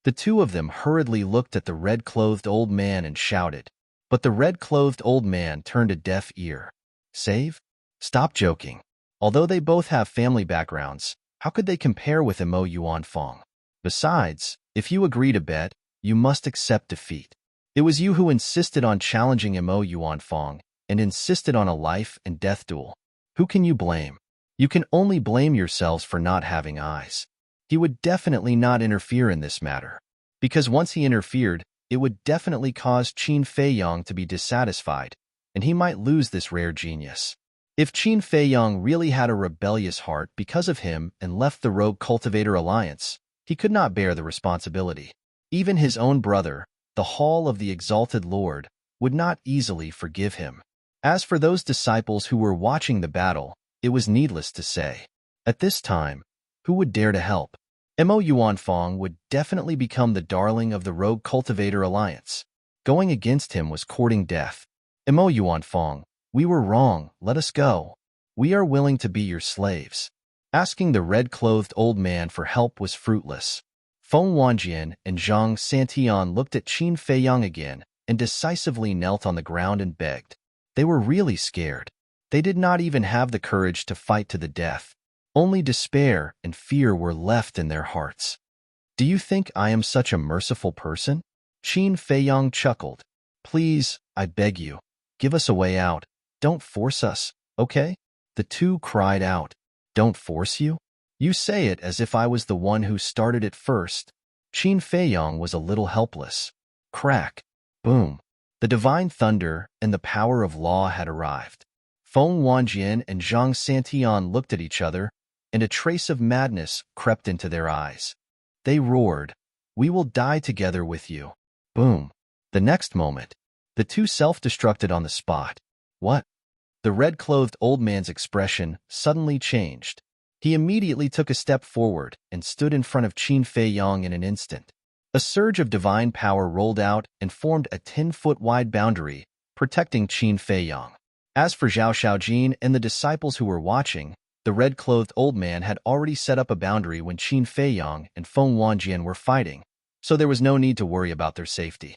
A: The two of them hurriedly looked at the red-clothed old man and shouted. But the red-clothed old man turned a deaf ear. "Save? Stop joking." Although they both have family backgrounds, how could they compare with Mo Yuanfang? Besides, if you agree to bet, you must accept defeat. It was you who insisted on challenging Mo Yuanfang and insisted on a life-and-death duel. Who can you blame? You can only blame yourselves for not having eyes. He would definitely not interfere in this matter, because once he interfered, it would definitely cause Qin Feiyong to be dissatisfied, and he might lose this rare genius. If Qin Feiyong really had a rebellious heart because of him and left the Rogue Cultivator Alliance, he could not bear the responsibility. Even his own brother, the Hall of the Exalted Lord, would not easily forgive him. As for those disciples who were watching the battle, it was needless to say. At this time, who would dare to help? Mo Yuanfang would definitely become the darling of the Rogue Cultivator Alliance. Going against him was courting death. Mo Yuanfang, we were wrong, let us go. We are willing to be your slaves. Asking the red-clothed old man for help was fruitless. Feng Wanjian and Zhang Santian looked at Qin Feiyong again and decisively knelt on the ground and begged. They were really scared. They did not even have the courage to fight to the death. Only despair and fear were left in their hearts. "Do you think I am such a merciful person?" Qin Feiyong chuckled. "Please, I beg you, give us a way out. Don't force us, okay?" The two cried out. "Don't force you? You say it as if I was the one who started it first." Qin Feiyong was a little helpless. Crack. Boom. The divine thunder and the power of law had arrived. Feng Wanjian and Zhang Santian looked at each other, and a trace of madness crept into their eyes. They roared, "We will die together with you." Boom. The next moment, the two self-destructed on the spot. What? The red-clothed old man's expression suddenly changed. He immediately took a step forward and stood in front of Qin Feiyong in an instant. A surge of divine power rolled out and formed a 10-foot-wide boundary, protecting Qin Feiyong. As for Zhao Shaojin and the disciples who were watching, the red-clothed old man had already set up a boundary when Qin Feiyong and Feng Wanjian were fighting, so there was no need to worry about their safety.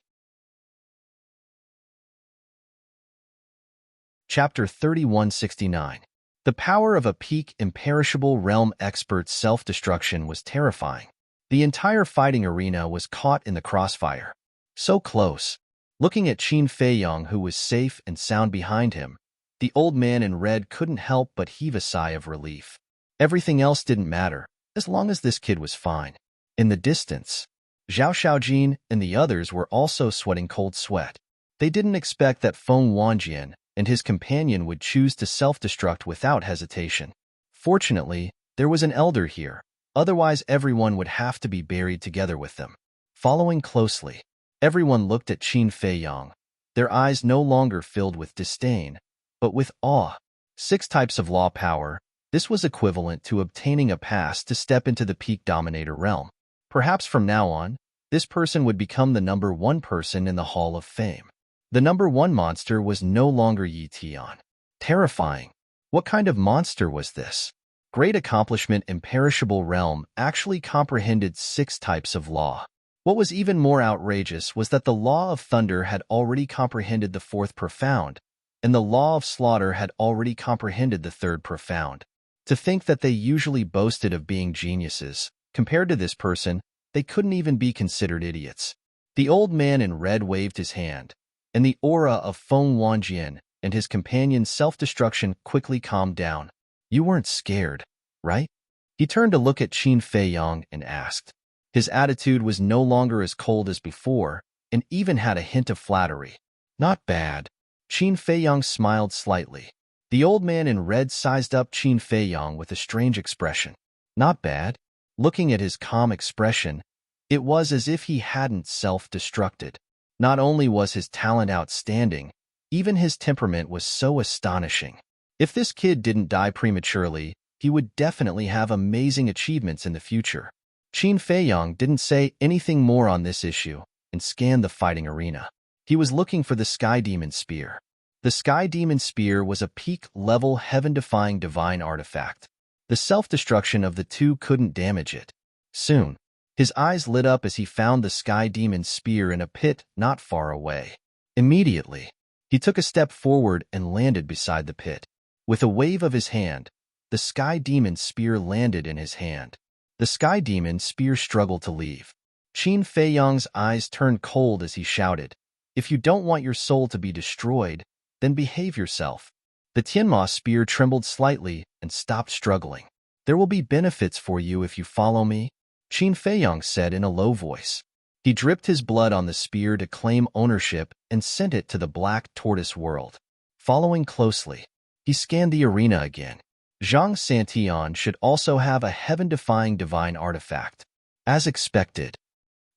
A: Chapter 3169. The power of a peak imperishable realm expert's self-destruction was terrifying. The entire fighting arena was caught in the crossfire. So close. Looking at Qin Feiyong, who was safe and sound behind him, the old man in red couldn't help but heave a sigh of relief. Everything else didn't matter, as long as this kid was fine. In the distance, Zhao Shaojin and the others were also sweating cold sweat. They didn't expect that Feng Wanjian and his companion would choose to self-destruct without hesitation. Fortunately, there was an elder here, otherwise everyone would have to be buried together with them. Following closely, everyone looked at Qin Feiyong, their eyes no longer filled with disdain, but with awe. 6 types of law power, this was equivalent to obtaining a pass to step into the peak dominator realm. Perhaps from now on, this person would become the number 1 person in the Hall of Fame. The number 1 monster was no longer Yi Tian. Terrifying. What kind of monster was this? Great accomplishment imperishable realm actually comprehended 6 types of law. What was even more outrageous was that the law of thunder had already comprehended the fourth profound, and the law of slaughter had already comprehended the third profound. To think that they usually boasted of being geniuses, compared to this person, they couldn't even be considered idiots. The old man in red waved his hand, and the aura of Feng Wanjian and his companion's self-destruction quickly calmed down. You weren't scared, right? He turned to look at Qin Feiyang and asked. His attitude was no longer as cold as before, and even had a hint of flattery. Not bad. Qin Feiyang smiled slightly. The old man in red sized up Qin Feiyang with a strange expression. Not bad. Looking at his calm expression, it was as if he hadn't self-destructed. Not only was his talent outstanding, even his temperament was so astonishing. If this kid didn't die prematurely, he would definitely have amazing achievements in the future. Qin Feiyang didn't say anything more on this issue and scanned the fighting arena. He was looking for the Sky Demon Spear. The Sky Demon Spear was a peak-level heaven-defying divine artifact. The self-destruction of the two couldn't damage it. Soon, his eyes lit up as he found the Sky Demon Spear in a pit not far away. Immediately, he took a step forward and landed beside the pit. With a wave of his hand, the Sky Demon Spear landed in his hand. The Sky Demon Spear struggled to leave. Qin Feiyang's eyes turned cold as he shouted, "If you don't want your soul to be destroyed, then behave yourself." The Tianma Spear trembled slightly and stopped struggling. "There will be benefits for you if you follow me," Qin Feiyang said in a low voice. He dripped his blood on the spear to claim ownership and sent it to the Black Tortoise world. Following closely, he scanned the arena again. Zhang Santian should also have a heaven-defying divine artifact. As expected.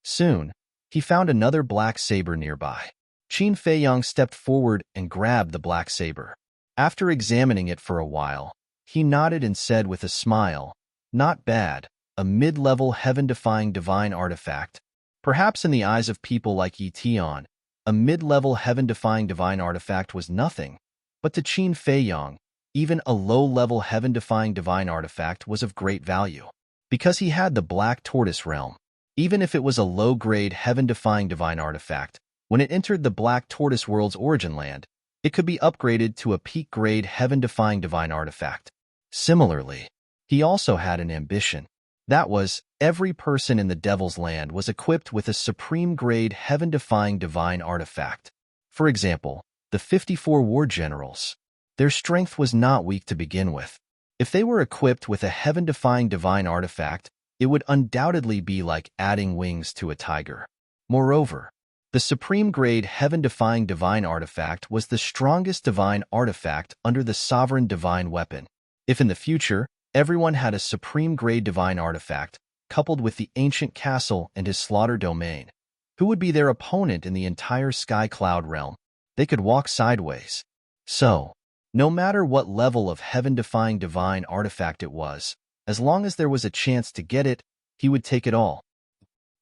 A: Soon, he found another black saber nearby. Qin Feiyang stepped forward and grabbed the black saber. After examining it for a while, he nodded and said with a smile, "Not bad, a mid-level heaven-defying divine artifact. Perhaps in the eyes of people like Yi Tian, a mid-level heaven-defying divine artifact was nothing, but to Qin Feiyang, even a low-level heaven-defying divine artifact was of great value. Because he had the Black Tortoise realm, even if it was a low-grade heaven-defying divine artifact, when it entered the Black Tortoise world's origin land, it could be upgraded to a peak-grade heaven-defying divine artifact. Similarly, he also had an ambition. That was, every person in the Devil's Land was equipped with a supreme-grade heaven-defying divine artifact. For example, the 54 war generals. Their strength was not weak to begin with. If they were equipped with a heaven-defying divine artifact, it would undoubtedly be like adding wings to a tiger. Moreover, the supreme-grade heaven-defying divine artifact was the strongest divine artifact under the sovereign divine weapon. If in the future, everyone had a supreme-grade divine artifact, coupled with the ancient castle and his slaughter domain, who would be their opponent in the entire Sky Cloud realm? They could walk sideways. So, no matter what level of heaven-defying divine artifact it was, as long as there was a chance to get it, he would take it all.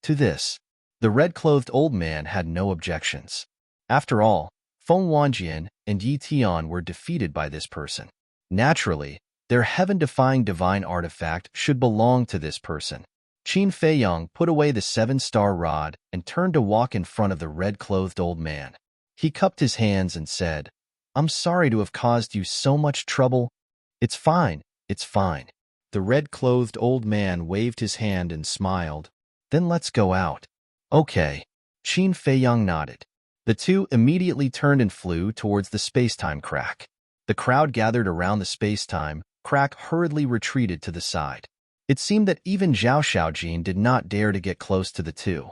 A: To this, the red-clothed old man had no objections. After all, Feng Wanjian and Yi Tian were defeated by this person. Naturally, their heaven-defying divine artifact should belong to this person. Qin Feiyang put away the 7-star rod and turned to walk in front of the red-clothed old man. He cupped his hands and said, "I'm sorry to have caused you so much trouble." "It's fine, it's fine." The red-clothed old man waved his hand and smiled. "Then let's go out." "Okay." Qin Feiyang nodded. The two immediately turned and flew towards the space-time crack. The crowd gathered around the space-time crack hurriedly retreated to the side. It seemed that even Zhao Xiaojin did not dare to get close to the two.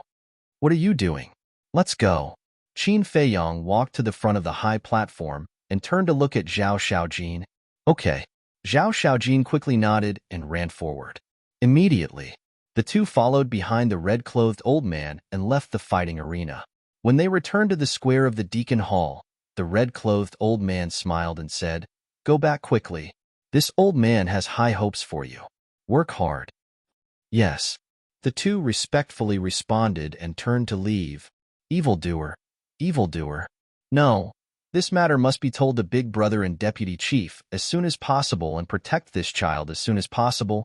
A: "What are you doing? Let's go." Qin Feiyang walked to the front of the high platform and turned to look at Zhao Xiaojin. "Okay." Zhao Xiaojin quickly nodded and ran forward. Immediately, the two followed behind the red-clothed old man and left the fighting arena. When they returned to the square of the Deacon Hall, the red-clothed old man smiled and said, "Go back quickly. This old man has high hopes for you. Work hard." "Yes." The two respectfully responded and turned to leave. "Evildoer, evildoer." "No, this matter must be told to Big Brother and Deputy Chief as soon as possible and protect this child as soon as possible.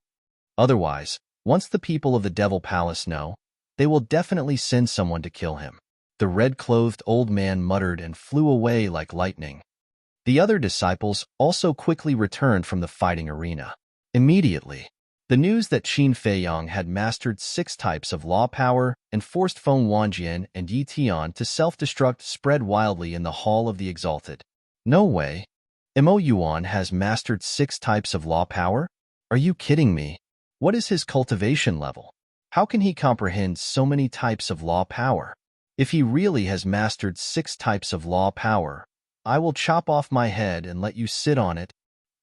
A: Otherwise, once the people of the Devil Palace know, They will definitely send someone to kill him. The red-clothed old man muttered and flew away like lightning. The other disciples also quickly returned from the fighting arena. Immediately, the news that Qin Feiyong had mastered 6 types of law power and forced Feng Wanjian and Yi Tian to self-destruct spread wildly in the Hall of the Exalted. No way. Mo Yuan has mastered 6 types of law power? Are you kidding me? What is his cultivation level? How can he comprehend so many types of law power? If he really has mastered 6 types of law power, I will chop off my head and let you sit on it.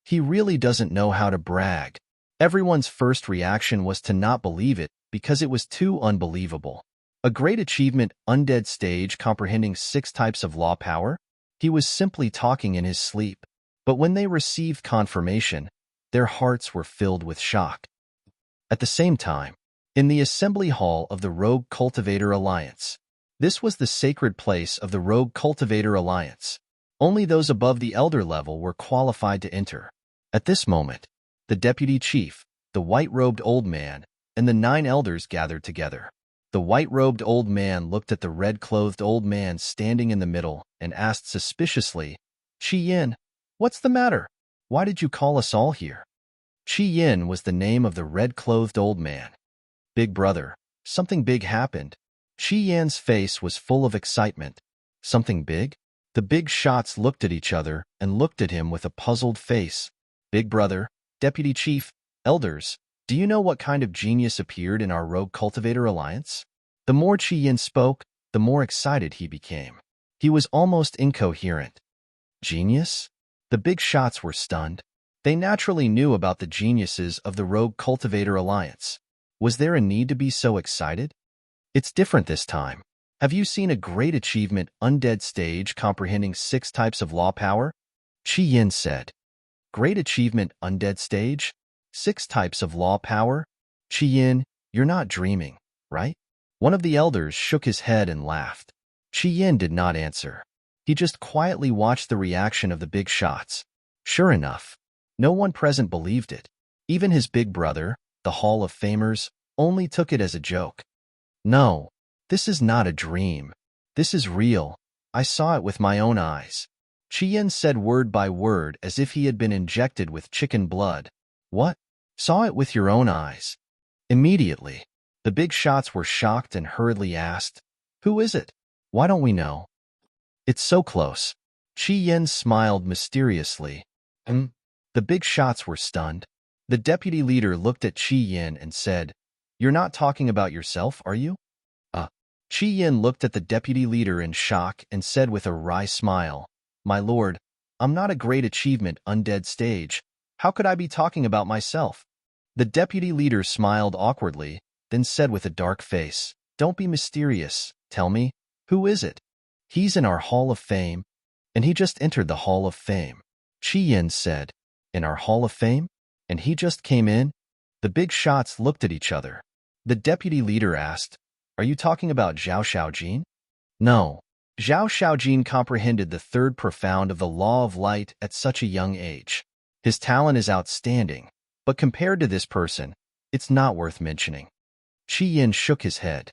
A: He really doesn't know how to brag. Everyone's first reaction was to not believe it because it was too unbelievable. A great achievement, undead stage comprehending 6 types of law power? He was simply talking in his sleep. But when they received confirmation, their hearts were filled with shock. At the same time, in the assembly hall of the Rogue Cultivator Alliance, this was the sacred place of the Rogue Cultivator Alliance. Only those above the elder level were qualified to enter. At this moment, the deputy chief, the white-robed old man, and the 9 elders gathered together. The white-robed old man looked at the red-clothed old man standing in the middle and asked suspiciously, "Qi Yin, what's the matter? Why did you call us all here?" Qi Yin was the name of the red-clothed old man. "Big brother, something big happened." Qi Yin's face was full of excitement. "Something big?" The big shots looked at each other and looked at him with a puzzled face. "Big brother, deputy chief, elders, do you know what kind of genius appeared in our Rogue Cultivator Alliance?" The more Qi Yin spoke, the more excited he became. He was almost incoherent. Genius? The big shots were stunned. They naturally knew about the geniuses of the Rogue Cultivator Alliance. Was there a need to be so excited? It's different this time. Have you seen a great achievement, undead stage comprehending 6 types of law power? Qi Yin said. Great achievement, undead stage? 6 types of law power? Qi Yin, you're not dreaming, right? One of the elders shook his head and laughed. Qi Yin did not answer. He just quietly watched the reaction of the big shots. Sure enough, no one present believed it. Even his big brother, the Hall of Famers, only took it as a joke. "No, this is not a dream. This is real. I saw it with my own eyes." Qi Yin said word by word as if he had been injected with chicken blood. "What? Saw it with your own eyes?" Immediately, the big shots were shocked and hurriedly asked, "Who is it? Why don't we know?" "It's so close." Qi Yin smiled mysteriously. The big shots were stunned. The deputy leader looked at Qi Yin and said, "You're not talking about yourself, are you?" Qi Yin looked at the deputy leader in shock and said with a wry smile, "My lord, I'm not a great achievement, undead stage. How could I be talking about myself?" The deputy leader smiled awkwardly, then said with a dark face, "Don't be mysterious. Tell me, who is it?" "He's in our Hall of Fame, and he just entered the Hall of Fame." Qi Yin said, "In our Hall of Fame? And he just came in?" The big shots looked at each other. The deputy leader asked, "Are you talking about Zhao Shaojin?" "No." Zhao Shaojin comprehended the 3rd profound of the Law of Light at such a young age. His talent is outstanding, but compared to this person, it's not worth mentioning. Qi Yin shook his head.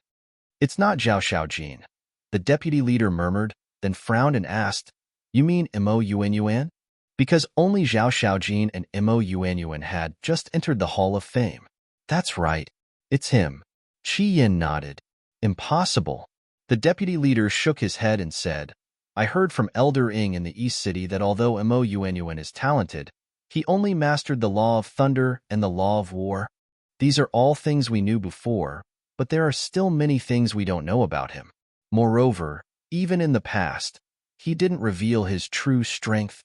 A: "It's not Zhao Shaojin." The deputy leader murmured, then frowned and asked, "You mean Mo Yuanyuan?" Because only Zhao Shaojin and Mo Yuanyuan had just entered the Hall of Fame. "That's right. It's him." Qi Yin nodded. "Impossible." The deputy leader shook his head and said, "I heard from Elder Ing in the East City that although Mo Yuanyuan is talented, he only mastered the Law of Thunder and the Law of War. These are all things we knew before, but there are still many things we don't know about him. Moreover, even in the past, he didn't reveal his true strength,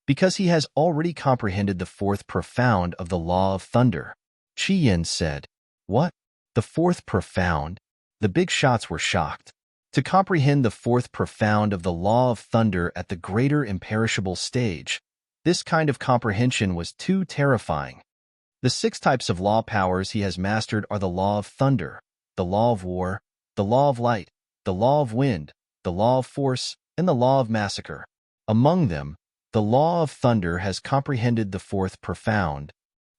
A: because he has already comprehended the 4th profound of the Law of Thunder." Qi Yin said, "What? The 4th profound?" The big shots were shocked. To comprehend the 4th profound of the Law of Thunder at the greater imperishable stage, this kind of comprehension was too terrifying. The 6 types of law powers he has mastered are the Law of Thunder, the Law of War, the Law of Light, the Law of Wind, the Law of Force, and the Law of Massacre. Among them, the Law of Thunder has comprehended the 4th profound.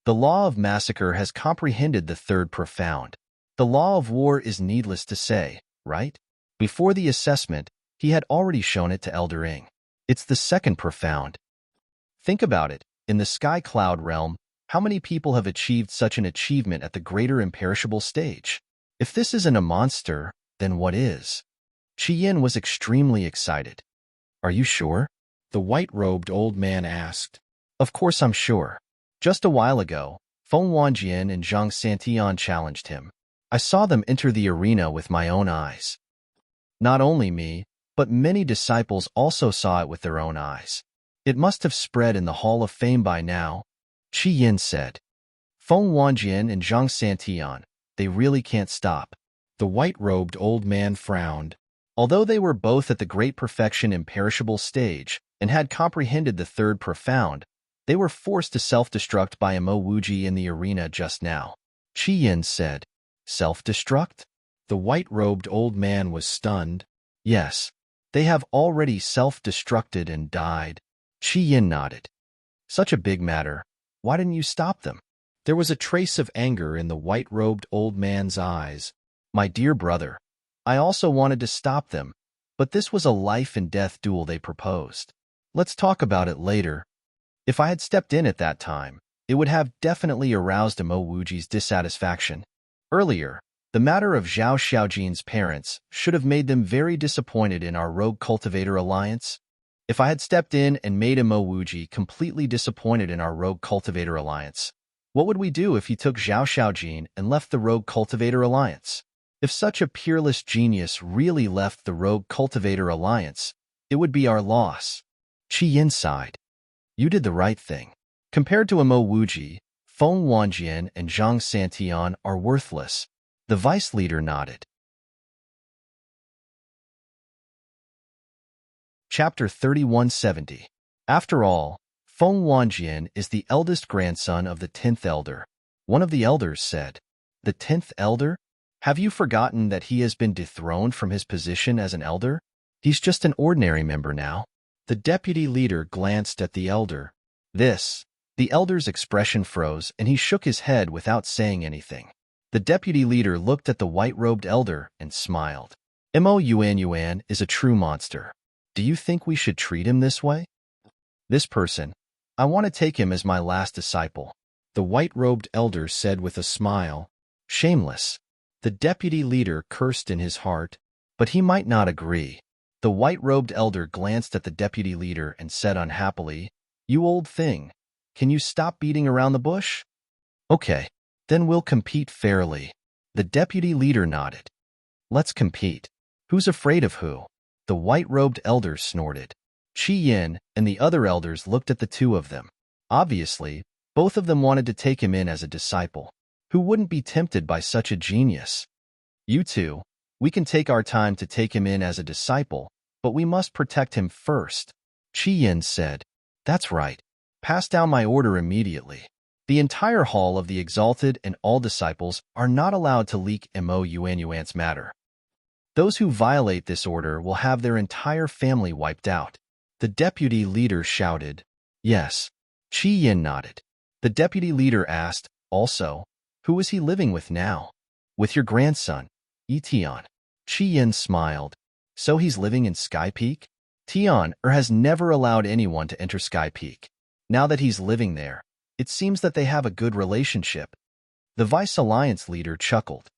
A: The Law of Massacre has comprehended the 3rd profound. The law of war is needless to say, right? Before the assessment, he had already shown it to Elder Ing. It's the second profound. Think about it. In the sky cloud realm, how many people have achieved such an achievement at the greater imperishable stage? If this isn't a monster, then what is? Qi Yin was extremely excited. Are you sure? The white-robed old man asked. Of course I'm sure. Just a while ago, Feng Wanjian and Zhang Santian challenged him. I saw them enter the arena with my own eyes. Not only me, but many disciples also saw it with their own eyes. It must have spread in the Hall of Fame by now, Qi Yin said. Feng Wanjian and Zhang Santian, they really can't stop. The white-robed old man frowned. Although they were both at the great perfection imperishable stage and had comprehended the third profound, they were forced to self-destruct by a Mo Wuji in the arena just now. Qi Yin said, Self-destruct? The white-robed old man was stunned. Yes, they have already self-destructed and died. Qi Yin nodded. Such a big matter. Why didn't you stop them? There was a trace of anger in the white-robed old man's eyes. My dear brother, I also wanted to stop them, but this was a life-and-death duel they proposed. Let's talk about it later. If I had stepped in at that time, it would have definitely aroused Mo Wuji's dissatisfaction. Earlier, the matter of Zhao Xiaojin's parents should have made them very disappointed in our rogue cultivator alliance. If I had stepped in and made Mo Wuji completely disappointed in our rogue cultivator alliance, what would we do if he took Zhao Xiaojin and left the rogue cultivator alliance? If such a peerless genius really left the rogue cultivator alliance, it would be our loss. Qi Yin sighed. You did the right thing. Compared to Mo Wuji, Feng Wanjian and Zhang Santian are worthless. The vice leader nodded. Chapter 3170. After all, Feng Wanjian is the eldest grandson of the 10th elder. One of the elders said, The 10th elder? Have you forgotten that he has been dethroned from his position as an elder? He's just an ordinary member now. The deputy leader glanced at the elder. The elder's expression froze and he shook his head without saying anything. The deputy leader looked at the white-robed elder and smiled. Mo Yuan is a true monster. Do you think we should treat him this way? This person, I want to take him as my last disciple. The white-robed elder said with a smile. Shameless. The deputy leader cursed in his heart, but he might not agree. The white-robed elder glanced at the deputy leader and said unhappily, You old thing, can you stop beating around the bush? Okay, then we'll compete fairly. The deputy leader nodded. Let's compete. Who's afraid of who? The white-robed elder snorted. Qi Yin and the other elders looked at the two of them. Obviously, both of them wanted to take him in as a disciple. Who wouldn't be tempted by such a genius? You two, we can take our time to take him in as a disciple, but we must protect him first. Qi Yin said, That's right. Pass down my order immediately. The entire hall of the exalted and all disciples are not allowed to leak Mo Yuan's matter. Those who violate this order will have their entire family wiped out. The deputy leader shouted. Yes. Qi Yin nodded. The deputy leader asked, Also, who is he living with now? With your grandson, Tian. Qi Yin smiled. So he's living in Sky Peak? Tian has never allowed anyone to enter Sky Peak. Now that he's living there, it seems that they have a good relationship. The Vice Alliance leader chuckled.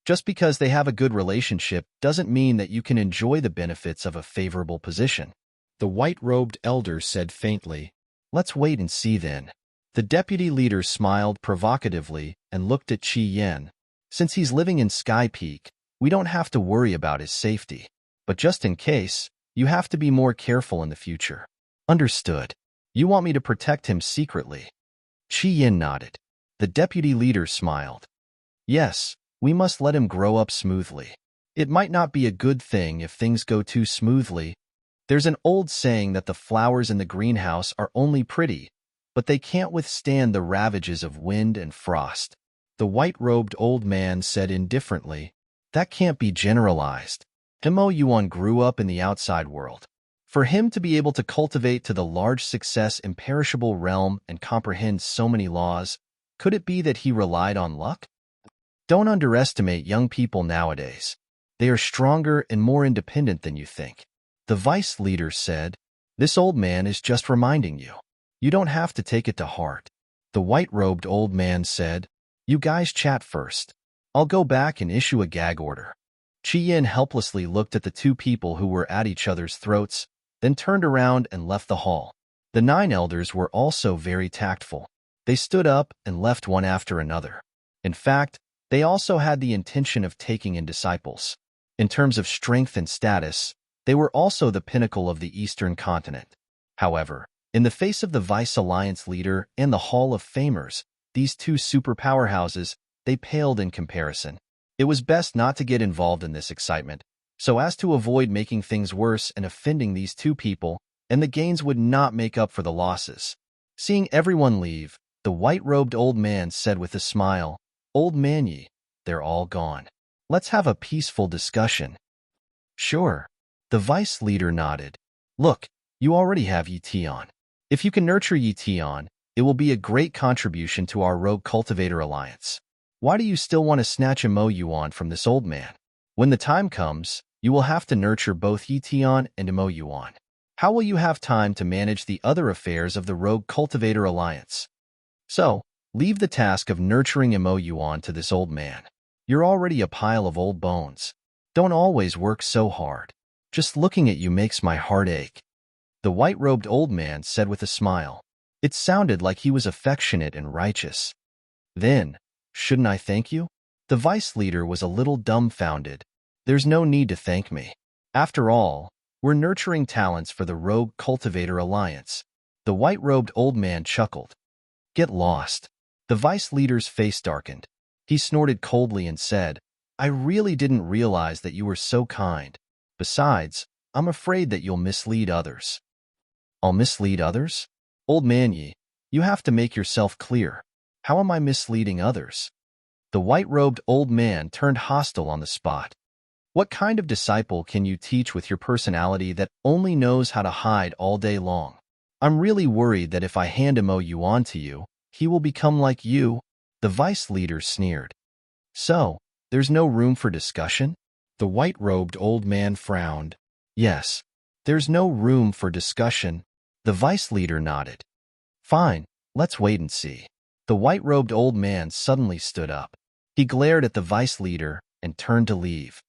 A: Just because they have a good relationship doesn't mean that you can enjoy the benefits of a favorable position. The white-robed elder said faintly, Let's wait and see then. The deputy leader smiled provocatively and looked at Qi Yin. Since he's living in Sky Peak, we don't have to worry about his safety. But just in case, you have to be more careful in the future. Understood. You want me to protect him secretly? Qi Yin nodded. The deputy leader smiled. Yes, we must let him grow up smoothly. It might not be a good thing if things go too smoothly. There's an old saying that the flowers in the greenhouse are only pretty, but they can't withstand the ravages of wind and frost. The white-robed old man said indifferently, That can't be generalized. Mo Yuan grew up in the outside world. For him to be able to cultivate to the large success imperishable realm and comprehend so many laws, could it be that he relied on luck? Don't underestimate young people nowadays. They are stronger and more independent than you think. The vice leader said, "This old man is just reminding you. You don't have to take it to heart." The white-robed old man said, "You guys chat first. I'll go back and issue a gag order." Chi Yin helplessly looked at the two people who were at each other's throats, then turned around and left the hall. The 9 elders were also very tactful. They stood up and left one after another. In fact, they also had the intention of taking in disciples. In terms of strength and status, they were also the pinnacle of the Eastern continent. However, in the face of the Vice Alliance leader and the Hall of Famers, these two super powerhouses, they paled in comparison. It was best not to get involved in this excitement, so as to avoid making things worse and offending these two people, and the gains would not make up for the losses. Seeing everyone leave, the white-robed old man said with a smile, "Old man ye, they're all gone. Let's have a peaceful discussion." "Sure." The vice leader nodded. "Look, you already have Yi Tian. If you can nurture Yi Tian, it will be a great contribution to our Rogue Cultivator Alliance. Why do you still want to snatch a Mo Yuan from this old man? When the time comes, you will have to nurture both Yi Tian and Mo Yuan. How will you have time to manage the other affairs of the Rogue Cultivator Alliance? So, leave the task of nurturing Mo Yuan to this old man. You're already a pile of old bones. Don't always work so hard. Just looking at you makes my heart ache." The white-robed old man said with a smile. It sounded like he was affectionate and righteous. "Then, shouldn't I thank you?" The vice leader was a little dumbfounded. "There's no need to thank me. After all, we're nurturing talents for the Rogue Cultivator Alliance." The white-robed old man chuckled. "Get lost." The vice leader's face darkened. He snorted coldly and said, "I really didn't realize that you were so kind. Besides, I'm afraid that you'll mislead others." "I'll mislead others?" "Old man Yi, you have to make yourself clear. How am I misleading others?" The white-robed old man turned hostile on the spot. "What kind of disciple can you teach with your personality that only knows how to hide all day long? I'm really worried that if I hand Mo Yuan to you, he will become like you." The vice leader sneered. "So, there's no room for discussion?" The white-robed old man frowned. "Yes, there's no room for discussion." The vice leader nodded. "Fine, let's wait and see." The white-robed old man suddenly stood up. He glared at the vice leader and turned to leave.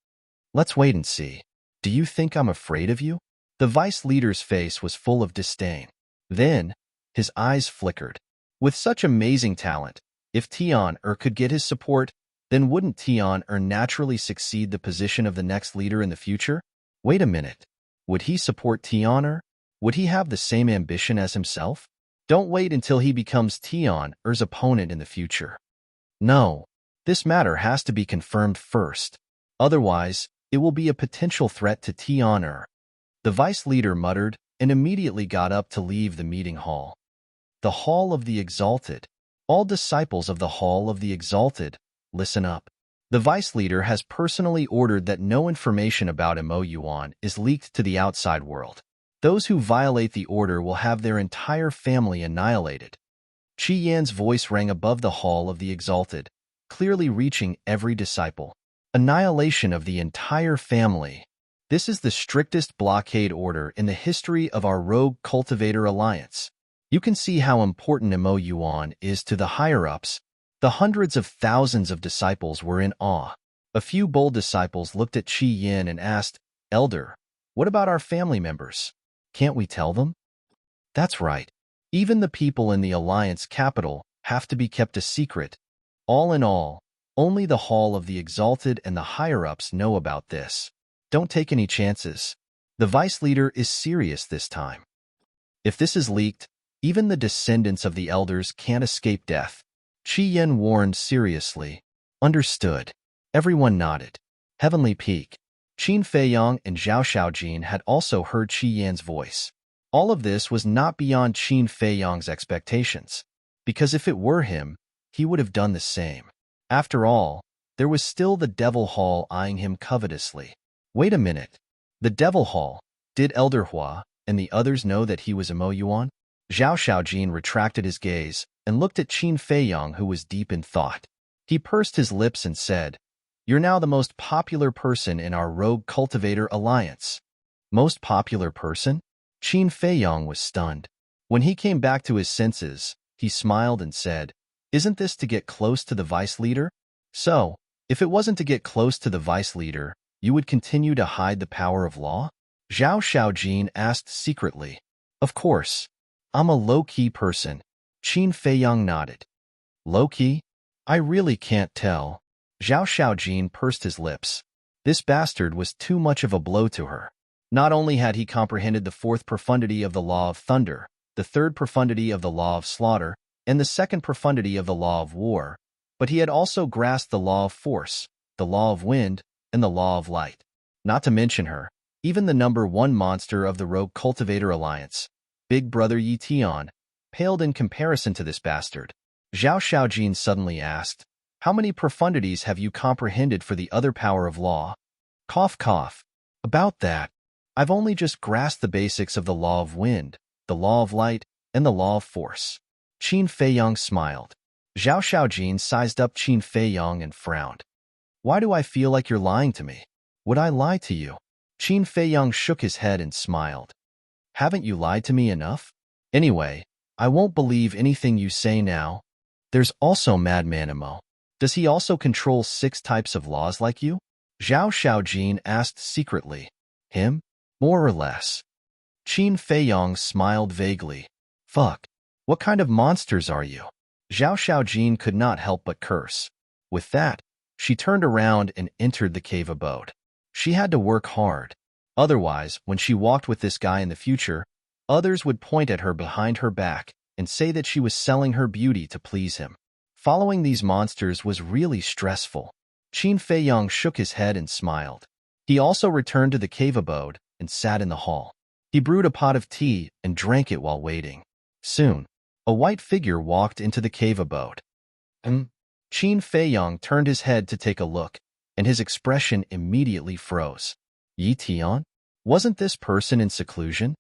A: "Let's wait and see. Do you think I'm afraid of you?" The vice leader's face was full of disdain. Then, his eyes flickered. With such amazing talent, if Tian could get his support, then wouldn't Tian naturally succeed the position of the next leader in the future? Wait a minute. Would he support Tian? Would he have the same ambition as himself? Don't wait until he becomes Tian's opponent in the future. No, this matter has to be confirmed first. Otherwise, it will be a potential threat to Tian. The vice leader muttered and immediately got up to leave the meeting hall. The Hall of the Exalted. All disciples of the Hall of the Exalted, listen up. The vice leader has personally ordered that no information about Mo Yuan is leaked to the outside world. Those who violate the order will have their entire family annihilated. Chi Yan's voice rang above the Hall of the Exalted, clearly reaching every disciple. Annihilation of the entire family. This is the strictest blockade order in the history of our Rogue Cultivator Alliance. You can see how important Mo Yuan is to the higher-ups. The hundreds of thousands of disciples were in awe. A few bold disciples looked at Chi Yin and asked, "Elder, what about our family members? Can't we tell them?" "That's right. Even the people in the Alliance capital have to be kept a secret. All in all, only the Hall of the Exalted and the higher-ups know about this. Don't take any chances. The vice leader is serious this time. If this is leaked, even the descendants of the elders can't escape death." Chi Yin warned seriously. "Understood." Everyone nodded. Heavenly Peak. Qin Feiyang and Zhao Xiaojin had also heard Chi Yan's voice. All of this was not beyond Qin Feiyang's expectations, because if it were him, he would have done the same. After all, there was still the Devil Hall eyeing him covetously. Wait a minute. The Devil Hall. Did Elder Hua and the others know that he was Mo Yuan? Zhao Xiaojin retracted his gaze and looked at Qin Feiyang, who was deep in thought. He pursed his lips and said, "You're now the most popular person in our Rogue Cultivator Alliance." Most popular person? Qin Feiyong was stunned. When he came back to his senses, he smiled and said, "Isn't this to get close to the vice leader?" So, if it wasn't to get close to the vice leader, you would continue to hide the power of law? Zhao Xiaojin asked secretly. Of course. I'm a low-key person. Qin Feiyong nodded. Low-key? I really can't tell. Zhao Xiaojin pursed his lips. This bastard was too much of a blow to her. Not only had he comprehended the fourth profundity of the law of thunder, the third profundity of the law of slaughter, and the second profundity of the law of war, but he had also grasped the law of force, the law of wind, and the law of light. Not to mention her, even the number one monster of the Rogue Cultivator Alliance, Big Brother Yi Tian, paled in comparison to this bastard. Zhao Xiaojin suddenly asked, "How many profundities have you comprehended for the other power of law?" Cough, cough. About that. I've only just grasped the basics of the law of wind, the law of light, and the law of force. Qin Feiyong smiled. Zhao Xiaojin sized up Qin Feiyong and frowned. Why do I feel like you're lying to me? Would I lie to you? Qin Feiyong shook his head and smiled. Haven't you lied to me enough? Anyway, I won't believe anything you say now. There's also Madman Imo. Does he also control 6 types of laws like you? Zhao Xiaojin asked secretly. Him? More or less. Qin Feiyong smiled vaguely. Fuck. What kind of monsters are you? Zhao Xiaojin could not help but curse. With that, she turned around and entered the cave abode. She had to work hard. Otherwise, when she walked with this guy in the future, others would point at her behind her back and say that she was selling her beauty to please him. Following these monsters was really stressful. Qin Feiyong shook his head and smiled. He also returned to the cave abode and sat in the hall. He brewed a pot of tea and drank it while waiting. Soon, a white figure walked into the cave abode. Qin Feiyong turned his head to take a look, and his expression immediately froze. Yi Tian? Wasn't this person in seclusion?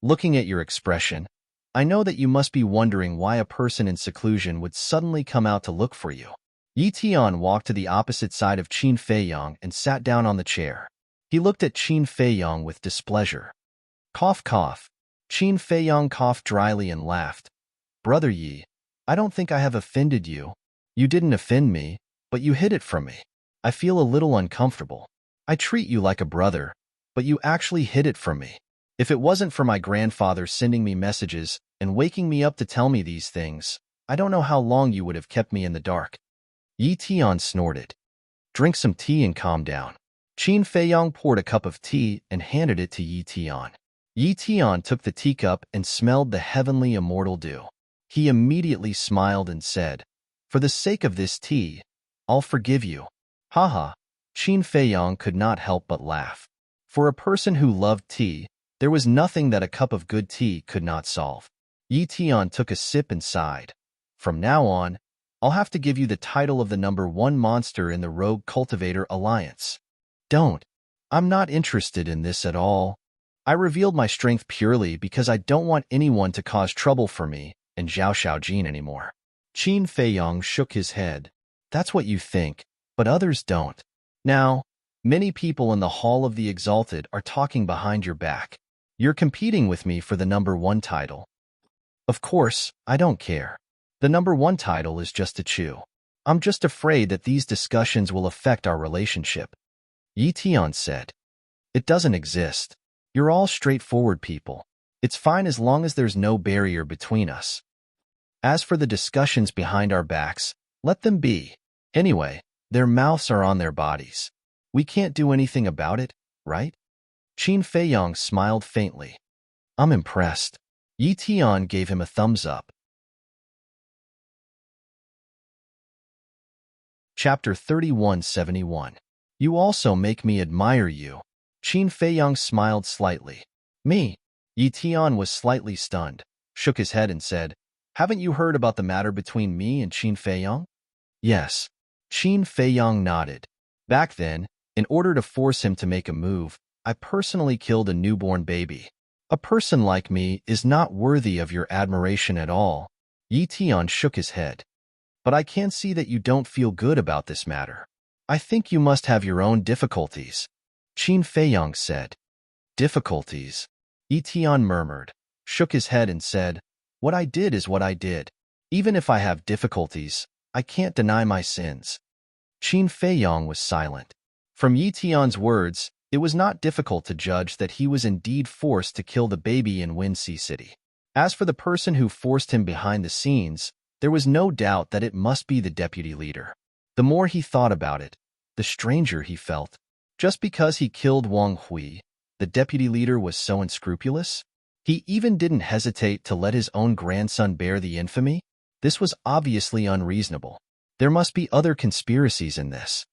A: Looking at your expression, I know that you must be wondering why a person in seclusion would suddenly come out to look for you. Yi Tian walked to the opposite side of Qin Feiyong and sat down on the chair. He looked at Qin Feiyong with displeasure. Cough, cough. Qin Feiyong coughed dryly and laughed. Brother Yi, I don't think I have offended you. You didn't offend me, but you hid it from me. I feel a little uncomfortable. I treat you like a brother, but you actually hid it from me. If it wasn't for my grandfather sending me messages and waking me up to tell me these things, I don't know how long you would have kept me in the dark. Yi Tian snorted. Drink some tea and calm down. Qin Feiyong poured a cup of tea and handed it to Yi Tian. Yi Tian took the teacup and smelled the heavenly immortal dew. He immediately smiled and said, "For the sake of this tea, I'll forgive you." Haha. Qin Feiyong could not help but laugh. For a person who loved tea, there was nothing that a cup of good tea could not solve. Yi Tian took a sip and sighed. From now on, I'll have to give you the title of the number one monster in the Rogue Cultivator Alliance. Don't. I'm not interested in this at all. I revealed my strength purely because I don't want anyone to cause trouble for me and Zhao Xiaojin anymore. Qin Feiyong shook his head. That's what you think, but others don't. Now, many people in the Hall of the Exalted are talking behind your back. You're competing with me for the number one title. Of course, I don't care. The number one title is just a chew. I'm just afraid that these discussions will affect our relationship. Yi Tian said. It doesn't exist. You're all straightforward people. It's fine as long as there's no barrier between us. As for the discussions behind our backs, let them be. Anyway, their mouths are on their bodies. We can't do anything about it, right? Qin Feiyong smiled faintly. I'm impressed. Yi Tian gave him a thumbs up. Chapter 3171. You also make me admire you. Qin Feiyong smiled slightly. Me? Yi Tian was slightly stunned, shook his head and said, Haven't you heard about the matter between me and Qin Feiyong? Yes. Qin Feiyong nodded. Back then, in order to force him to make a move, I personally killed a newborn baby. A person like me is not worthy of your admiration at all. Yi Tian shook his head. But I can see that you don't feel good about this matter. I think you must have your own difficulties, Qin Feiyang said. Difficulties? Etian murmured, shook his head and said, what I did is what I did. Even if I have difficulties, I can't deny my sins. Qin Feiyang was silent. From Etian's words, it was not difficult to judge that he was indeed forced to kill the baby in Windsea City. As for the person who forced him behind the scenes, there was no doubt that it must be the deputy leader. The more he thought about it, the stranger he felt. Just because he killed Wang Hui, the deputy leader was so unscrupulous? He even didn't hesitate to let his own grandson bear the infamy? This was obviously unreasonable. There must be other conspiracies in this.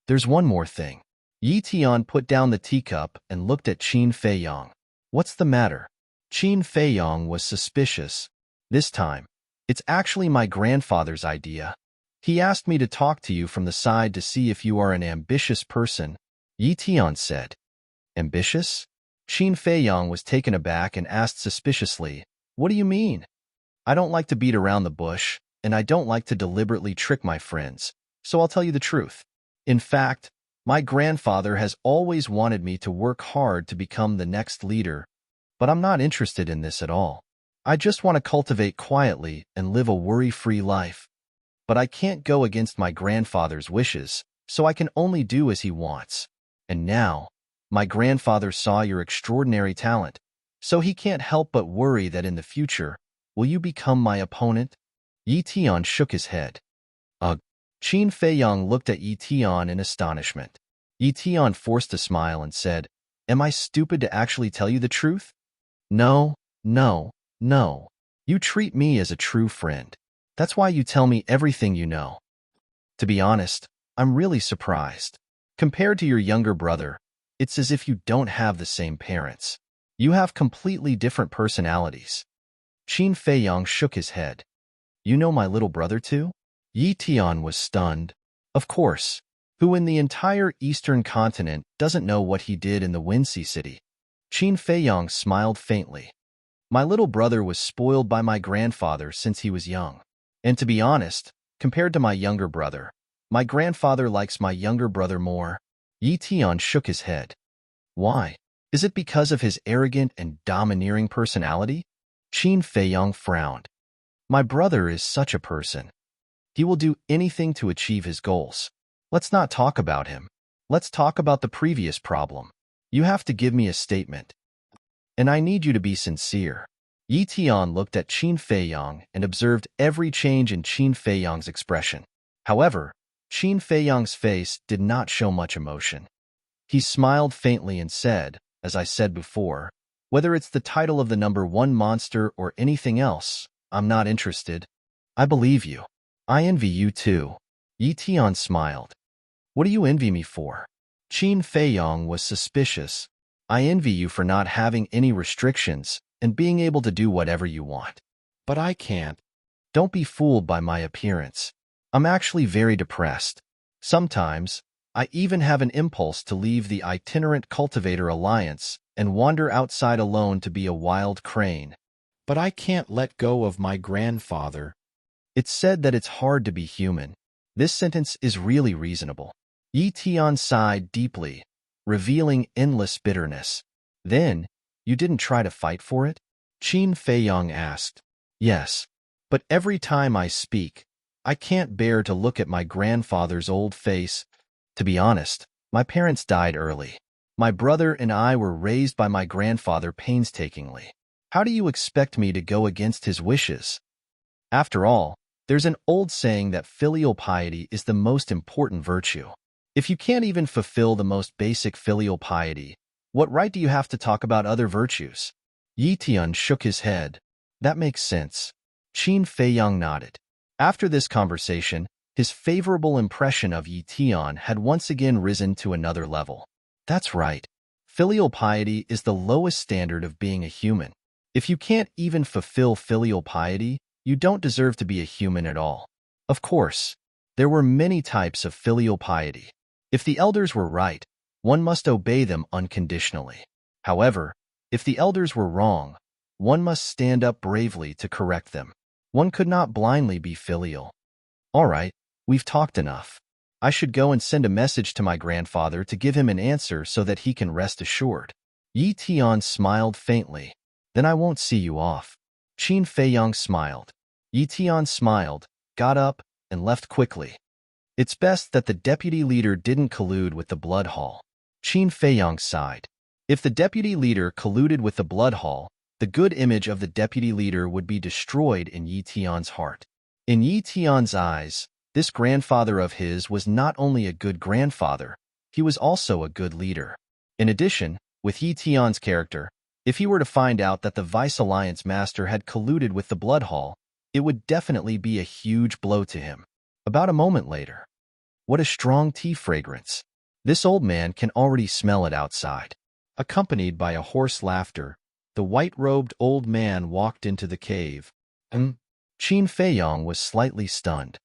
A: There's one more thing. Yi Tian put down the teacup and looked at Qin Feiyang. What's the matter? Qin Feiyang was suspicious. This time, it's actually my grandfather's idea. He asked me to talk to you from the side to see if you are an ambitious person, Yi Tian said. Ambitious? Qin Feiyang was taken aback and asked suspiciously, what do you mean? I don't like to beat around the bush, and I don't like to deliberately trick my friends, so I'll tell you the truth. In fact, my grandfather has always wanted me to work hard to become the next leader, but I'm not interested in this at all. I just want to cultivate quietly and live a worry-free life. But I can't go against my grandfather's wishes, so I can only do as he wants. And now, my grandfather saw your extraordinary talent, so he can't help but worry that in the future, will you become my opponent? Yi Tian shook his head. Ugh. Qin Feiyang looked at Yi Tian in astonishment. Yi Tian forced a smile and said, am I stupid to actually tell you the truth? No, no, no. You treat me as a true friend. That's why you tell me everything you know. To be honest, I'm really surprised. Compared to your younger brother, it's as if you don't have the same parents. You have completely different personalities. Qin Feiyang shook his head. You know my little brother too? Yi Tian was stunned. Of course. Who in the entire eastern continent doesn't know what he did in the Windsea City? Qin Feiyang smiled faintly. My little brother was spoiled by my grandfather since he was young. And to be honest, compared to my younger brother, my grandfather likes my younger brother more. Yi Tian shook his head. Why? Is it because of his arrogant and domineering personality? Qin Feiyang frowned. My brother is such a person. He will do anything to achieve his goals. Let's not talk about him. Let's talk about the previous problem. You have to give me a statement. And I need you to be sincere. Yi Tian looked at Qin Feiyang and observed every change in Qin Feiyang's expression. However, Qin Feiyang's face did not show much emotion. He smiled faintly and said, as I said before, whether it's the title of the number one monster or anything else, I'm not interested. I believe you. I envy you too. Yi Tian smiled. What do you envy me for? Qin Feiyang was suspicious. I envy you for not having any restrictions and being able to do whatever you want. But I can't. Don't be fooled by my appearance. I'm actually very depressed. Sometimes, I even have an impulse to leave the itinerant cultivator alliance and wander outside alone to be a wild crane. But I can't let go of my grandfather. It's said that it's hard to be human. This sentence is really reasonable. Yi Tian sighed deeply, revealing endless bitterness. Then, you didn't try to fight for it? Qin Feiyang asked. Yes, but every time I speak, I can't bear to look at my grandfather's old face. To be honest, my parents died early. My brother and I were raised by my grandfather painstakingly. How do you expect me to go against his wishes? After all, there's an old saying that filial piety is the most important virtue. If you can't even fulfill the most basic filial piety, what right do you have to talk about other virtues? Yi Tian shook his head. That makes sense. Qin Feiyang nodded. After this conversation, his favorable impression of Yi Tian had once again risen to another level. That's right. Filial piety is the lowest standard of being a human. If you can't even fulfill filial piety, you don't deserve to be a human at all. Of course, there were many types of filial piety. If the elders were right, one must obey them unconditionally. However, if the elders were wrong, one must stand up bravely to correct them. One could not blindly be filial. All right, we've talked enough. I should go and send a message to my grandfather to give him an answer so that he can rest assured. Yi Tian smiled faintly. Then I won't see you off. Qin Feiyang smiled. Yi Tian smiled, got up, and left quickly. It's best that the deputy leader didn't collude with the Blood Hall. Qin Feiyang sighed. If the deputy leader colluded with the Blood Hall, the good image of the deputy leader would be destroyed in Yi Tian's heart. In Yi Tian's eyes, this grandfather of his was not only a good grandfather, he was also a good leader. In addition, with Yi Tian's character, if he were to find out that the Vice Alliance Master had colluded with the Blood Hall, it would definitely be a huge blow to him. About a moment later. What a strong tea fragrance. This old man can already smell it outside. Accompanied by a hoarse laughter, the white-robed old man walked into the cave. Qin Feiyang was slightly stunned.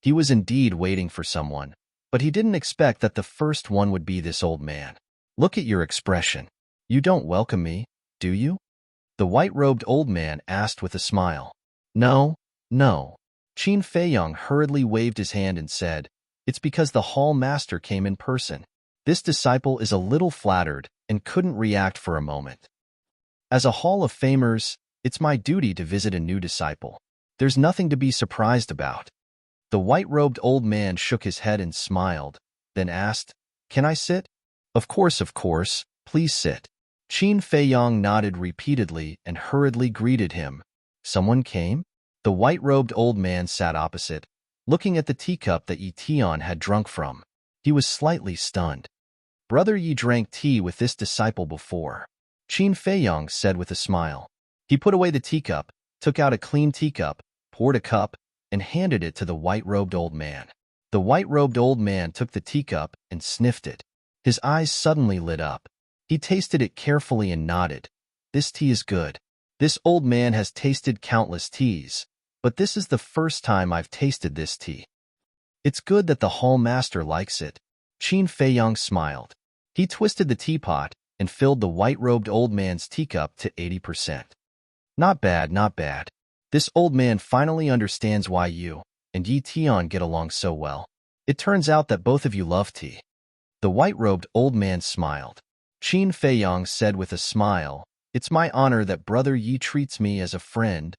A: He was indeed waiting for someone, but he didn't expect that the first one would be this old man. Look at your expression. You don't welcome me, do you? The white-robed old man asked with a smile. No, no. Qin Feiyang hurriedly waved his hand and said, It's because the hall master came in person. This disciple is a little flattered and couldn't react for a moment. As a Hall of Famers, it's my duty to visit a new disciple. There's nothing to be surprised about. The white-robed old man shook his head and smiled, then asked, Can I sit? Of course, please sit. Qin Feiyang nodded repeatedly and hurriedly greeted him. Someone came? The white-robed old man sat opposite, looking at the teacup that Yi Tian had drunk from. He was slightly stunned. Brother Yi drank tea with this disciple before. Qin Feiyang said with a smile. He put away the teacup, took out a clean teacup, poured a cup, and handed it to the white-robed old man. The white-robed old man took the teacup and sniffed it. His eyes suddenly lit up. He tasted it carefully and nodded. This tea is good. This old man has tasted countless teas, but this is the first time I've tasted this tea. It's good that the hall master likes it. Qin Feiyang smiled. He twisted the teapot and filled the white-robed old man's teacup to 80%. Not bad, not bad. This old man finally understands why you and Yi Tian get along so well. It turns out that both of you love tea. The white-robed old man smiled. Qin Feiyang said with a smile, It's my honor that Brother Yi treats me as a friend.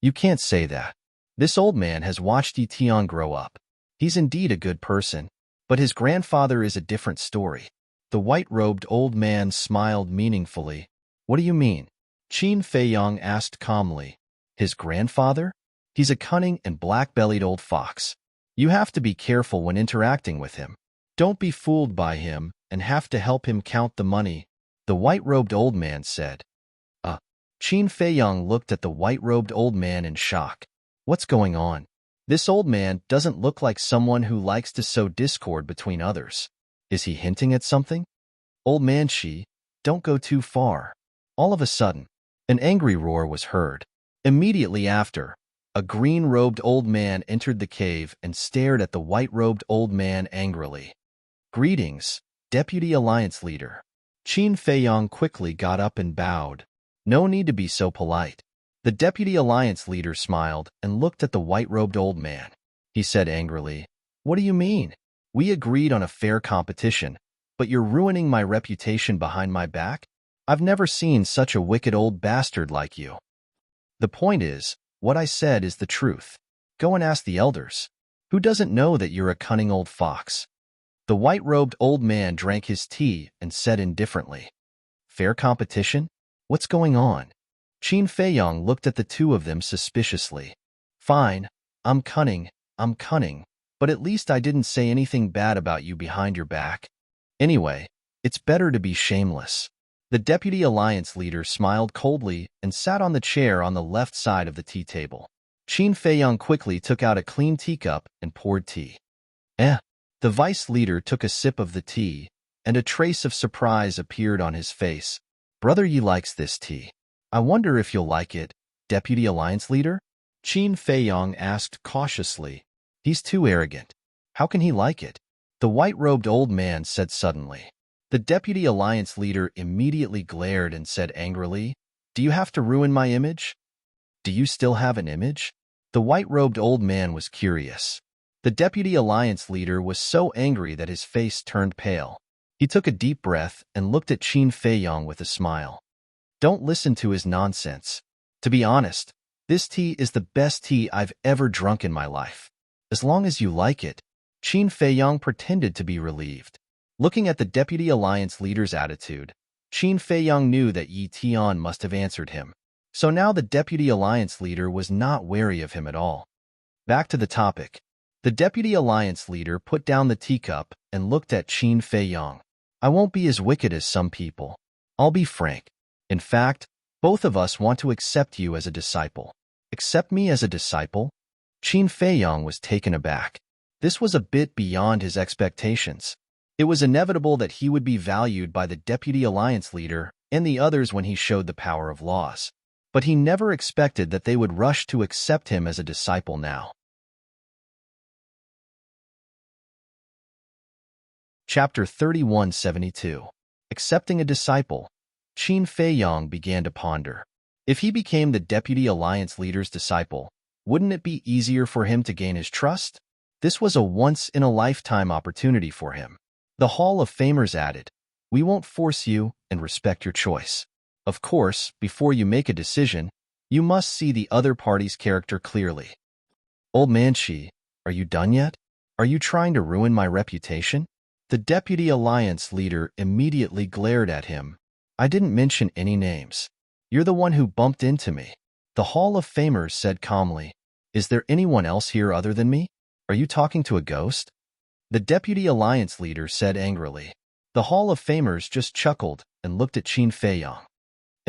A: You can't say that. This old man has watched Yi Tian grow up. He's indeed a good person, but his grandfather is a different story. The white-robed old man smiled meaningfully. What do you mean? Qin Feiyang asked calmly. His grandfather? He's a cunning and black-bellied old fox. You have to be careful when interacting with him. Don't be fooled by him and have to help him count the money, the white-robed old man said. Qin Feiyang looked at the white-robed old man in shock. What's going on? This old man doesn't look like someone who likes to sow discord between others. Is he hinting at something? Old man Shi, don't go too far. All of a sudden, an angry roar was heard. Immediately after, a green-robed old man entered the cave and stared at the white-robed old man angrily. Greetings, Deputy Alliance Leader. Qin Feiyang quickly got up and bowed. No need to be so polite. The Deputy Alliance Leader smiled and looked at the white-robed old man. He said angrily, What do you mean? We agreed on a fair competition, but you're ruining my reputation behind my back? I've never seen such a wicked old bastard like you. The point is, what I said is the truth. Go and ask the elders. Who doesn't know that you're a cunning old fox? The white-robed old man drank his tea and said indifferently, Fair competition? What's going on? Qin Feiyang looked at the two of them suspiciously. Fine, I'm cunning, but at least I didn't say anything bad about you behind your back. Anyway, it's better to be shameless. The Deputy Alliance Leader smiled coldly and sat on the chair on the left side of the tea table. Qin Feiyang quickly took out a clean teacup and poured tea. The Vice Leader took a sip of the tea, and a trace of surprise appeared on his face. Brother Yi likes this tea. I wonder if you'll like it, Deputy Alliance Leader? Qin Feiyang asked cautiously. He's too arrogant. How can he like it? The white-robed old man said suddenly. The Deputy Alliance Leader immediately glared and said angrily, Do you have to ruin my image? Do you still have an image? The white-robed old man was curious. The Deputy Alliance leader was so angry that his face turned pale. He took a deep breath and looked at Qin Feiyong with a smile. Don't listen to his nonsense. To be honest, this tea is the best tea I've ever drunk in my life. As long as you like it. Qin Feiyong pretended to be relieved. Looking at the Deputy Alliance leader's attitude, Qin Feiyong knew that Yi Tian must have answered him. So now the Deputy Alliance leader was not wary of him at all. Back to the topic. The Deputy Alliance leader put down the teacup and looked at Qin Feiyong. I won't be as wicked as some people. I'll be frank. In fact, both of us want to accept you as a disciple. Accept me as a disciple? Qin Feiyong was taken aback. This was a bit beyond his expectations. It was inevitable that he would be valued by the Deputy Alliance leader and the others when he showed the power of laws. But he never expected that they would rush to accept him as a disciple now. Chapter 3172. Accepting a disciple. Qin Feiyong began to ponder. If he became the Deputy Alliance leader's disciple, wouldn't it be easier for him to gain his trust? This was a once-in-a-lifetime opportunity for him. The Hall of Famers added, "We won't force you and respect your choice. Of course, before you make a decision, you must see the other party's character clearly." Old man Shi, are you done yet? Are you trying to ruin my reputation? The Deputy Alliance leader immediately glared at him. I didn't mention any names. You're the one who bumped into me. The Hall of Famers said calmly, Is there anyone else here other than me? Are you talking to a ghost? The Deputy Alliance leader said angrily. The Hall of Famers just chuckled and looked at Qin Feiyong.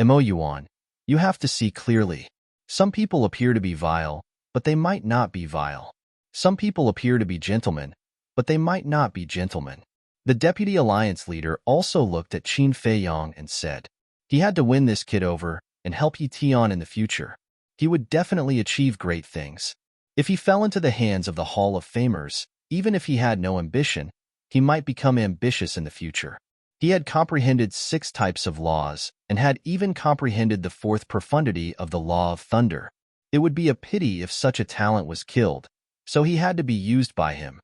A: Mo Yuan, you have to see clearly. Some people appear to be vile, but they might not be vile. Some people appear to be gentlemen, but they might not be gentlemen. The Deputy Alliance leader also looked at Qin Feiyong and said, he had to win this kid over and help Yi Tian in the future. He would definitely achieve great things. If he fell into the hands of the Hall of Famers, even if he had no ambition, he might become ambitious in the future. He had comprehended 6 types of laws and had even comprehended the 4th profundity of the Law of Thunder. It would be a pity if such a talent was killed, so he had to be used by him.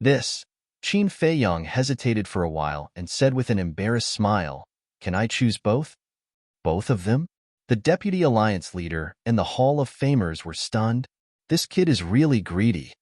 A: Qin Feiyong hesitated for a while and said with an embarrassed smile, Can I choose both? Both of them? The Deputy Alliance leader and the Hall of Famers were stunned. This kid is really greedy.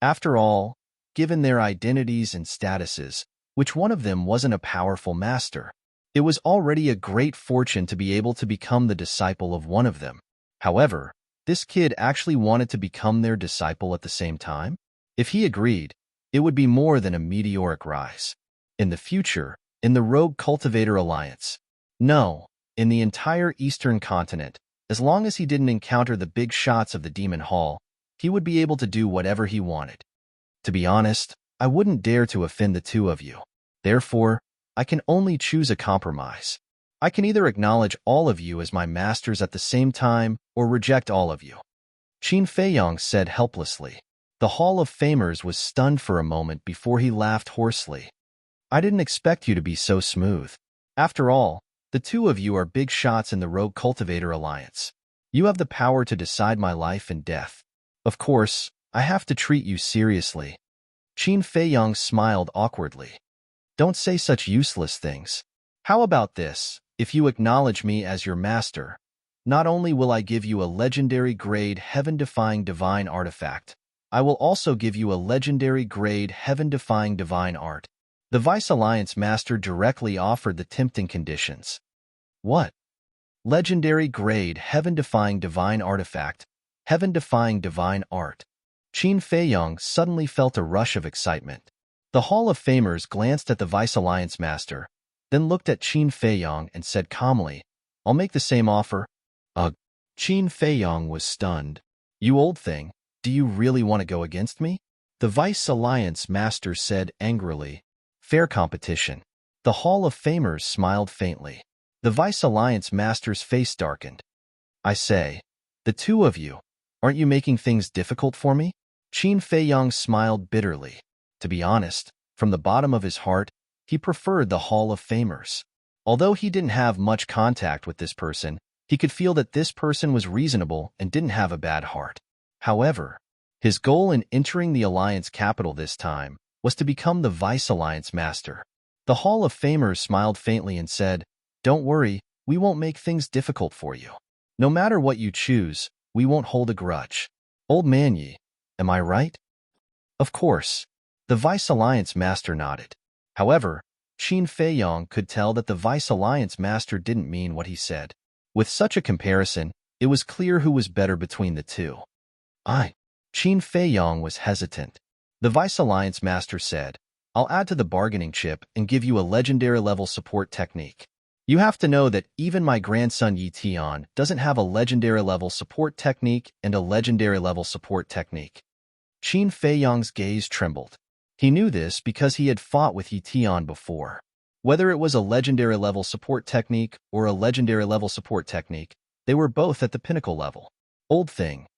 A: After all, given their identities and statuses, which one of them wasn't a powerful master? It was already a great fortune to be able to become the disciple of one of them. However, this kid actually wanted to become their disciple at the same time? If he agreed, it would be more than a meteoric rise. In the future, in the Rogue Cultivator Alliance. No, in the entire Eastern continent, as long as he didn't encounter the big shots of the Demon Hall, he would be able to do whatever he wanted. To be honest, I wouldn't dare to offend the two of you. Therefore, I can only choose a compromise. I can either acknowledge all of you as my masters at the same time or reject all of you. Qin Feiyong said helplessly. The Hall of Famers was stunned for a moment before he laughed hoarsely. I didn't expect you to be so smooth. After all, the two of you are big shots in the Rogue Cultivator Alliance. You have the power to decide my life and death. Of course, I have to treat you seriously. Qin Feiyong smiled awkwardly. Don't say such useless things. How about this? If you acknowledge me as your master, not only will I give you a legendary grade heaven-defying divine artifact, I will also give you a legendary grade heaven-defying divine art. The Vice Alliance Master directly offered the tempting conditions. What? Legendary grade heaven-defying divine artifact, heaven-defying divine art. Qin Feiyong suddenly felt a rush of excitement. The Hall of Famers glanced at the Vice Alliance Master, then looked at Qin Feiyong and said calmly, I'll make the same offer. Ugh. Qin Feiyong was stunned. You old thing. Do you really want to go against me? The Vice Alliance Master said angrily. Fair competition. The Hall of Famers smiled faintly. The Vice Alliance Master's face darkened. I say, the two of you, aren't you making things difficult for me? Qin Feiyong smiled bitterly. To be honest, from the bottom of his heart, he preferred the Hall of Famers. Although he didn't have much contact with this person, he could feel that this person was reasonable and didn't have a bad heart. However, His goal in entering the Alliance capital this time was to become the Vice Alliance Master. The Hall of Famers smiled faintly and said, "Don't worry, we won't make things difficult for you. No matter what you choose, we won't hold a grudge. Old man Yi, am I right?" Of course. The Vice Alliance Master nodded. However, Qin Feiyong could tell that the Vice Alliance Master didn't mean what he said. With such a comparison, it was clear who was better between the two. Qin Feiyong was hesitant. The Vice Alliance Master said, "I'll add to the bargaining chip and give you a legendary level support technique. You have to know that even my grandson Yi Tian doesn't have a legendary level support technique and a legendary level support technique." Qin Feiyong's gaze trembled. He knew this because he had fought with Yi Tian before. Whether it was a legendary level support technique or a legendary level support technique, they were both at the pinnacle level. "Old thing,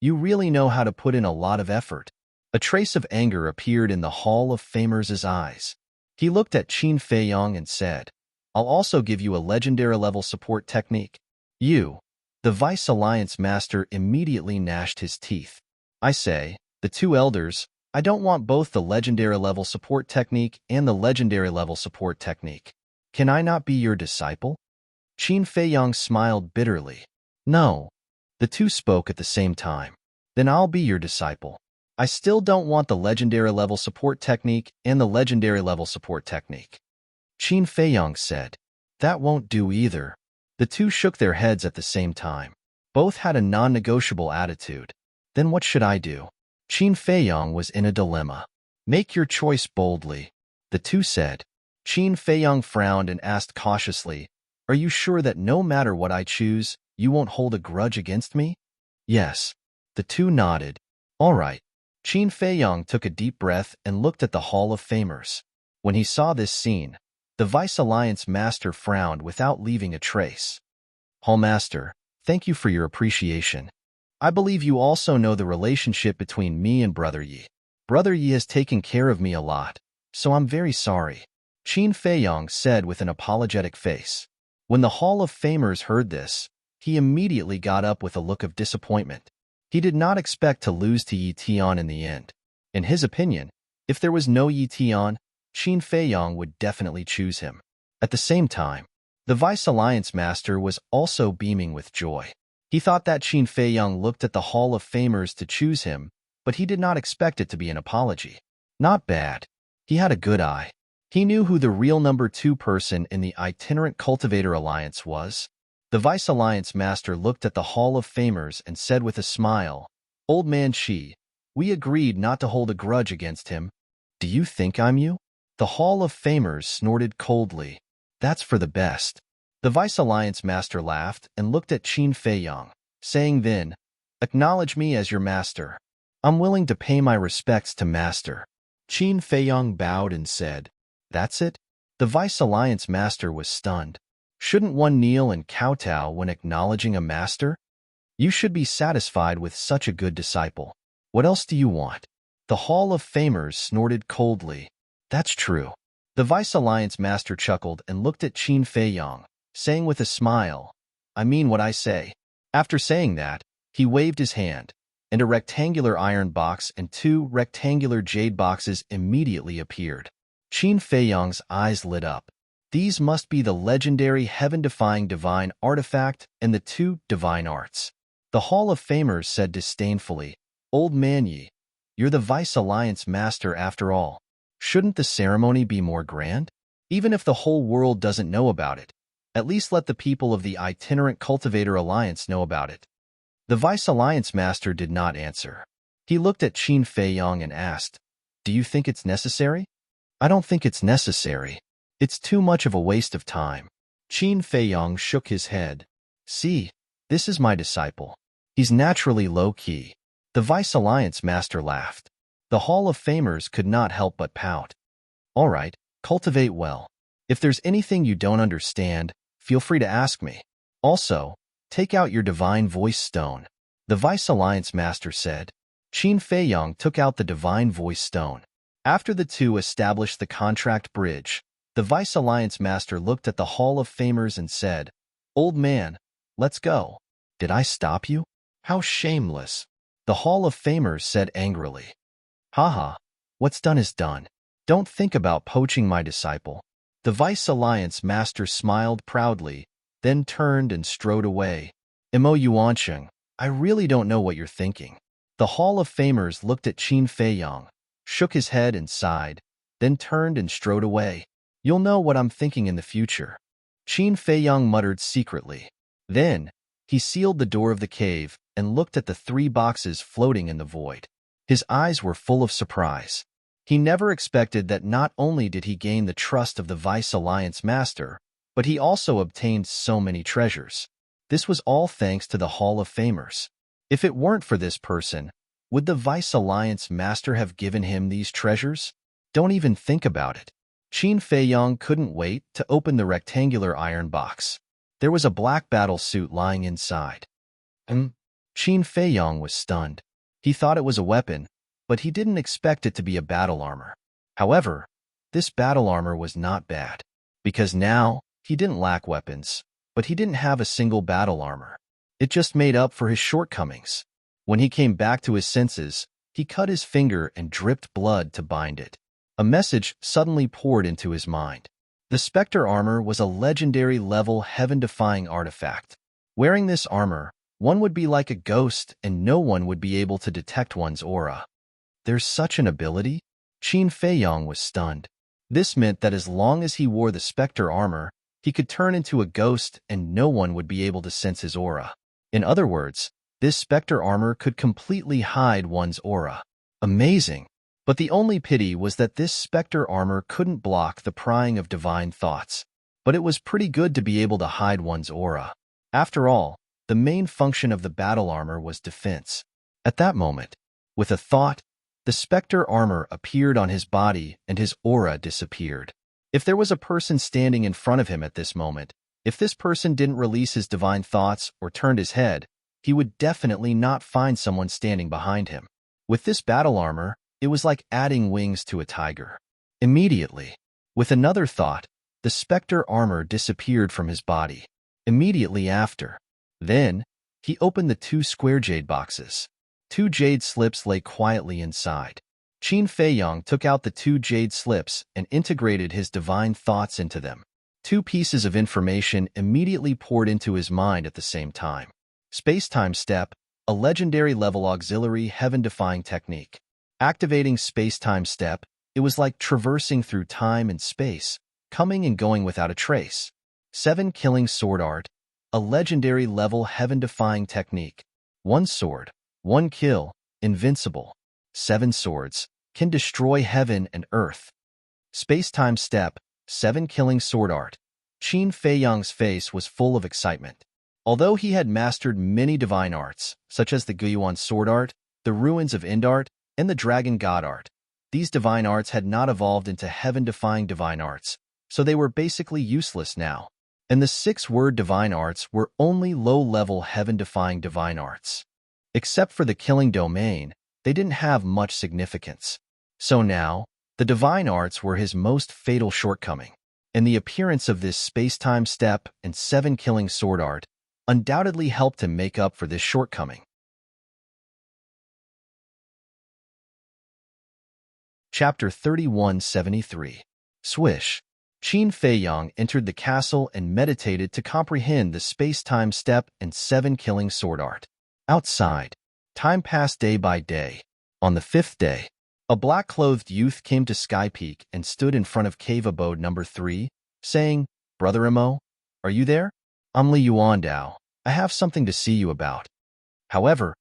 A: you really know how to put in a lot of effort." A trace of anger appeared in the Hall of Famers' eyes. He looked at Qin Feiyong and said, "I'll also give you a legendary level support technique." "You." The Vice Alliance Master immediately gnashed his teeth. "I say, the two elders, I don't want both the legendary level support technique and the legendary level support technique. Can I not be your disciple?" Qin Feiyong smiled bitterly. "No." The two spoke at the same time. "Then I'll be your disciple. I still don't want the legendary level support technique and the legendary level support technique." Qin Feiyong said, "That won't do either." The two shook their heads at the same time. Both had a non-negotiable attitude. "Then what should I do?" Qin Feiyong was in a dilemma. "Make your choice boldly," the two said. Qin Feiyong frowned and asked cautiously, "Are you sure that no matter what I choose, you won't hold a grudge against me?" "Yes." The two nodded. "All right." Qin Feiyong took a deep breath and looked at the Hall of Famers. When he saw this scene, the Vice Alliance Master frowned without leaving a trace. "Hall Master, thank you for your appreciation. I believe you also know the relationship between me and Brother Yi. Brother Yi has taken care of me a lot, so I'm very sorry," Qin Feiyong said with an apologetic face. When the Hall of Famers heard this, he immediately got up with a look of disappointment. He did not expect to lose to Yi Tian in the end. In his opinion, if there was no Yi Tian, Qin Feiyong would definitely choose him. At the same time, the Vice Alliance Master was also beaming with joy. He thought that Qin Feiyong looked at the Hall of Famers to choose him, but he did not expect it to be an apology. Not bad. He had a good eye. He knew who the real number 2 person in the Itinerant Cultivator Alliance was. The Vice Alliance Master looked at the Hall of Famers and said with a smile, "Old man Shi, we agreed not to hold a grudge against him. Do you think I'm you?" The Hall of Famers snorted coldly. "That's for the best." The Vice Alliance Master laughed and looked at Qin Feiyong, saying then, "Acknowledge me as your master." "I'm willing to pay my respects to Master." Qin Feiyong bowed and said, "That's it?" The Vice Alliance Master was stunned. Shouldn't one kneel and kowtow when acknowledging a master? You should be satisfied with such a good disciple. What else do you want? The Hall of Famers snorted coldly. "That's true." The Vice Alliance Master chuckled and looked at Qin Feiyong, saying with a smile, "I mean what I say." After saying that, he waved his hand, and a rectangular iron box and 2 rectangular jade boxes immediately appeared. Qin Feiyong's eyes lit up. These must be the legendary heaven-defying divine artifact and the 2 divine arts. The Hall of Famers said disdainfully, "Old man Yi, you're the Vice Alliance Master after all. Shouldn't the ceremony be more grand? Even if the whole world doesn't know about it, at least let the people of the Itinerant Cultivator Alliance know about it." The Vice Alliance Master did not answer. He looked at Qin Feiyong and asked, "Do you think it's necessary?" "I don't think it's necessary. It's too much of a waste of time." Qin Feiyong shook his head. "See, this is my disciple. He's naturally low-key." The Vice Alliance Master laughed. The Hall of Famers could not help but pout. "All right, cultivate well. If there's anything you don't understand, feel free to ask me. Also, take out your Divine Voice Stone," the Vice Alliance Master said. Qin Feiyong took out the Divine Voice Stone. After the two established the contract bridge, the Vice Alliance Master looked at the Hall of Famers and said, "Old man, let's go." "Did I stop you? How shameless." The Hall of Famers said angrily. Haha, what's done is done. Don't think about poaching my disciple. The Vice Alliance master smiled proudly, then turned and strode away. Mo Yuansheng, I really don't know what you're thinking. The Hall of Famers looked at Qin Feiyang, shook his head and sighed, then turned and strode away. You'll know what I'm thinking in the future. Qin Feiyang muttered secretly. Then, he sealed the door of the cave and looked at the 3 boxes floating in the void. His eyes were full of surprise. He never expected that not only did he gain the trust of the Vice Alliance master, but he also obtained so many treasures. This was all thanks to the Hall of Famers. If it weren't for this person, would the Vice Alliance master have given him these treasures? Don't even think about it. Qin Feiyang couldn't wait to open the rectangular iron box. There was a black battle suit lying inside. Qin Feiyang was stunned. He thought it was a weapon, but he didn't expect it to be a battle armor. However, this battle armor was not bad, because now he didn't lack weapons, but he didn't have a single battle armor. It just made up for his shortcomings. When he came back to his senses, he cut his finger and dripped blood to bind it. A message suddenly poured into his mind. The Spectre armor was a legendary level heaven-defying artifact. Wearing this armor, one would be like a ghost and no one would be able to detect one's aura. There's such an ability? Qin Feiyang was stunned. This meant that as long as he wore the Spectre armor, he could turn into a ghost and no one would be able to sense his aura. In other words, this Spectre armor could completely hide one's aura. Amazing! But the only pity was that this Spectre armor couldn't block the prying of divine thoughts. But it was pretty good to be able to hide one's aura. After all, the main function of the battle armor was defense. At that moment, with a thought, the Spectre armor appeared on his body and his aura disappeared. If there was a person standing in front of him at this moment, if this person didn't release his divine thoughts or turned his head, he would definitely not find someone standing behind him. With this battle armor, it was like adding wings to a tiger. Immediately, with another thought, the Spectre armor disappeared from his body. Immediately after. Then, he opened the 2 square jade boxes. 2 jade slips lay quietly inside. Qin Feiyang took out the 2 jade slips and integrated his divine thoughts into them. 2 pieces of information immediately poured into his mind at the same time. Space-time step, a legendary level auxiliary heaven-defying technique. Activating space-time step, it was like traversing through time and space, coming and going without a trace. 7 killing sword art, a legendary level heaven-defying technique. 1 sword, 1 kill, invincible. 7 swords, can destroy heaven and earth. Space-time step, 7 killing sword art. Qin Feiyang's face was full of excitement. Although he had mastered many divine arts, such as the Guiyuan sword art, the ruins of Endart, and the dragon god art, these divine arts had not evolved into heaven-defying divine arts, so they were basically useless now. And the 6-word divine arts were only low-level heaven-defying divine arts. Except for the killing domain, they didn't have much significance. So now, the divine arts were his most fatal shortcoming, and the appearance of this space-time step and 7 killing sword art undoubtedly helped him make up for this shortcoming. Chapter 3173. Swish. Qin Feiyang entered the castle and meditated to comprehend the space-time step and 7 killing sword art. Outside, time passed day by day. On the 5th day, a black-clothed youth came to Sky Peak and stood in front of cave abode number 3, saying, "Brother Mo, are you there? I'm Li Yuandao. I have something to see you about." However,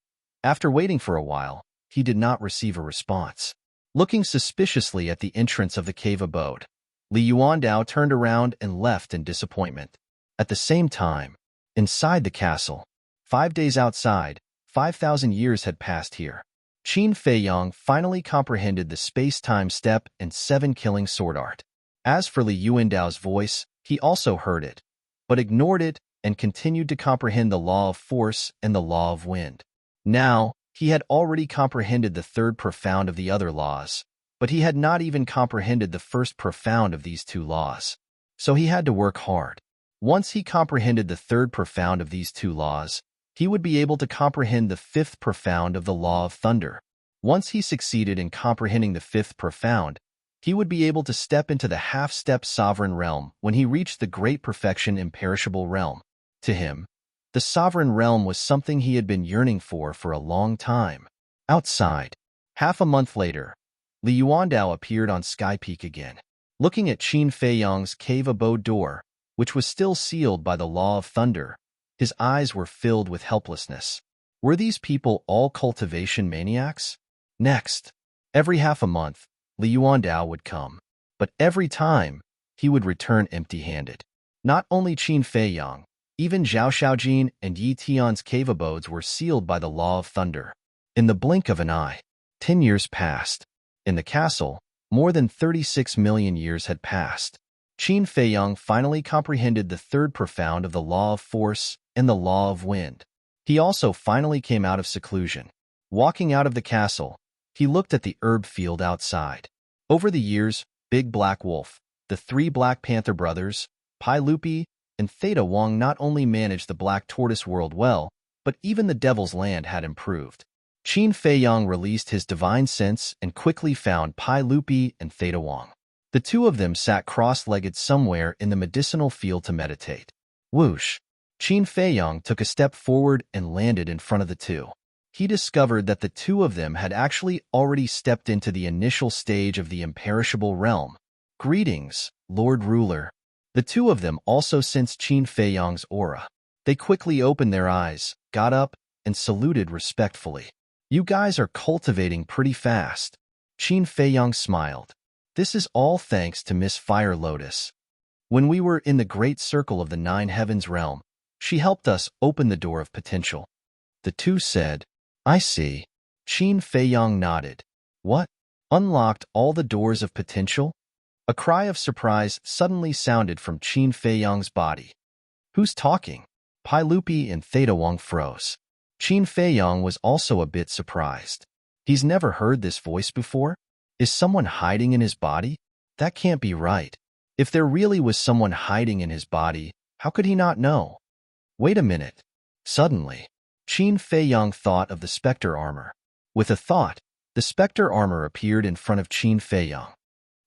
A: after waiting for a while, he did not receive a response. Looking suspiciously at the entrance of the cave abode, Li Yuandao turned around and left in disappointment. At the same time, inside the castle, 5 days outside, 5,000 years had passed here. Qin Feiyang finally comprehended the space-time step and 7 killing sword art. As for Li Yuandao's voice, he also heard it, but ignored it and continued to comprehend the law of force and the law of wind. Now, he had already comprehended the 3rd profound of the other laws, but he had not even comprehended the 1st profound of these 2 laws. So he had to work hard. Once he comprehended the 3rd profound of these 2 laws, he would be able to comprehend the fifth profound of the law of thunder. Once he succeeded in comprehending the fifth profound, he would be able to step into the half-step sovereign realm when he reached the great perfection imperishable realm. To him, the sovereign realm was something he had been yearning for a long time. Outside, half a month later, Li Yuandao appeared on Sky Peak again. Looking at Qin Feiyang's cave abode door, which was still sealed by the law of thunder, his eyes were filled with helplessness. Were these people all cultivation maniacs? Next, every half a month, Li Yuandao would come, but every time, he would return empty-handed. Not only Qin Feiyang, even Zhao Xiaojin and Yi Tian's cave abodes were sealed by the law of thunder. In the blink of an eye, 10 years passed. In the castle, more than 36 million years had passed. Qin Feiyang finally comprehended the third profound of the law of force and the law of wind. He also finally came out of seclusion. Walking out of the castle, he looked at the herb field outside. Over the years, Big Black Wolf, the three Black Panther brothers, Pai Lupi, and Theta Wong not only managed the Black Tortoise world well, but even the Devil's Land had improved. Qin Feiyang released his divine sense and quickly found Pai Lupi and Theta Wong. The two of them sat cross-legged somewhere in the medicinal field to meditate. Whoosh! Qin Feiyang took a step forward and landed in front of the two. He discovered that the two of them had actually already stepped into the initial stage of the imperishable realm. Greetings, Lord Ruler. The two of them also sensed Qin Feiyang's aura. They quickly opened their eyes, got up, and saluted respectfully. You guys are cultivating pretty fast. Qin Feiyang smiled. This is all thanks to Miss Fire Lotus. When we were in the great circle of the Nine Heavens realm, she helped us open the door of potential. The two said, I see. Qin Feiyang nodded. What? Unlocked all the doors of potential? A cry of surprise suddenly sounded from Qin Feiyang's body. Who's talking? Pai Lupi and Theta Wong froze. Qin Feiyang was also a bit surprised. He's never heard this voice before. Is someone hiding in his body? That can't be right. If there really was someone hiding in his body, how could he not know? Wait a minute. Suddenly, Qin Feiyang thought of the specter armor. With a thought, the specter armor appeared in front of Qin Feiyang.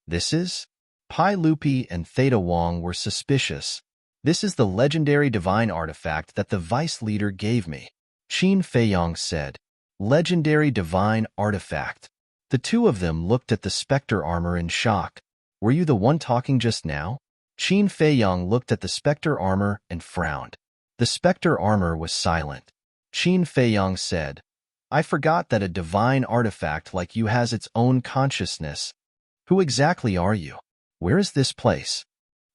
A: This is? Pai Lupi and Theta Wong were suspicious. This is the legendary divine artifact that the vice leader gave me. Qin Feiyang said, Legendary divine artifact. The two of them looked at the specter armor in shock. Were you the one talking just now? Qin Feiyang looked at the specter armor and frowned. The specter armor was silent. Qin Feiyang said, I forgot that a divine artifact like you has its own consciousness. Who exactly are you? Where is this place?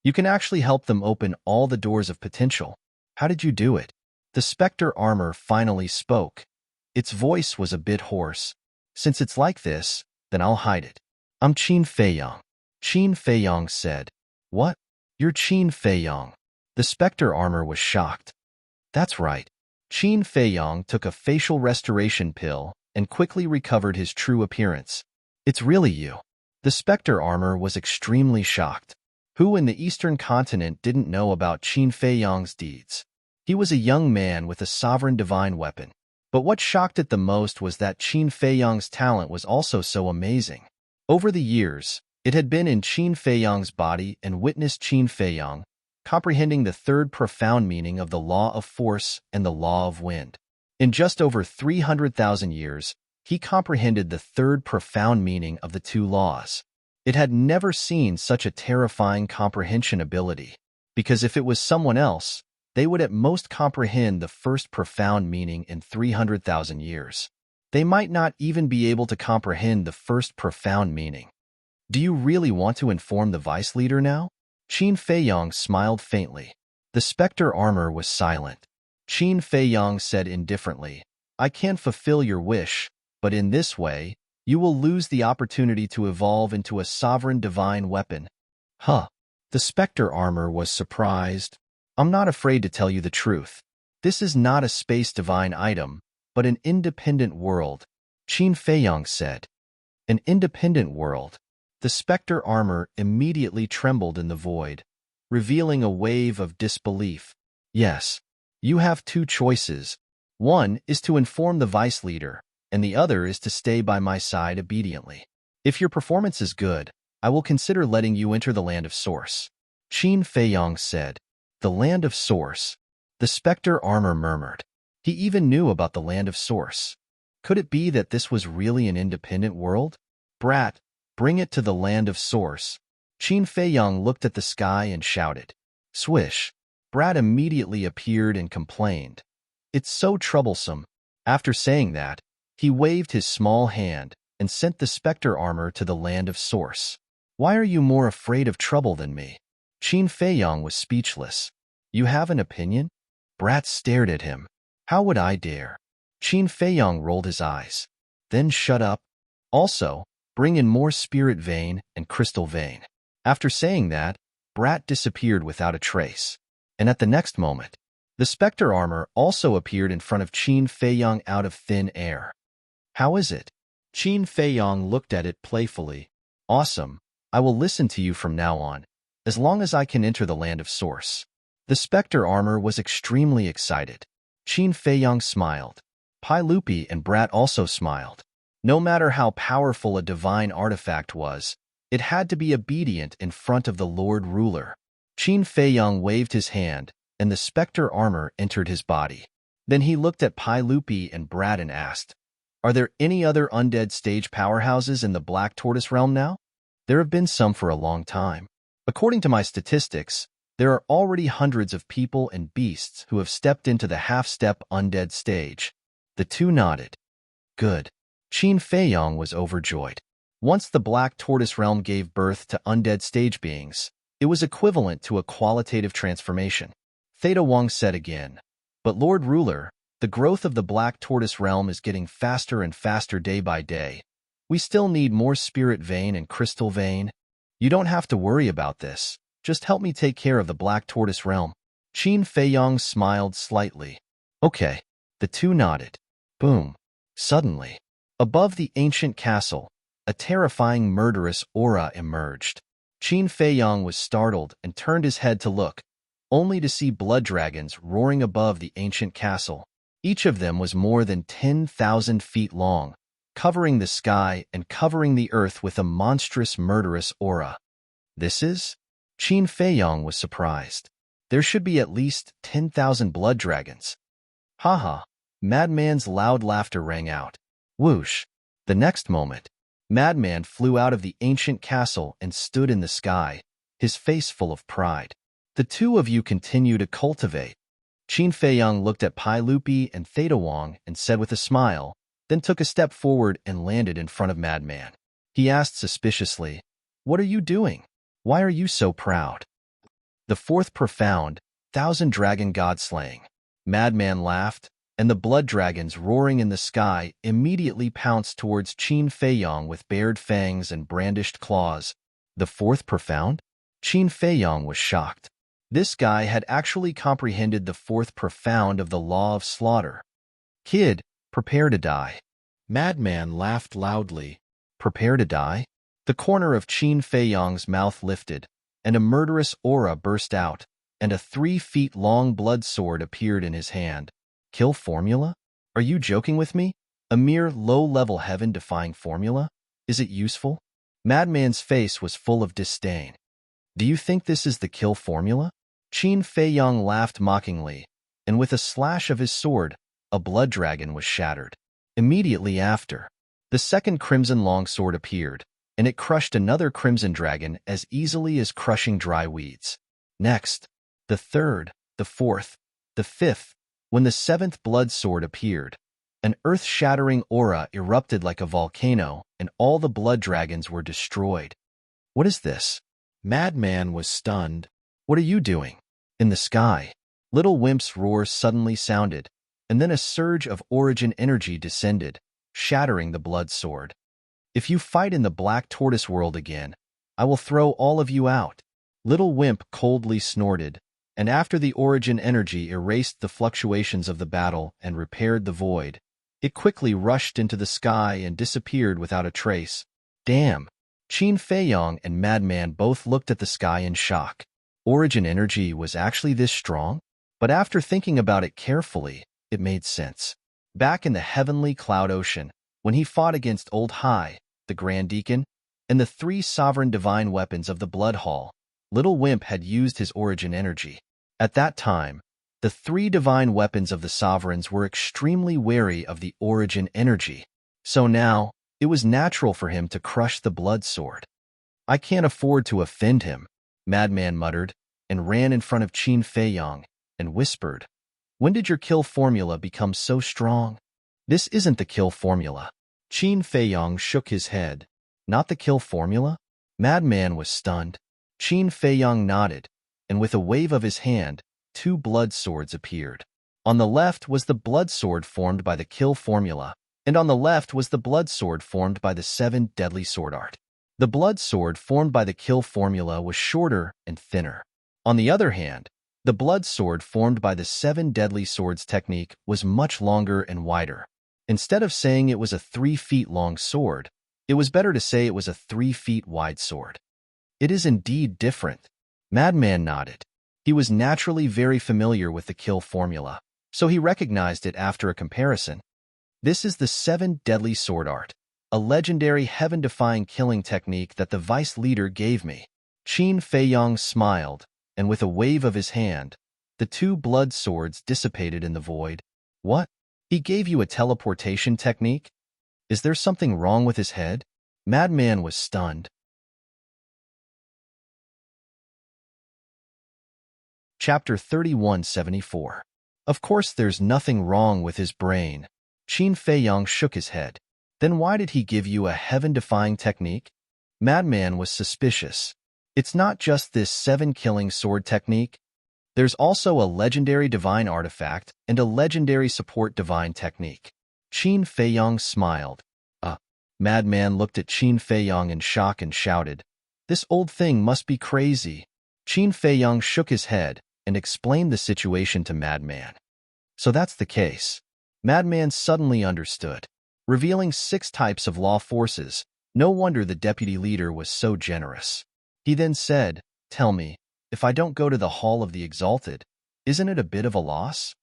A: You can actually help them open all the doors of potential. How did you do it? The specter armor finally spoke. Its voice was a bit hoarse. Since it's like this, then I'll hide it. I'm Qin Feiyang. Qin Feiyang said. What? You're Qin Feiyang. The specter armor was shocked. That's right. Qin Feiyang took a facial restoration pill and quickly recovered his true appearance. It's really you. The specter armor was extremely shocked. Who in the eastern continent didn't know about Qin Feiyang's deeds? He was a young man with a sovereign divine weapon. But what shocked it the most was that Qin Feiyang's talent was also so amazing. Over the years, it had been in Qin Feiyang's body and witnessed Qin Feiyang, comprehending the third profound meaning of the law of force and the law of wind. In just over 300,000 years, he comprehended the third profound meaning of the two laws. It had never seen such a terrifying comprehension ability, because if it was someone else, they would at most comprehend the first profound meaning in 300,000 years. They might not even be able to comprehend the first profound meaning. Do you really want to inform the vice leader now? Qin Feiyang smiled faintly. The specter armor was silent. Qin Feiyang said indifferently, I can fulfill your wish, but in this way, you will lose the opportunity to evolve into a sovereign divine weapon. Huh. The specter armor was surprised. I'm not afraid to tell you the truth. This is not a space divine item, but an independent world, Qin Feiyang said. An independent world. The specter armor immediately trembled in the void, revealing a wave of disbelief. Yes, you have two choices. One is to inform the vice leader, and the other is to stay by my side obediently. If your performance is good, I will consider letting you enter the land of Source. Qin Feiyong said. The land of Source. The specter armor murmured. He even knew about the land of Source. Could it be that this was really an independent world? Brat, bring it to the land of Source. Qin Feiyong looked at the sky and shouted. Swish. Brat immediately appeared and complained. It's so troublesome. After saying that, he waved his small hand and sent the specter armor to the land of Source. Why are you more afraid of trouble than me? Qin Feiyong was speechless. You have an opinion? Brat stared at him. How would I dare? Qin Feiyong rolled his eyes. Then shut up. Also, bring in more spirit vein and crystal vein. After saying that, Brat disappeared without a trace. And at the next moment, the specter armor also appeared in front of Qin Feiyong out of thin air. How is it? Qin Feiyong looked at it playfully. Awesome. I will listen to you from now on, as long as I can enter the land of Source. The specter armor was extremely excited. Qin Feiyong smiled. Pai Lupi and Brat also smiled. No matter how powerful a divine artifact was, it had to be obedient in front of the Lord Ruler. Qin Feiyong waved his hand, and the specter armor entered his body. Then he looked at Pai Lupi and Brat and asked, Are there any other undead stage powerhouses in the Black Tortoise realm now? There have been some for a long time. According to my statistics, there are already hundreds of people and beasts who have stepped into the half-step undead stage. The two nodded. Good. Qin Feiyong was overjoyed. Once the Black Tortoise realm gave birth to undead stage beings, it was equivalent to a qualitative transformation. Theta Wang said again, But Lord Ruler, the growth of the Black Tortoise realm is getting faster and faster day by day. We still need more spirit vein and crystal vein. You don't have to worry about this. Just help me take care of the Black Tortoise realm. Qin Feiyong smiled slightly. Okay. The two nodded. Boom. Suddenly, above the ancient castle, a terrifying murderous aura emerged. Qin Feiyong was startled and turned his head to look, only to see blood dragons roaring above the ancient castle. Each of them was more than 10,000 feet long, covering the sky and covering the earth with a monstrous murderous aura. This is? Qin Feiyong was surprised. There should be at least 10,000 blood dragons. Haha. Madman's loud laughter rang out. Whoosh. The next moment, Madman flew out of the ancient castle and stood in the sky, his face full of pride. The two of you continue to cultivate. Qin Feiyong looked at Pai Lupi and Theta Wang and said with a smile, then took a step forward and landed in front of Madman. He asked suspiciously, What are you doing? Why are you so proud? The fourth profound, 1,000 dragon god slaying. Madman laughed, and the blood dragons roaring in the sky immediately pounced towards Qin Feiyong with bared fangs and brandished claws. The fourth profound? Qin Feiyong was shocked. This guy had actually comprehended the fourth profound of the law of slaughter. Kid, prepare to die. Madman laughed loudly. Prepare to die? The corner of Qin Feiyong's mouth lifted, and a murderous aura burst out, and a 3-feet-long blood sword appeared in his hand. Kill formula? Are you joking with me? A mere low-level heaven-defying formula? Is it useful? Madman's face was full of disdain. Do you think this is the kill formula? Qin Feiyong laughed mockingly, and with a slash of his sword, a blood dragon was shattered. Immediately after, the second crimson longsword appeared, and it crushed another crimson dragon as easily as crushing dry weeds. Next, the third, the fourth, the fifth. When the seventh blood sword appeared, an earth-shattering aura erupted like a volcano, and all the blood dragons were destroyed. What is this? Madman was stunned. What are you doing? In the sky, Little Wimp's roars suddenly sounded, and then a surge of origin energy descended, shattering the blood sword. If you fight in the Black Tortoise world again, I will throw all of you out. Little Wimp coldly snorted, and after the origin energy erased the fluctuations of the battle and repaired the void, it quickly rushed into the sky and disappeared without a trace. Damn! Qin Feiyong and Madman both looked at the sky in shock. Origin energy was actually this strong? But after thinking about it carefully, It made sense. Back in the heavenly cloud ocean, when he fought against Old High, the Grand Deacon, and the three sovereign divine weapons of the Blood Hall, Little Wimp had used his origin energy. At that time, the three divine weapons of the sovereigns were extremely wary of the origin energy. So now, it was natural for him to crush the blood sword. I can't afford to offend him, Madman muttered, and ran in front of Qin Feiyong and whispered, "When did your kill formula become so strong?" "This isn't the kill formula." Qin Feiyong shook his head. "Not the kill formula?" Madman was stunned. Qin Feiyong nodded, and with a wave of his hand, two blood swords appeared. On the left was the blood sword formed by the kill formula, and on the left was the blood sword formed by the 7 deadly sword art. The blood sword formed by the kill formula was shorter and thinner. On the other hand, the blood sword formed by the 7 deadly swords technique was much longer and wider. Instead of saying it was a 3 feet long sword, it was better to say it was a 3 feet wide sword. It is indeed different. Madman nodded. He was naturally very familiar with the kill formula, so he recognized it after a comparison. This is the 7 deadly sword art, a legendary heaven-defying killing technique that the vice leader gave me. Qin Feiyong smiled, and with a wave of his hand, the 2 blood swords dissipated in the void. What? He gave you a teleportation technique? Is there something wrong with his head? Madman was stunned. Chapter 3174. Of course there's nothing wrong with his brain. Qin Feiyong shook his head. Then why did he give you a heaven-defying technique? Madman was suspicious. It's not just this 7-killing sword technique. There's also a legendary divine artifact and a legendary support divine technique. Qin Feiyong smiled. Madman looked at Qin Feiyong in shock and shouted, "This old thing must be crazy." Qin Feiyong shook his head and explained the situation to Madman. So that's the case. Madman suddenly understood. Revealing 6 types of law forces, no wonder the deputy leader was so generous. He then said, "Tell me, if I don't go to the Hall of the Exalted, isn't it a bit of a loss?"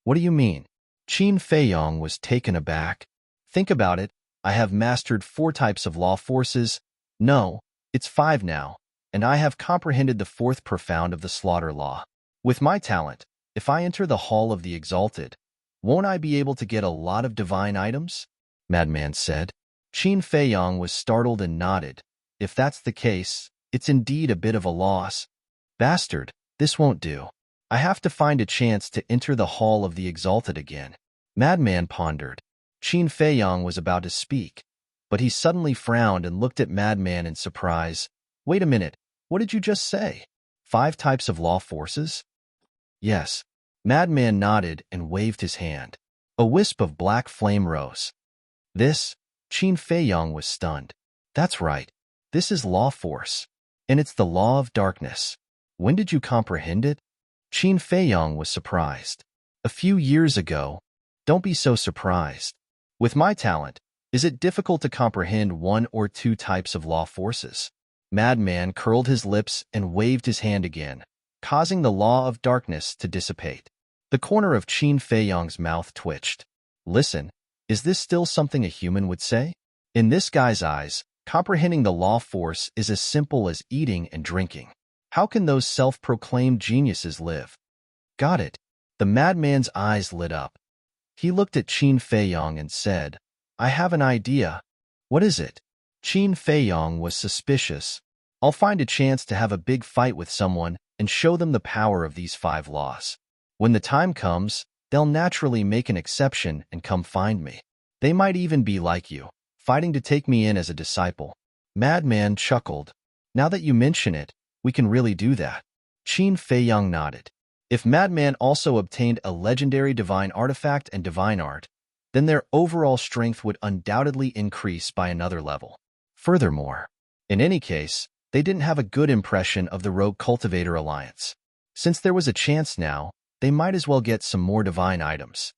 A: "What do you mean?" Qin Feiyong was taken aback. "Think about it. I have mastered 4 types of law forces. No, it's 5 now, and I have comprehended the 4th profound of the slaughter law. With my talent, if I enter the Hall of the Exalted, won't I be able to get a lot of divine items?" Madman said. Qin Feiyong was startled and nodded. "If that's the case, it's indeed a bit of a loss." "Bastard, this won't do. I have to find a chance to enter the Hall of the Exalted again." Madman pondered. Qin Feiyong was about to speak, but he suddenly frowned and looked at Madman in surprise. "Wait a minute, what did you just say? 5 types of law forces?" "Yes." Madman nodded and waved his hand. A wisp of black flame rose. "This?" Qin Feiyong was stunned. "That's right. This is law force, and it's the law of darkness. When did you comprehend it?" Qin Feiyong was surprised. "A few years ago." "Don't be so surprised. With my talent, is it difficult to comprehend 1 or 2 types of law forces?" Madman curled his lips and waved his hand again, causing the law of darkness to dissipate. The corner of Qin Feiyong's mouth twitched. "Listen, is this still something a human would say?" In this guy's eyes, comprehending the law force is as simple as eating and drinking. How can those self-proclaimed geniuses live? Got it. The madman's eyes lit up. He looked at Qin Feiyong and said, "I have an idea." "What is it?" Qin Feiyong was suspicious. "I'll find a chance to have a big fight with someone and show them the power of these 5 laws. When the time comes, they'll naturally make an exception and come find me. They might even be like you, fighting to take me in as a disciple." Madman chuckled. "Now that you mention it, we can really do that." Qin Feiyong nodded. If Madman also obtained a legendary divine artifact and divine art, then their overall strength would undoubtedly increase by another level. Furthermore, in any case, they didn't have a good impression of the Rogue Cultivator Alliance. Since there was a chance now, they might as well get some more divine items.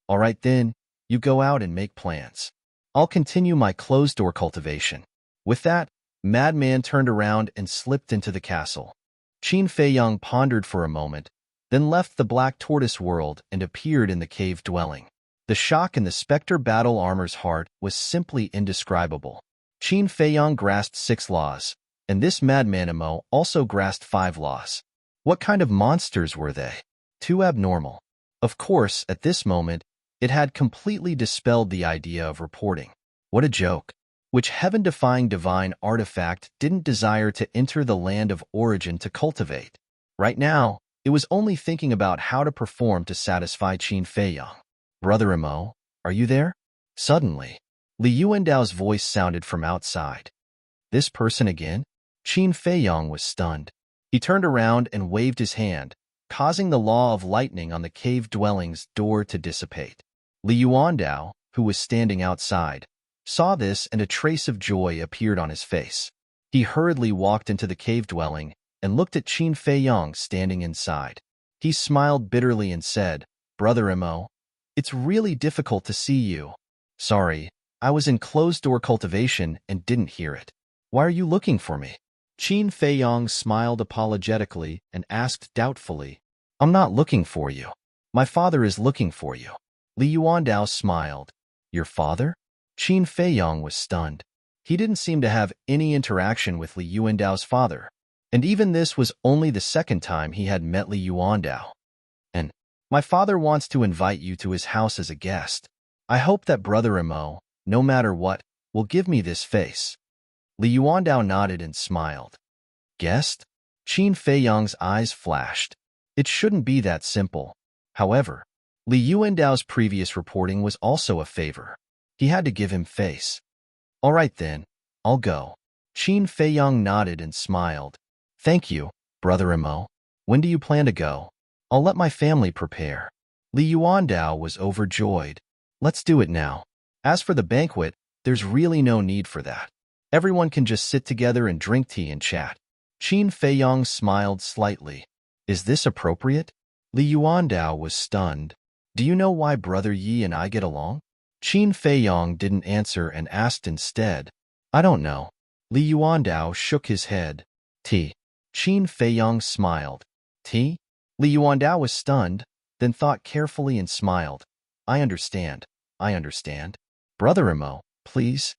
A: "All right then, you go out and make plans. I'll continue my closed-door cultivation." With that, Madman turned around and slipped into the castle. Qin Feiyong pondered for a moment, then left the black tortoise world and appeared in the cave dwelling. The shock in the specter battle armor's heart was simply indescribable. Qin Feiyang grasped 6 laws, and this madman Emo also grasped 5 laws. What kind of monsters were they? Too abnormal. Of course, at this moment, it had completely dispelled the idea of reporting. What a joke. Which heaven-defying divine artifact didn't desire to enter the land of origin to cultivate? Right now, it was only thinking about how to perform to satisfy Qin Feiyang. Brother Emo, are you there? Suddenly, Li Yuandao's voice sounded from outside. This person again? Qin Feiyang was stunned. He turned around and waved his hand, causing the law of lightning on the cave dwelling's door to dissipate. Li Yuandao, who was standing outside, saw this and a trace of joy appeared on his face. He hurriedly walked into the cave dwelling and looked at Qin Feiyang standing inside. He smiled bitterly and said, "Brother Emo, it's really difficult to see you. Sorry, I was in closed-door cultivation and didn't hear it. Why are you looking for me?" Qin Feiyang smiled apologetically and asked doubtfully, "I'm not looking for you. My father is looking for you." Li Yuandao smiled. "Your father?" Qin Feiyang was stunned. He didn't seem to have any interaction with Li Yuandao's father, and even this was only the second time he had met Li Yuandao. "And my father wants to invite you to his house as a guest. I hope that Brother Emo, no matter what, will give me this face." Li Yuandao nodded and smiled. "Guest?" Qin Feiyang's eyes flashed. It shouldn't be that simple. However, Li Yuandao's previous reporting was also a favor. He had to give him face. "All right then, I'll go." Qin Feiyang nodded and smiled. "Thank you, Brother Emo. When do you plan to go? I'll let my family prepare." Li Yuandao was overjoyed. "Let's do it now. As for the banquet, there's really no need for that. Everyone can just sit together and drink tea and chat." Qin Feiyang smiled slightly. "Is this appropriate?" Li Yuandao was stunned. "Do you know why Brother Yi and I get along?" Qin Feiyang didn't answer and asked instead. "I don't know." Li Yuandao shook his head. "Tea." Qin Feiyang smiled. "Tea?" Li Yuandao was stunned, then thought carefully and smiled. I understand. Brother Emo, please."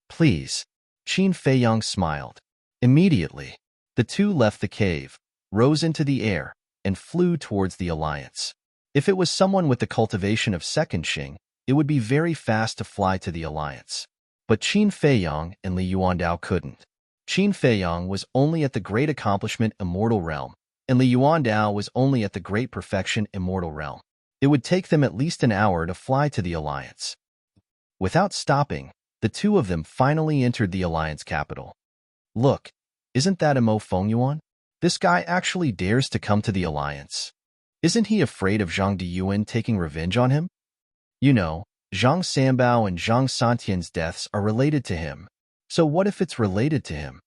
A: "Please." Qin Feiyang smiled. Immediately, the two left the cave, rose into the air, and flew towards the Alliance. If it was someone with the cultivation of second Xing, it would be very fast to fly to the Alliance. But Qin Feiyang and Li Yuandao couldn't. Qin Feiyang was only at the great accomplishment Immortal Realm, and Li Yuandao was only at the great perfection Immortal Realm. It would take them at least an hour to fly to the Alliance. Without stopping, the two of them finally entered the Alliance capital. "Look, isn't that Emo Fengyuan? This guy actually dares to come to the Alliance. Isn't he afraid of Zhang Diyuan taking revenge on him? You know, Zhang Sanbao and Zhang Santian's deaths are related to him. So what if it's related to him?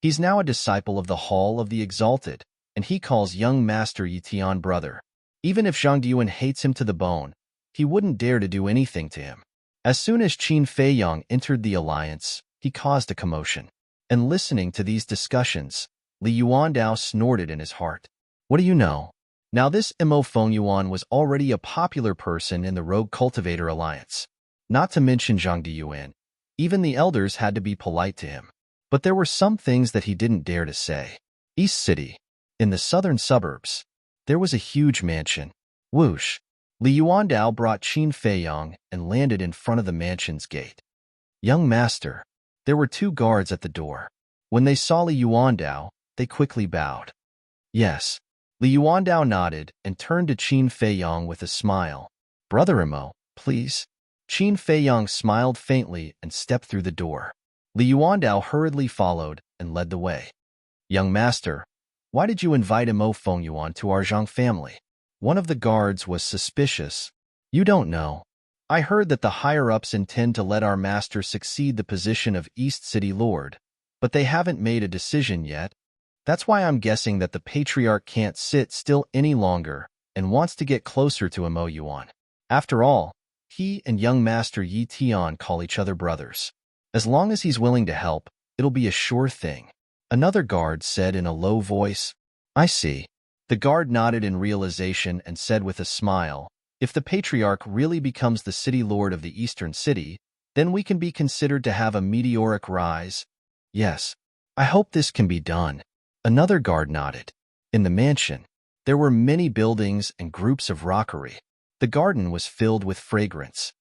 A: He's now a disciple of the Hall of the Exalted, and he calls young Master Yi Tian brother. Even if Zhang Diyuan hates him to the bone, he wouldn't dare to do anything to him." As soon as Qin Feiyang entered the Alliance, he caused a commotion. And listening to these discussions, Li Yuandao snorted in his heart. What do you know? Now this Emo Fengyuan was already a popular person in the Rogue Cultivator Alliance. Not to mention Zhang Diyuan. Even the elders had to be polite to him. But there were some things that he didn't dare to say. East City. In the southern suburbs, there was a huge mansion. Whoosh. Li Yuandao brought Qin Feiyang and landed in front of the mansion's gate. "Young master." There were 2 guards at the door. When they saw Li Yuandao, they quickly bowed. "Yes." Li Yuandao nodded and turned to Qin Feiyang with a smile. "Brother Emo, please." Qin Feiyang smiled faintly and stepped through the door. Li Yuandao hurriedly followed and led the way. "Young master, why did you invite Emo Fengyuan to our Zhang family?" One of the guards was suspicious. "You don't know. I heard that the higher-ups intend to let our master succeed the position of East City Lord, but they haven't made a decision yet. That's why I'm guessing that the Patriarch can't sit still any longer and wants to get closer to Emo Yuan. After all, he and young Master Yi Tian call each other brothers. As long as he's willing to help, it'll be a sure thing." Another guard said in a low voice. "I see. The guard nodded in realization and said with a smile, "If the patriarch really becomes the city lord of the eastern city, then we can be considered to have a meteoric rise." "Yes, I hope this can be done." Another guard nodded. In the mansion, there were many buildings and groups of rockery. The garden was filled with fragrance.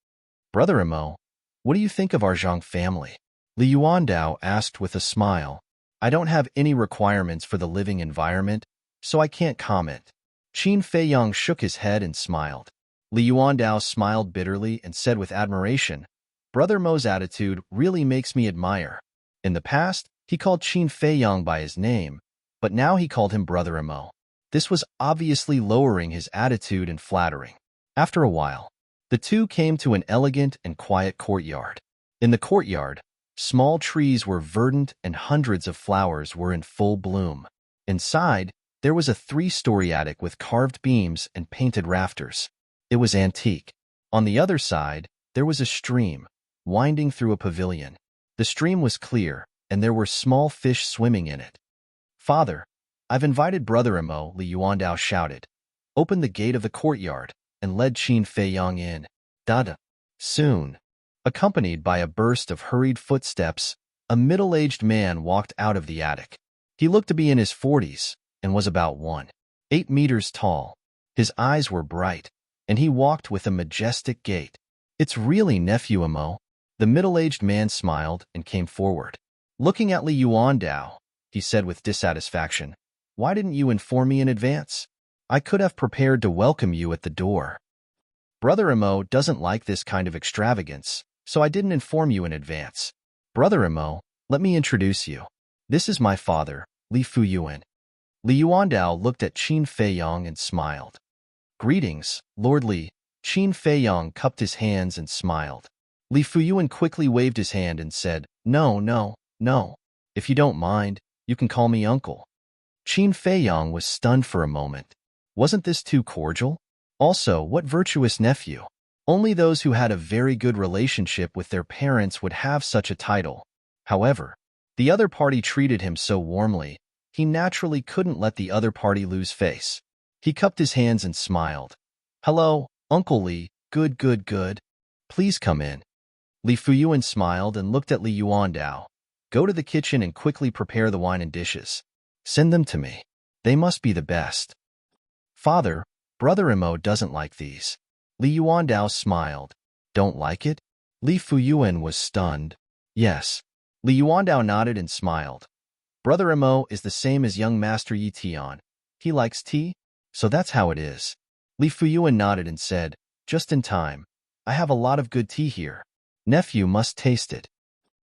A: "Brother Imo, what do you think of our Zhang family?" Li Yuandao asked with a smile. "I don't have any requirements for the living environment, so I can't comment." Qin Feiyang shook his head and smiled. Li Yuandao smiled bitterly and said with admiration, "Brother Mo's attitude really makes me admire." In the past, he called Qin Feiyang by his name, but now he called him Brother Imo. This was obviously lowering his attitude and flattering. After a while, the two came to an elegant and quiet courtyard. In the courtyard, small trees were verdant and hundreds of flowers were in full bloom. Inside, there was a 3-story attic with carved beams and painted rafters. It was antique. On the other side, there was a stream, winding through a pavilion. The stream was clear, and there were small fish swimming in it. "Father, I've invited Brother Imo," Li Yuandao shouted, opened the gate of the courtyard, and led Qin Feiyang in. Dada. Soon, accompanied by a burst of hurried footsteps, a middle-aged man walked out of the attic. He looked to be in his 40s and was about 1.8 meters tall. His eyes were bright, and he walked with a majestic gait. "It's really Nephew Imo." The middle-aged man smiled and came forward. Looking at Li Yuandao, he said with dissatisfaction, "Why didn't you inform me in advance? I could have prepared to welcome you at the door." "Brother Imo doesn't like this kind of extravagance, so I didn't inform you in advance. Brother Imo, let me introduce you. This is my father, Li Fuyuan." Li Yuandao looked at Qin Feiyang and smiled. "Greetings, Lord Li." Qin Feiyang cupped his hands and smiled. Li Fuyuan quickly waved his hand and said, "No, no, no. If you don't mind, you can call me uncle." Qin Feiyang was stunned for a moment. Wasn't this too cordial? Also, what virtuous nephew? Only those who had a very good relationship with their parents would have such a title. However, the other party treated him so warmly, he naturally couldn't let the other party lose face. He cupped his hands and smiled. "Hello, Uncle Li, good, good, good. Please come in." Li Fuyuan smiled and looked at Li Yuandao. "Go to the kitchen and quickly prepare the wine and dishes. Send them to me. They must be the best." "Father, Brother Imo doesn't like these." Li Yuandao smiled. "Don't like it?" Li Fuyuan was stunned. "Yes." Li Yuandao nodded and smiled. "Brother Imo is the same as young Master Yi Tian. He likes tea, so that's how it is." Li Fuyuan nodded and said, "Just in time. I have a lot of good tea here. Nephew must taste it."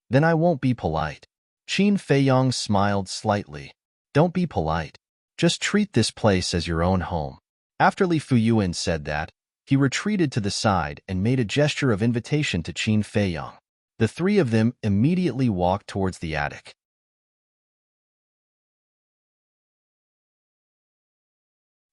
A: "Then I won't be polite." Qin Feiyang smiled slightly. "Don't be polite. Just treat this place as your own home." After Li Fuyuan said that, he retreated to the side and made a gesture of invitation to Qin Feiyang. The three of them immediately walked towards the attic.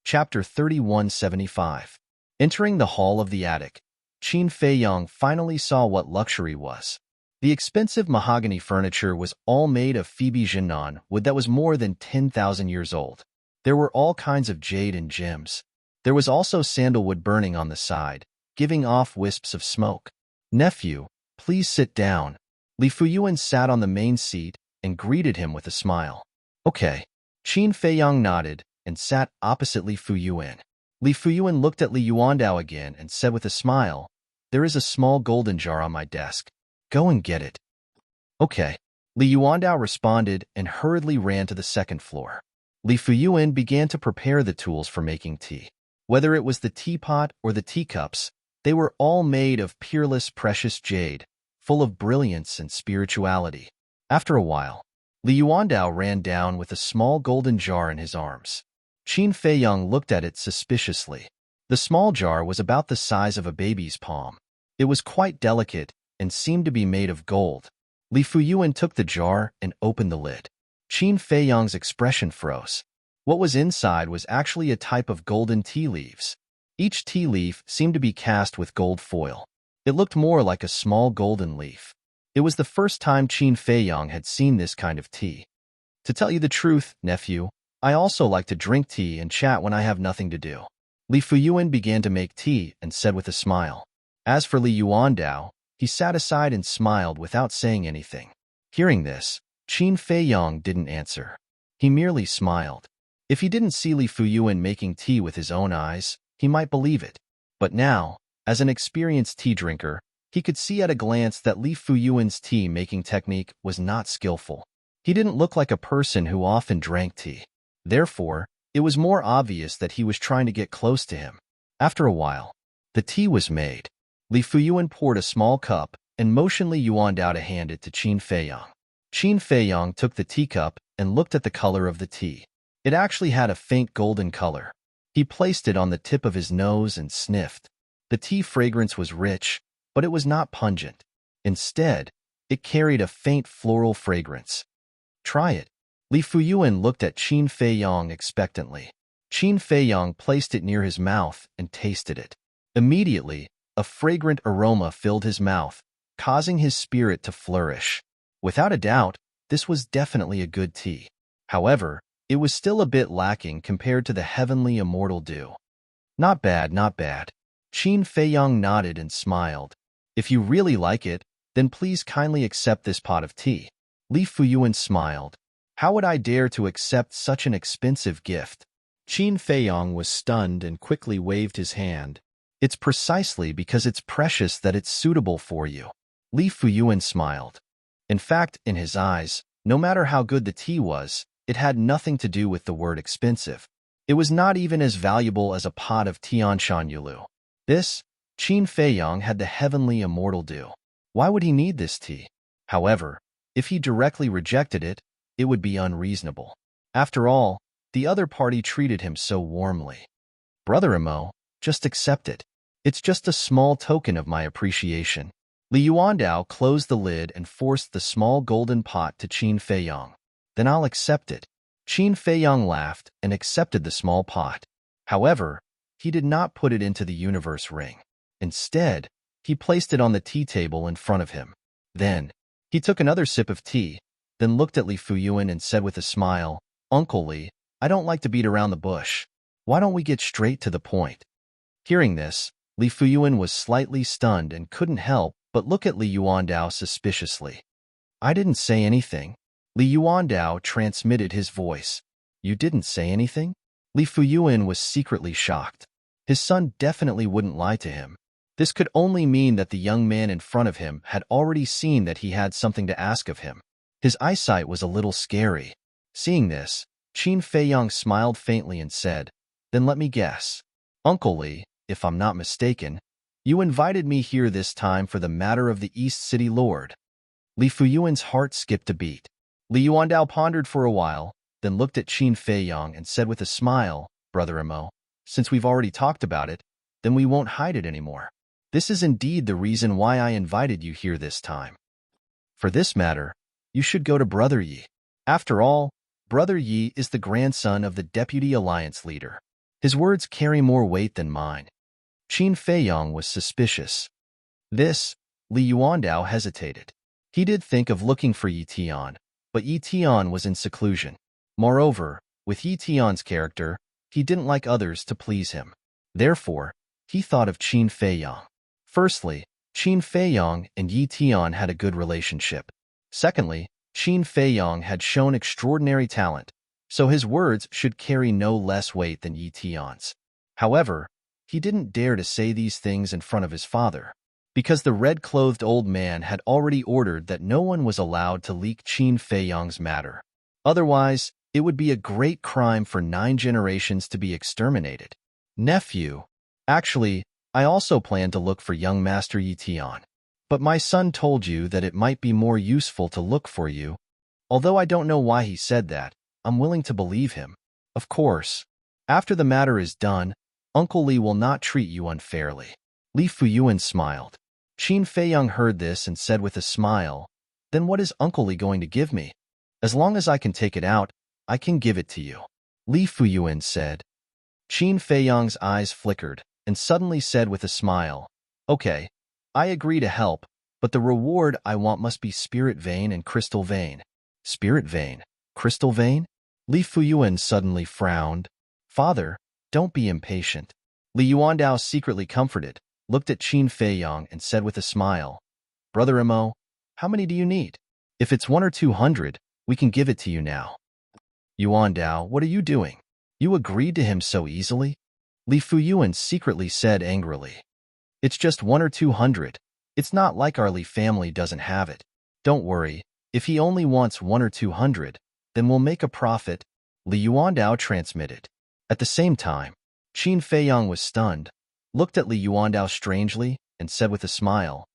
A: Chapter 3175. Entering the hall of the attic, Qin Feiyang finally saw what luxury was. The expensive mahogany furniture was all made of Phoebe Jinan wood that was more than 10,000 years old. There were all kinds of jade and gems. There was also sandalwood burning on the side, giving off wisps of smoke. "Nephew, please sit down." Li Fuyuan sat on the main seat and greeted him with a smile. "Okay." Qin Feiyang nodded and sat opposite Li Fuyuan. Li Fuyuan looked at Li Yuandao again and said with a smile, "There is a small golden jar on my desk. Go and get it." "Okay." Li Yuandao responded and hurriedly ran to the second floor. Li Fuyuan began to prepare the tools for making tea. Whether it was the teapot or the teacups, they were all made of peerless precious jade, full of brilliance and spirituality. After a while, Li Yuandao ran down with a small golden jar in his arms. Qin Feiyang looked at it suspiciously. The small jar was about the size of a baby's palm. It was quite delicate and seemed to be made of gold. Li Fuyuan took the jar and opened the lid. Qin Feiyang's expression froze. What was inside was actually a type of golden tea leaves. Each tea leaf seemed to be cast with gold foil. It looked more like a small golden leaf. It was the first time Qin Feiyang had seen this kind of tea. "To tell you the truth, nephew, I also like to drink tea and chat when I have nothing to do. Li Fuyuan began to make tea and said with a smile. As for Li Yuandao, he sat aside and smiled without saying anything. Hearing this, Qin Feiyong didn't answer. He merely smiled. If he didn't see Li Fuyuan making tea with his own eyes, he might believe it. But now, as an experienced tea drinker, he could see at a glance that Li Fuyuan's tea-making technique was not skillful. He didn't look like a person who often drank tea. Therefore, it was more obvious that he was trying to get close to him. After a while, the tea was made. Li Fuyuan poured a small cup and motioned Li Yuandao to hand it to Qin Feiyong. Qin Feiyong took the teacup and looked at the color of the tea. It actually had a faint golden color. He placed it on the tip of his nose and sniffed. The tea fragrance was rich, but it was not pungent. Instead, it carried a faint floral fragrance. Try it. Li Fuyuan looked at Qin Feiyong expectantly. Qin Feiyong placed it near his mouth and tasted it. Immediately, a fragrant aroma filled his mouth, causing his spirit to flourish. Without a doubt, this was definitely a good tea. However, it was still a bit lacking compared to the heavenly immortal dew. Not bad, not bad. Qin Feiyong nodded and smiled. If you really like it, then please kindly accept this pot of tea. Li Fuyuan smiled. How would I dare to accept such an expensive gift? Qin Feiyong was stunned and quickly waved his hand. It's precisely because it's precious that it's suitable for you. Li Fuyuan smiled. In fact, in his eyes, no matter how good the tea was, it had nothing to do with the word expensive. It was not even as valuable as a pot of Tianshan Yulu. This, Qin Feiyong had the heavenly immortal dew. Why would he need this tea? However, if he directly rejected it, it would be unreasonable. After all, the other party treated him so warmly. Brother Imo, just accept it. It's just a small token of my appreciation. Li Yuandao closed the lid and forced the small golden pot to Qin Feiyong. Then I'll accept it. Qin Feiyong laughed and accepted the small pot. However, he did not put it into the universe ring. Instead, he placed it on the tea table in front of him. Then, he took another sip of tea, then looked at Li Fuyuan and said with a smile, Uncle Li, I don't like to beat around the bush. Why don't we get straight to the point? Hearing this, Li Fuyuan was slightly stunned and couldn't help but look at Li Yuandao suspiciously. I didn't say anything. Li Yuandao transmitted his voice. You didn't say anything? Li Fuyuan was secretly shocked. His son definitely wouldn't lie to him. This could only mean that the young man in front of him had already seen that he had something to ask of him. His eyesight was a little scary. Seeing this, Qin Feiyong smiled faintly and said, Then let me guess. Uncle Li, if I'm not mistaken, you invited me here this time for the matter of the East City Lord. Li Fuyuan's heart skipped a beat. Li Yuandao pondered for a while, then looked at Qin Feiyong and said with a smile, Brother Imo, since we've already talked about it, then we won't hide it anymore. This is indeed the reason why I invited you here this time. For this matter, you should go to Brother Yi. After all, Brother Yi is the grandson of the Deputy Alliance leader. His words carry more weight than mine. Qin Feiyong was suspicious. This, Li Yuandao hesitated. He did think of looking for Yi Tian, but Yi Tian was in seclusion. Moreover, with Yi Tian's character, he didn't like others to please him. Therefore, he thought of Qin Feiyong. Firstly, Qin Feiyong and Yi Tian had a good relationship. Secondly, Qin Feiyong had shown extraordinary talent, so his words should carry no less weight than Yi Tian's. However, he didn't dare to say these things in front of his father, because the red-clothed old man had already ordered that no one was allowed to leak Qin Feiyong's matter. Otherwise, it would be a great crime for 9 generations to be exterminated. Nephew, actually, I also plan to look for young Master Yi Tian. But my son told you that it might be more useful to look for you. Although I don't know why he said that, I'm willing to believe him. Of course, after the matter is done, Uncle Li will not treat you unfairly. Li Fuyuan smiled. Qin Feiyong heard this and said with a smile, Then what is Uncle Li going to give me? As long as I can take it out, I can give it to you. Li Fuyuan said. Qin Feiyong's eyes flickered and suddenly said with a smile, Okay, I agree to help, but the reward I want must be spirit vein and crystal vein. Spirit vein? Crystal vein? Li Fuyuan suddenly frowned. Father, don't be impatient. Li Yuandao, secretly comforted, looked at Qin Feiyong and said with a smile, Brother Imo, how many do you need? If it's 1 or 200, we can give it to you now. Yuandao, what are you doing? You agreed to him so easily? Li Fuyuan secretly said angrily. It's just 1 or 200. It's not like our Li family doesn't have it. Don't worry, if he only wants 1 or 200, then we'll make a profit, Li Yuandao transmitted. At the same time, Qin Feiyong was stunned, looked at Li Yuandao strangely, and said with a smile,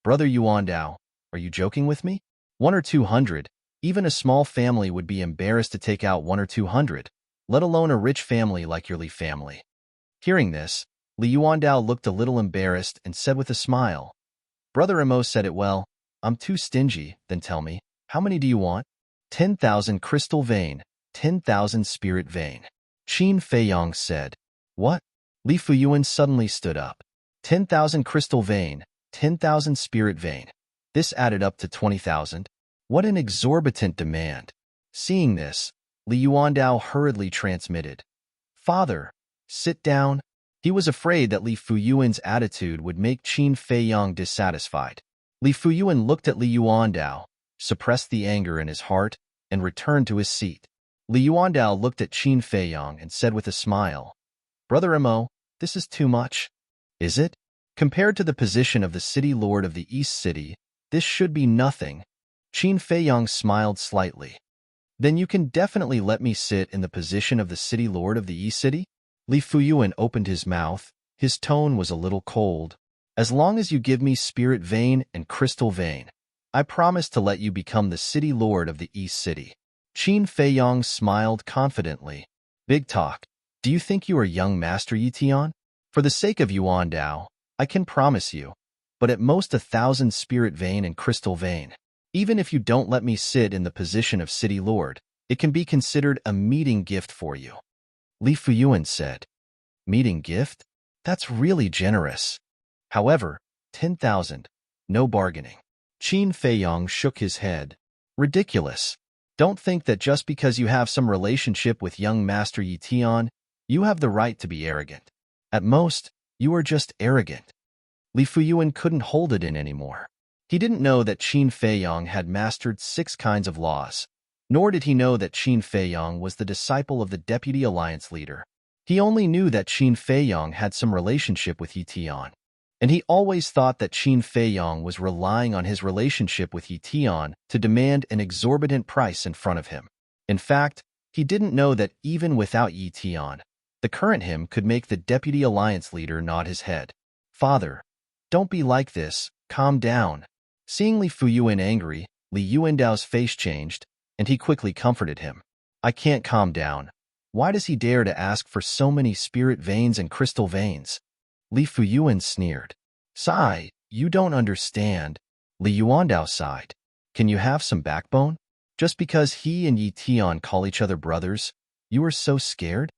A: Brother Yuandao, are you joking with me? 1 or 200, even a small family would be embarrassed to take out 1 or 200, let alone a rich family like your Li family. Hearing this, Li Yuandao looked a little embarrassed and said with a smile, Brother Imo said it well, I'm too stingy, then tell me, how many do you want? 10,000 crystal vein, 10,000 spirit vein. Qin Feiyong said. What? Li Fuyuan suddenly stood up. 10,000 crystal vein, 10,000 spirit vein. This added up to 20,000. What an exorbitant demand. Seeing this, Li Yuandao hurriedly transmitted. Father, sit down. He was afraid that Li Fuyuan's attitude would make Qin Feiyong dissatisfied. Li Fuyuan looked at Li Yuandao, suppressed the anger in his heart, and returned to his seat. Li Yuandao looked at Qin Feiyong and said with a smile, Brother Imo, this is too much. Is it? Compared to the position of the city lord of the East City, this should be nothing. Qin Feiyong smiled slightly. Then you can definitely let me sit in the position of the city lord of the East City? Li Fuyuan opened his mouth. His tone was a little cold. As long as you give me spirit vein and crystal vein, I promise to let you become the city lord of the East City. Qin Feiyong smiled confidently. Big talk. Do you think you are young Master Yitian? For the sake of Yuandao, I can promise you, but at most 1,000 spirit vein and crystal vein. Even if you don't let me sit in the position of city lord, it can be considered a meeting gift for you. Li Fuyuan said. Meeting gift? That's really generous. However, 10,000. No bargaining. Qin Feiyong shook his head. Ridiculous. Don't think that just because you have some relationship with young Master Yitian, you have the right to be arrogant. At most, you are just arrogant. Li Fuyuan couldn't hold it in anymore. He didn't know that Qin Feiyong had mastered 6 kinds of laws, nor did he know that Qin Feiyong was the disciple of the Deputy Alliance leader. He only knew that Qin Feiyong had some relationship with Yitian, and he always thought that Qin Feiyong was relying on his relationship with Yitian to demand an exorbitant price in front of him. In fact, he didn't know that even without Yitian, the current him could make the Deputy Alliance leader nod his head. Father, don't be like this, calm down. Seeing Li Fuyuan angry, Li Yuandao's face changed, and he quickly comforted him. I can't calm down. Why does he dare to ask for so many spirit veins and crystal veins? Li Fuyuan sneered. Sigh, you don't understand. Li Yuandao sighed. Can you have some backbone? Just because he and Yitian call each other brothers, you are so scared?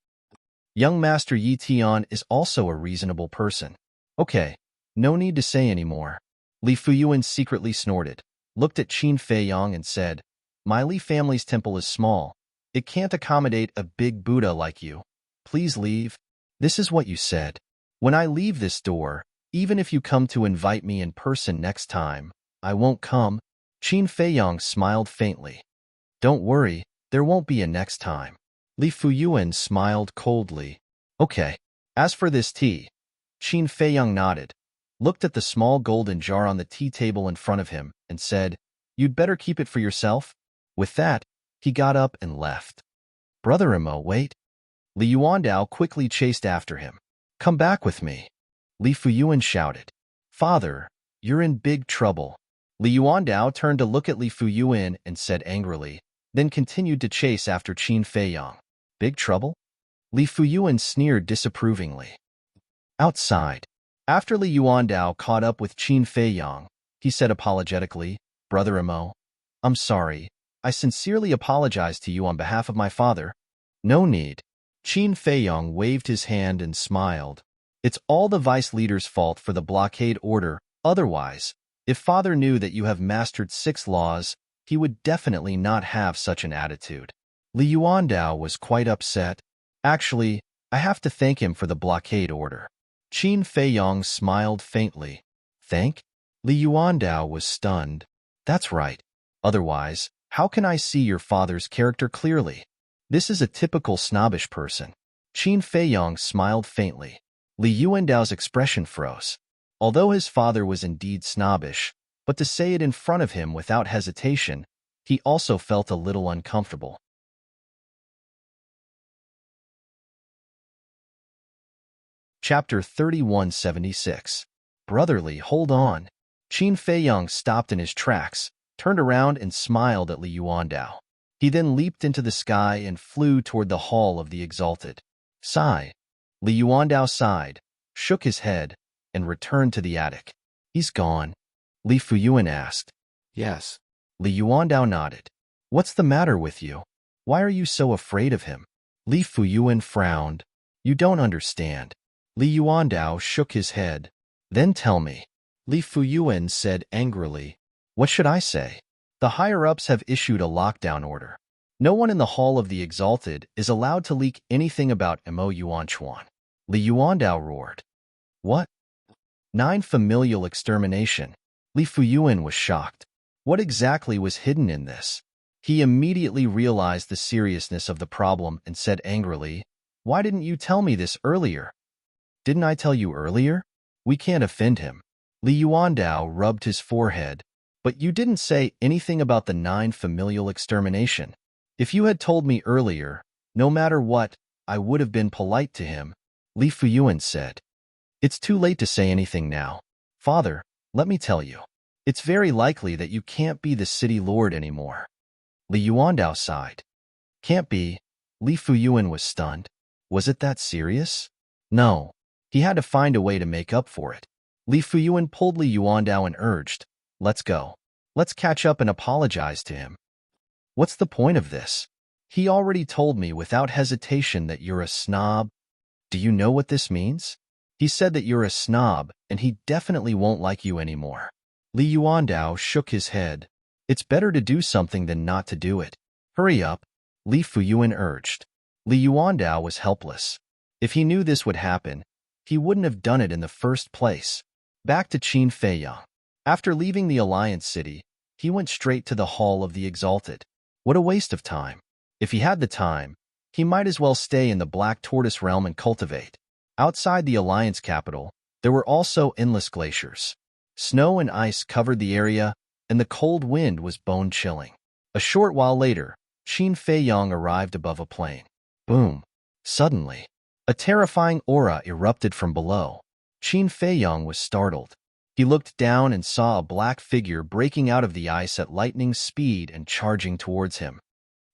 A: Young Master Yitian is also a reasonable person. Okay, no need to say any more. Li Fuyuan secretly snorted, looked at Qin Feiyong and said, My Li family's temple is small. It can't accommodate a big Buddha like you. Please leave. This is what you said. When I leave this door, even if you come to invite me in person next time, I won't come. Qin Feiyong smiled faintly. Don't worry, there won't be a next time. Li Fuyuan smiled coldly. Okay. As for this tea, Qin Feiyong nodded, looked at the small golden jar on the tea table in front of him, and said, You'd better keep it for yourself. With that, he got up and left. Brother Imo, wait. Li Yuandao quickly chased after him. Come back with me. Li Fuyuan shouted. Father, you're in big trouble. Li Yuandao turned to look at Li Fuyuan and said angrily, then continued to chase after Qin Feiyong. Big trouble? Li Fuyuan sneered disapprovingly. Outside. After Li Yuandao caught up with Qin Feiyong, he said apologetically, Brother Imo, I'm sorry. I sincerely apologize to you on behalf of my father. No need. Qin Feiyong waved his hand and smiled. It's all the vice leader's fault for the blockade order. Otherwise, if father knew that you have mastered 6 laws, he would definitely not have such an attitude. Li Yuandao was quite upset. Actually, I have to thank him for the blockade order. Qin Feiyong smiled faintly. Thank? Li Yuandao was stunned. That's right. Otherwise, how can I see your father's character clearly? This is a typical snobbish person. Qin Feiyong smiled faintly. Li Yuandao's expression froze. Although his father was indeed snobbish, but to say it in front of him without hesitation, he also felt a little uncomfortable. Chapter 3176. Brotherly, hold on. Qin Feiyong stopped in his tracks, turned around and smiled at Li Yuandao. He then leaped into the sky and flew toward the Hall of the Exalted. Sigh. Li Yuandao sighed, shook his head, and returned to the attic. He's gone. Li Fuyuan asked. Yes. Li Yuandao nodded. What's the matter with you? Why are you so afraid of him? Li Fuyuan frowned. You don't understand. Li Yuandao shook his head. Then tell me. Li Fuyuan said angrily. What should I say? The higher-ups have issued a lockdown order. No one in the Hall of the Exalted is allowed to leak anything about Mo Yuanchuan. Li Yuandao roared. What? 9 familial extermination. Li Fuyuan was shocked. What exactly was hidden in this? He immediately realized the seriousness of the problem and said angrily, Why didn't you tell me this earlier? Didn't I tell you earlier? We can't offend him. Li Yuandao rubbed his forehead. But you didn't say anything about the 9 familial extermination. If you had told me earlier, no matter what, I would have been polite to him, Li Fuyuan said. It's too late to say anything now. Father, let me tell you. It's very likely that you can't be the city lord anymore. Li Yuandao sighed. Can't be. Li Fuyuan was stunned. Was it that serious? No. He had to find a way to make up for it. Li Fuyuan pulled Li Yuandao and urged, Let's go. Let's catch up and apologize to him. What's the point of this? He already told me without hesitation that you're a snob. Do you know what this means? He said that you're a snob, and he definitely won't like you anymore. Li Yuandao shook his head. It's better to do something than not to do it. Hurry up, Li Fuyuan urged. Li Yuandao was helpless. If he knew this would happen, he wouldn't have done it in the first place. Back to Qin Feiyong. After leaving the Alliance City, he went straight to the Hall of the Exalted. What a waste of time. If he had the time, he might as well stay in the Black Tortoise Realm and cultivate. Outside the Alliance capital, there were also endless glaciers. Snow and ice covered the area, and the cold wind was bone-chilling. A short while later, Qin Feiyong arrived above a plain. Boom! Suddenly, a terrifying aura erupted from below. Qin Feiyong was startled. He looked down and saw a black figure breaking out of the ice at lightning speed and charging towards him.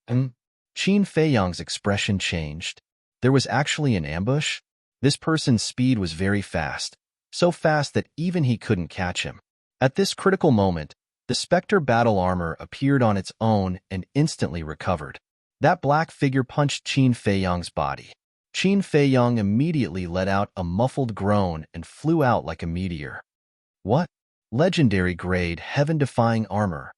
A: Qin Feiyong's expression changed. There was actually an ambush? This person's speed was very fast, so fast that even he couldn't catch him. At this critical moment, the Spectre battle armor appeared on its own and instantly recovered. That black figure punched Qin Feiyong's body. Qin Feiyong immediately let out a muffled groan and flew out like a meteor. What? Legendary grade heaven-defying armor.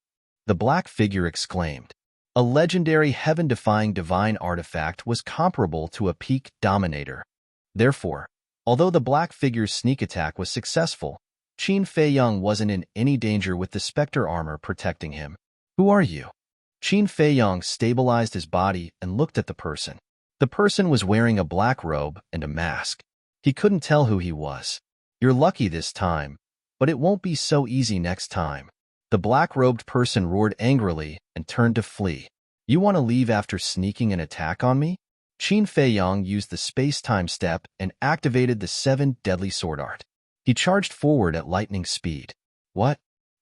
A: The black figure exclaimed. A legendary heaven-defying divine artifact was comparable to a peak dominator. Therefore, although the black figure's sneak attack was successful, Qin Feiyong wasn't in any danger with the Spectre armor protecting him. Who are you? Qin Feiyong stabilized his body and looked at the person. The person was wearing a black robe and a mask. He couldn't tell who he was. You're lucky this time, but it won't be so easy next time. The black-robed person roared angrily and turned to flee. You want to leave after sneaking an attack on me? Qin Feiyong used the space-time step and activated the 7 deadly sword art. He charged forward at lightning speed. What?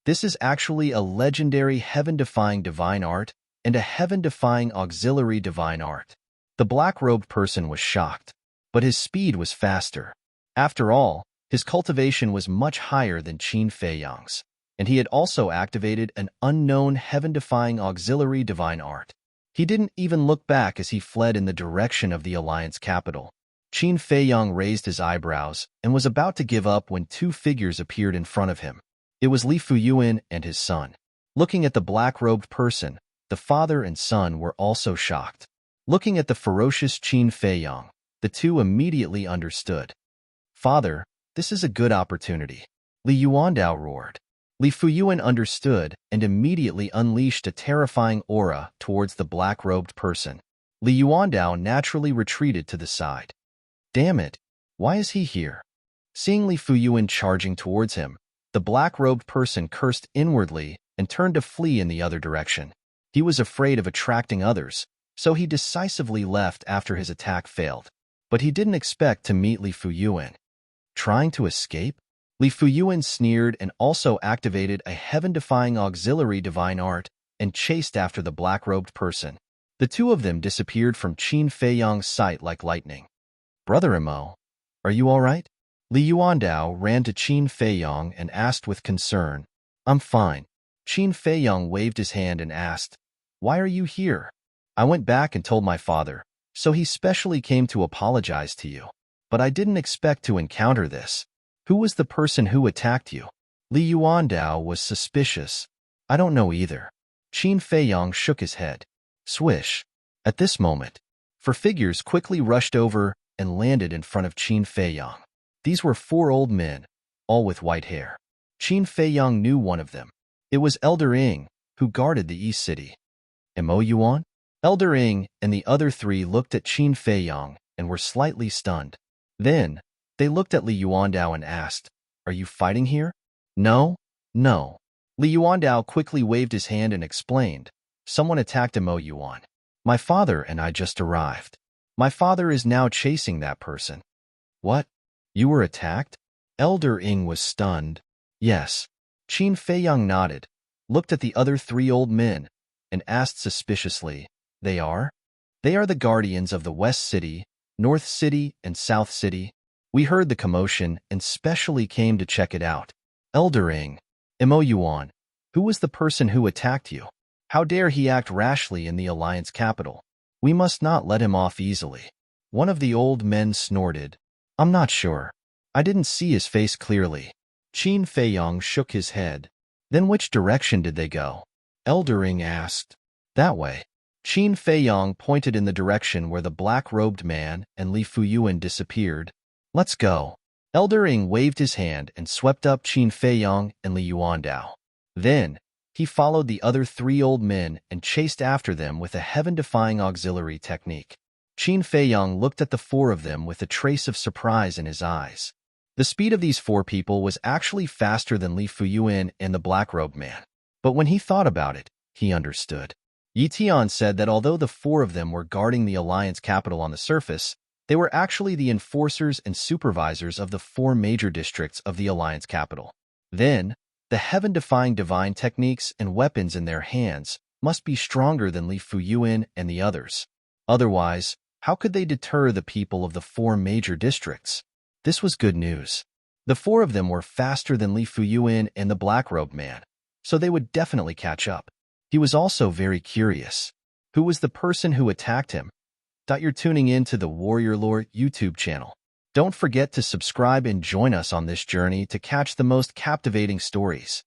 A: This is actually a legendary heaven-defying divine art and a heaven-defying auxiliary divine art. The black-robed person was shocked, but his speed was faster. After all, his cultivation was much higher than Qin Feiyong's, and he had also activated an unknown heaven-defying auxiliary divine art. He didn't even look back as he fled in the direction of the Alliance capital. Qin Feiyong raised his eyebrows and was about to give up when 2 figures appeared in front of him. It was Li Fuyuan and his son. Looking at the black-robed person, The father and son were also shocked. Looking at the ferocious Qin Feiyang, the two immediately understood. "Father, this is a good opportunity," Li Yuandao roared. Li Fuyuan understood and immediately unleashed a terrifying aura towards the black-robed person. Li Yuandao naturally retreated to the side. "Damn it! Why is he here?" Seeing Li Fuyuan charging towards him, the black-robed person cursed inwardly and turned to flee in the other direction. He was afraid of attracting others, so he decisively left after his attack failed. But he didn't expect to meet Li Fuyuan. Trying to escape? Li Fuyuan sneered and also activated a heaven-defying auxiliary divine art and chased after the black-robed person. The two of them disappeared from Qin Feiyang's sight like lightning. "Brother Imo, are you all right?" Li Yuandao ran to Qin Feiyang and asked with concern. "I'm fine." Qin Feiyang waved his hand and asked, "Why are you here?" "I went back and told my father, so he specially came to apologize to you. But I didn't expect to encounter this. Who was the person who attacked you?" Li Yuandao was suspicious. "I don't know either." Qin Feiyang shook his head. Swish. At this moment, four figures quickly rushed over and landed in front of Qin Feiyang. These were four old men, all with white hair. Qin Feiyang knew one of them. It was Elder Ing, who guarded the East City. "Mo Yuan?" Elder Ing and the other three looked at Qin Feiyang and were slightly stunned. Then, they looked at Li Yuandao and asked, "Are you fighting here?" "No, no." Li Yuandao quickly waved his hand and explained, "Someone attacked Mo Yuan. My father and I just arrived. My father is now chasing that person." "What? You were attacked?" Elder Ing was stunned. "Yes." Qin Feiyang nodded, looked at the other three old men, and asked suspiciously, "They are?" "They are the guardians of the West City, North City, and South City. We heard the commotion and specially came to check it out." "Elder Ing, Mo Yuan, who was the person who attacked you? How dare he act rashly in the Alliance capital? We must not let him off easily." One of the old men snorted. "I'm not sure. I didn't see his face clearly." Qin Feiyang shook his head. "Then which direction did they go?" Elder Ing asked. "That way." Qin Feiyang pointed in the direction where the black-robed man and Li Fuyuan disappeared. "Let's go." Elder Ing waved his hand and swept up Qin Feiyang and Li Yuandao. Then, he followed the other three old men and chased after them with a heaven-defying auxiliary technique. Qin Feiyang looked at the four of them with a trace of surprise in his eyes. The speed of these four people was actually faster than Li Fuyuan and the black-robed man. But when he thought about it, he understood. Yi Tian said that although the four of them were guarding the Alliance capital on the surface, they were actually the enforcers and supervisors of the four major districts of the Alliance capital. Then, the heaven-defying divine techniques and weapons in their hands must be stronger than Li Fuyuan and the others. Otherwise, how could they deter the people of the four major districts? This was good news. The four of them were faster than Li Fuyuan and the black-robed man, so they would definitely catch up. He was also very curious. Who was the person who attacked him? You're tuning in to the Warrior Lore YouTube channel. Don't forget to subscribe and join us on this journey to catch the most captivating stories.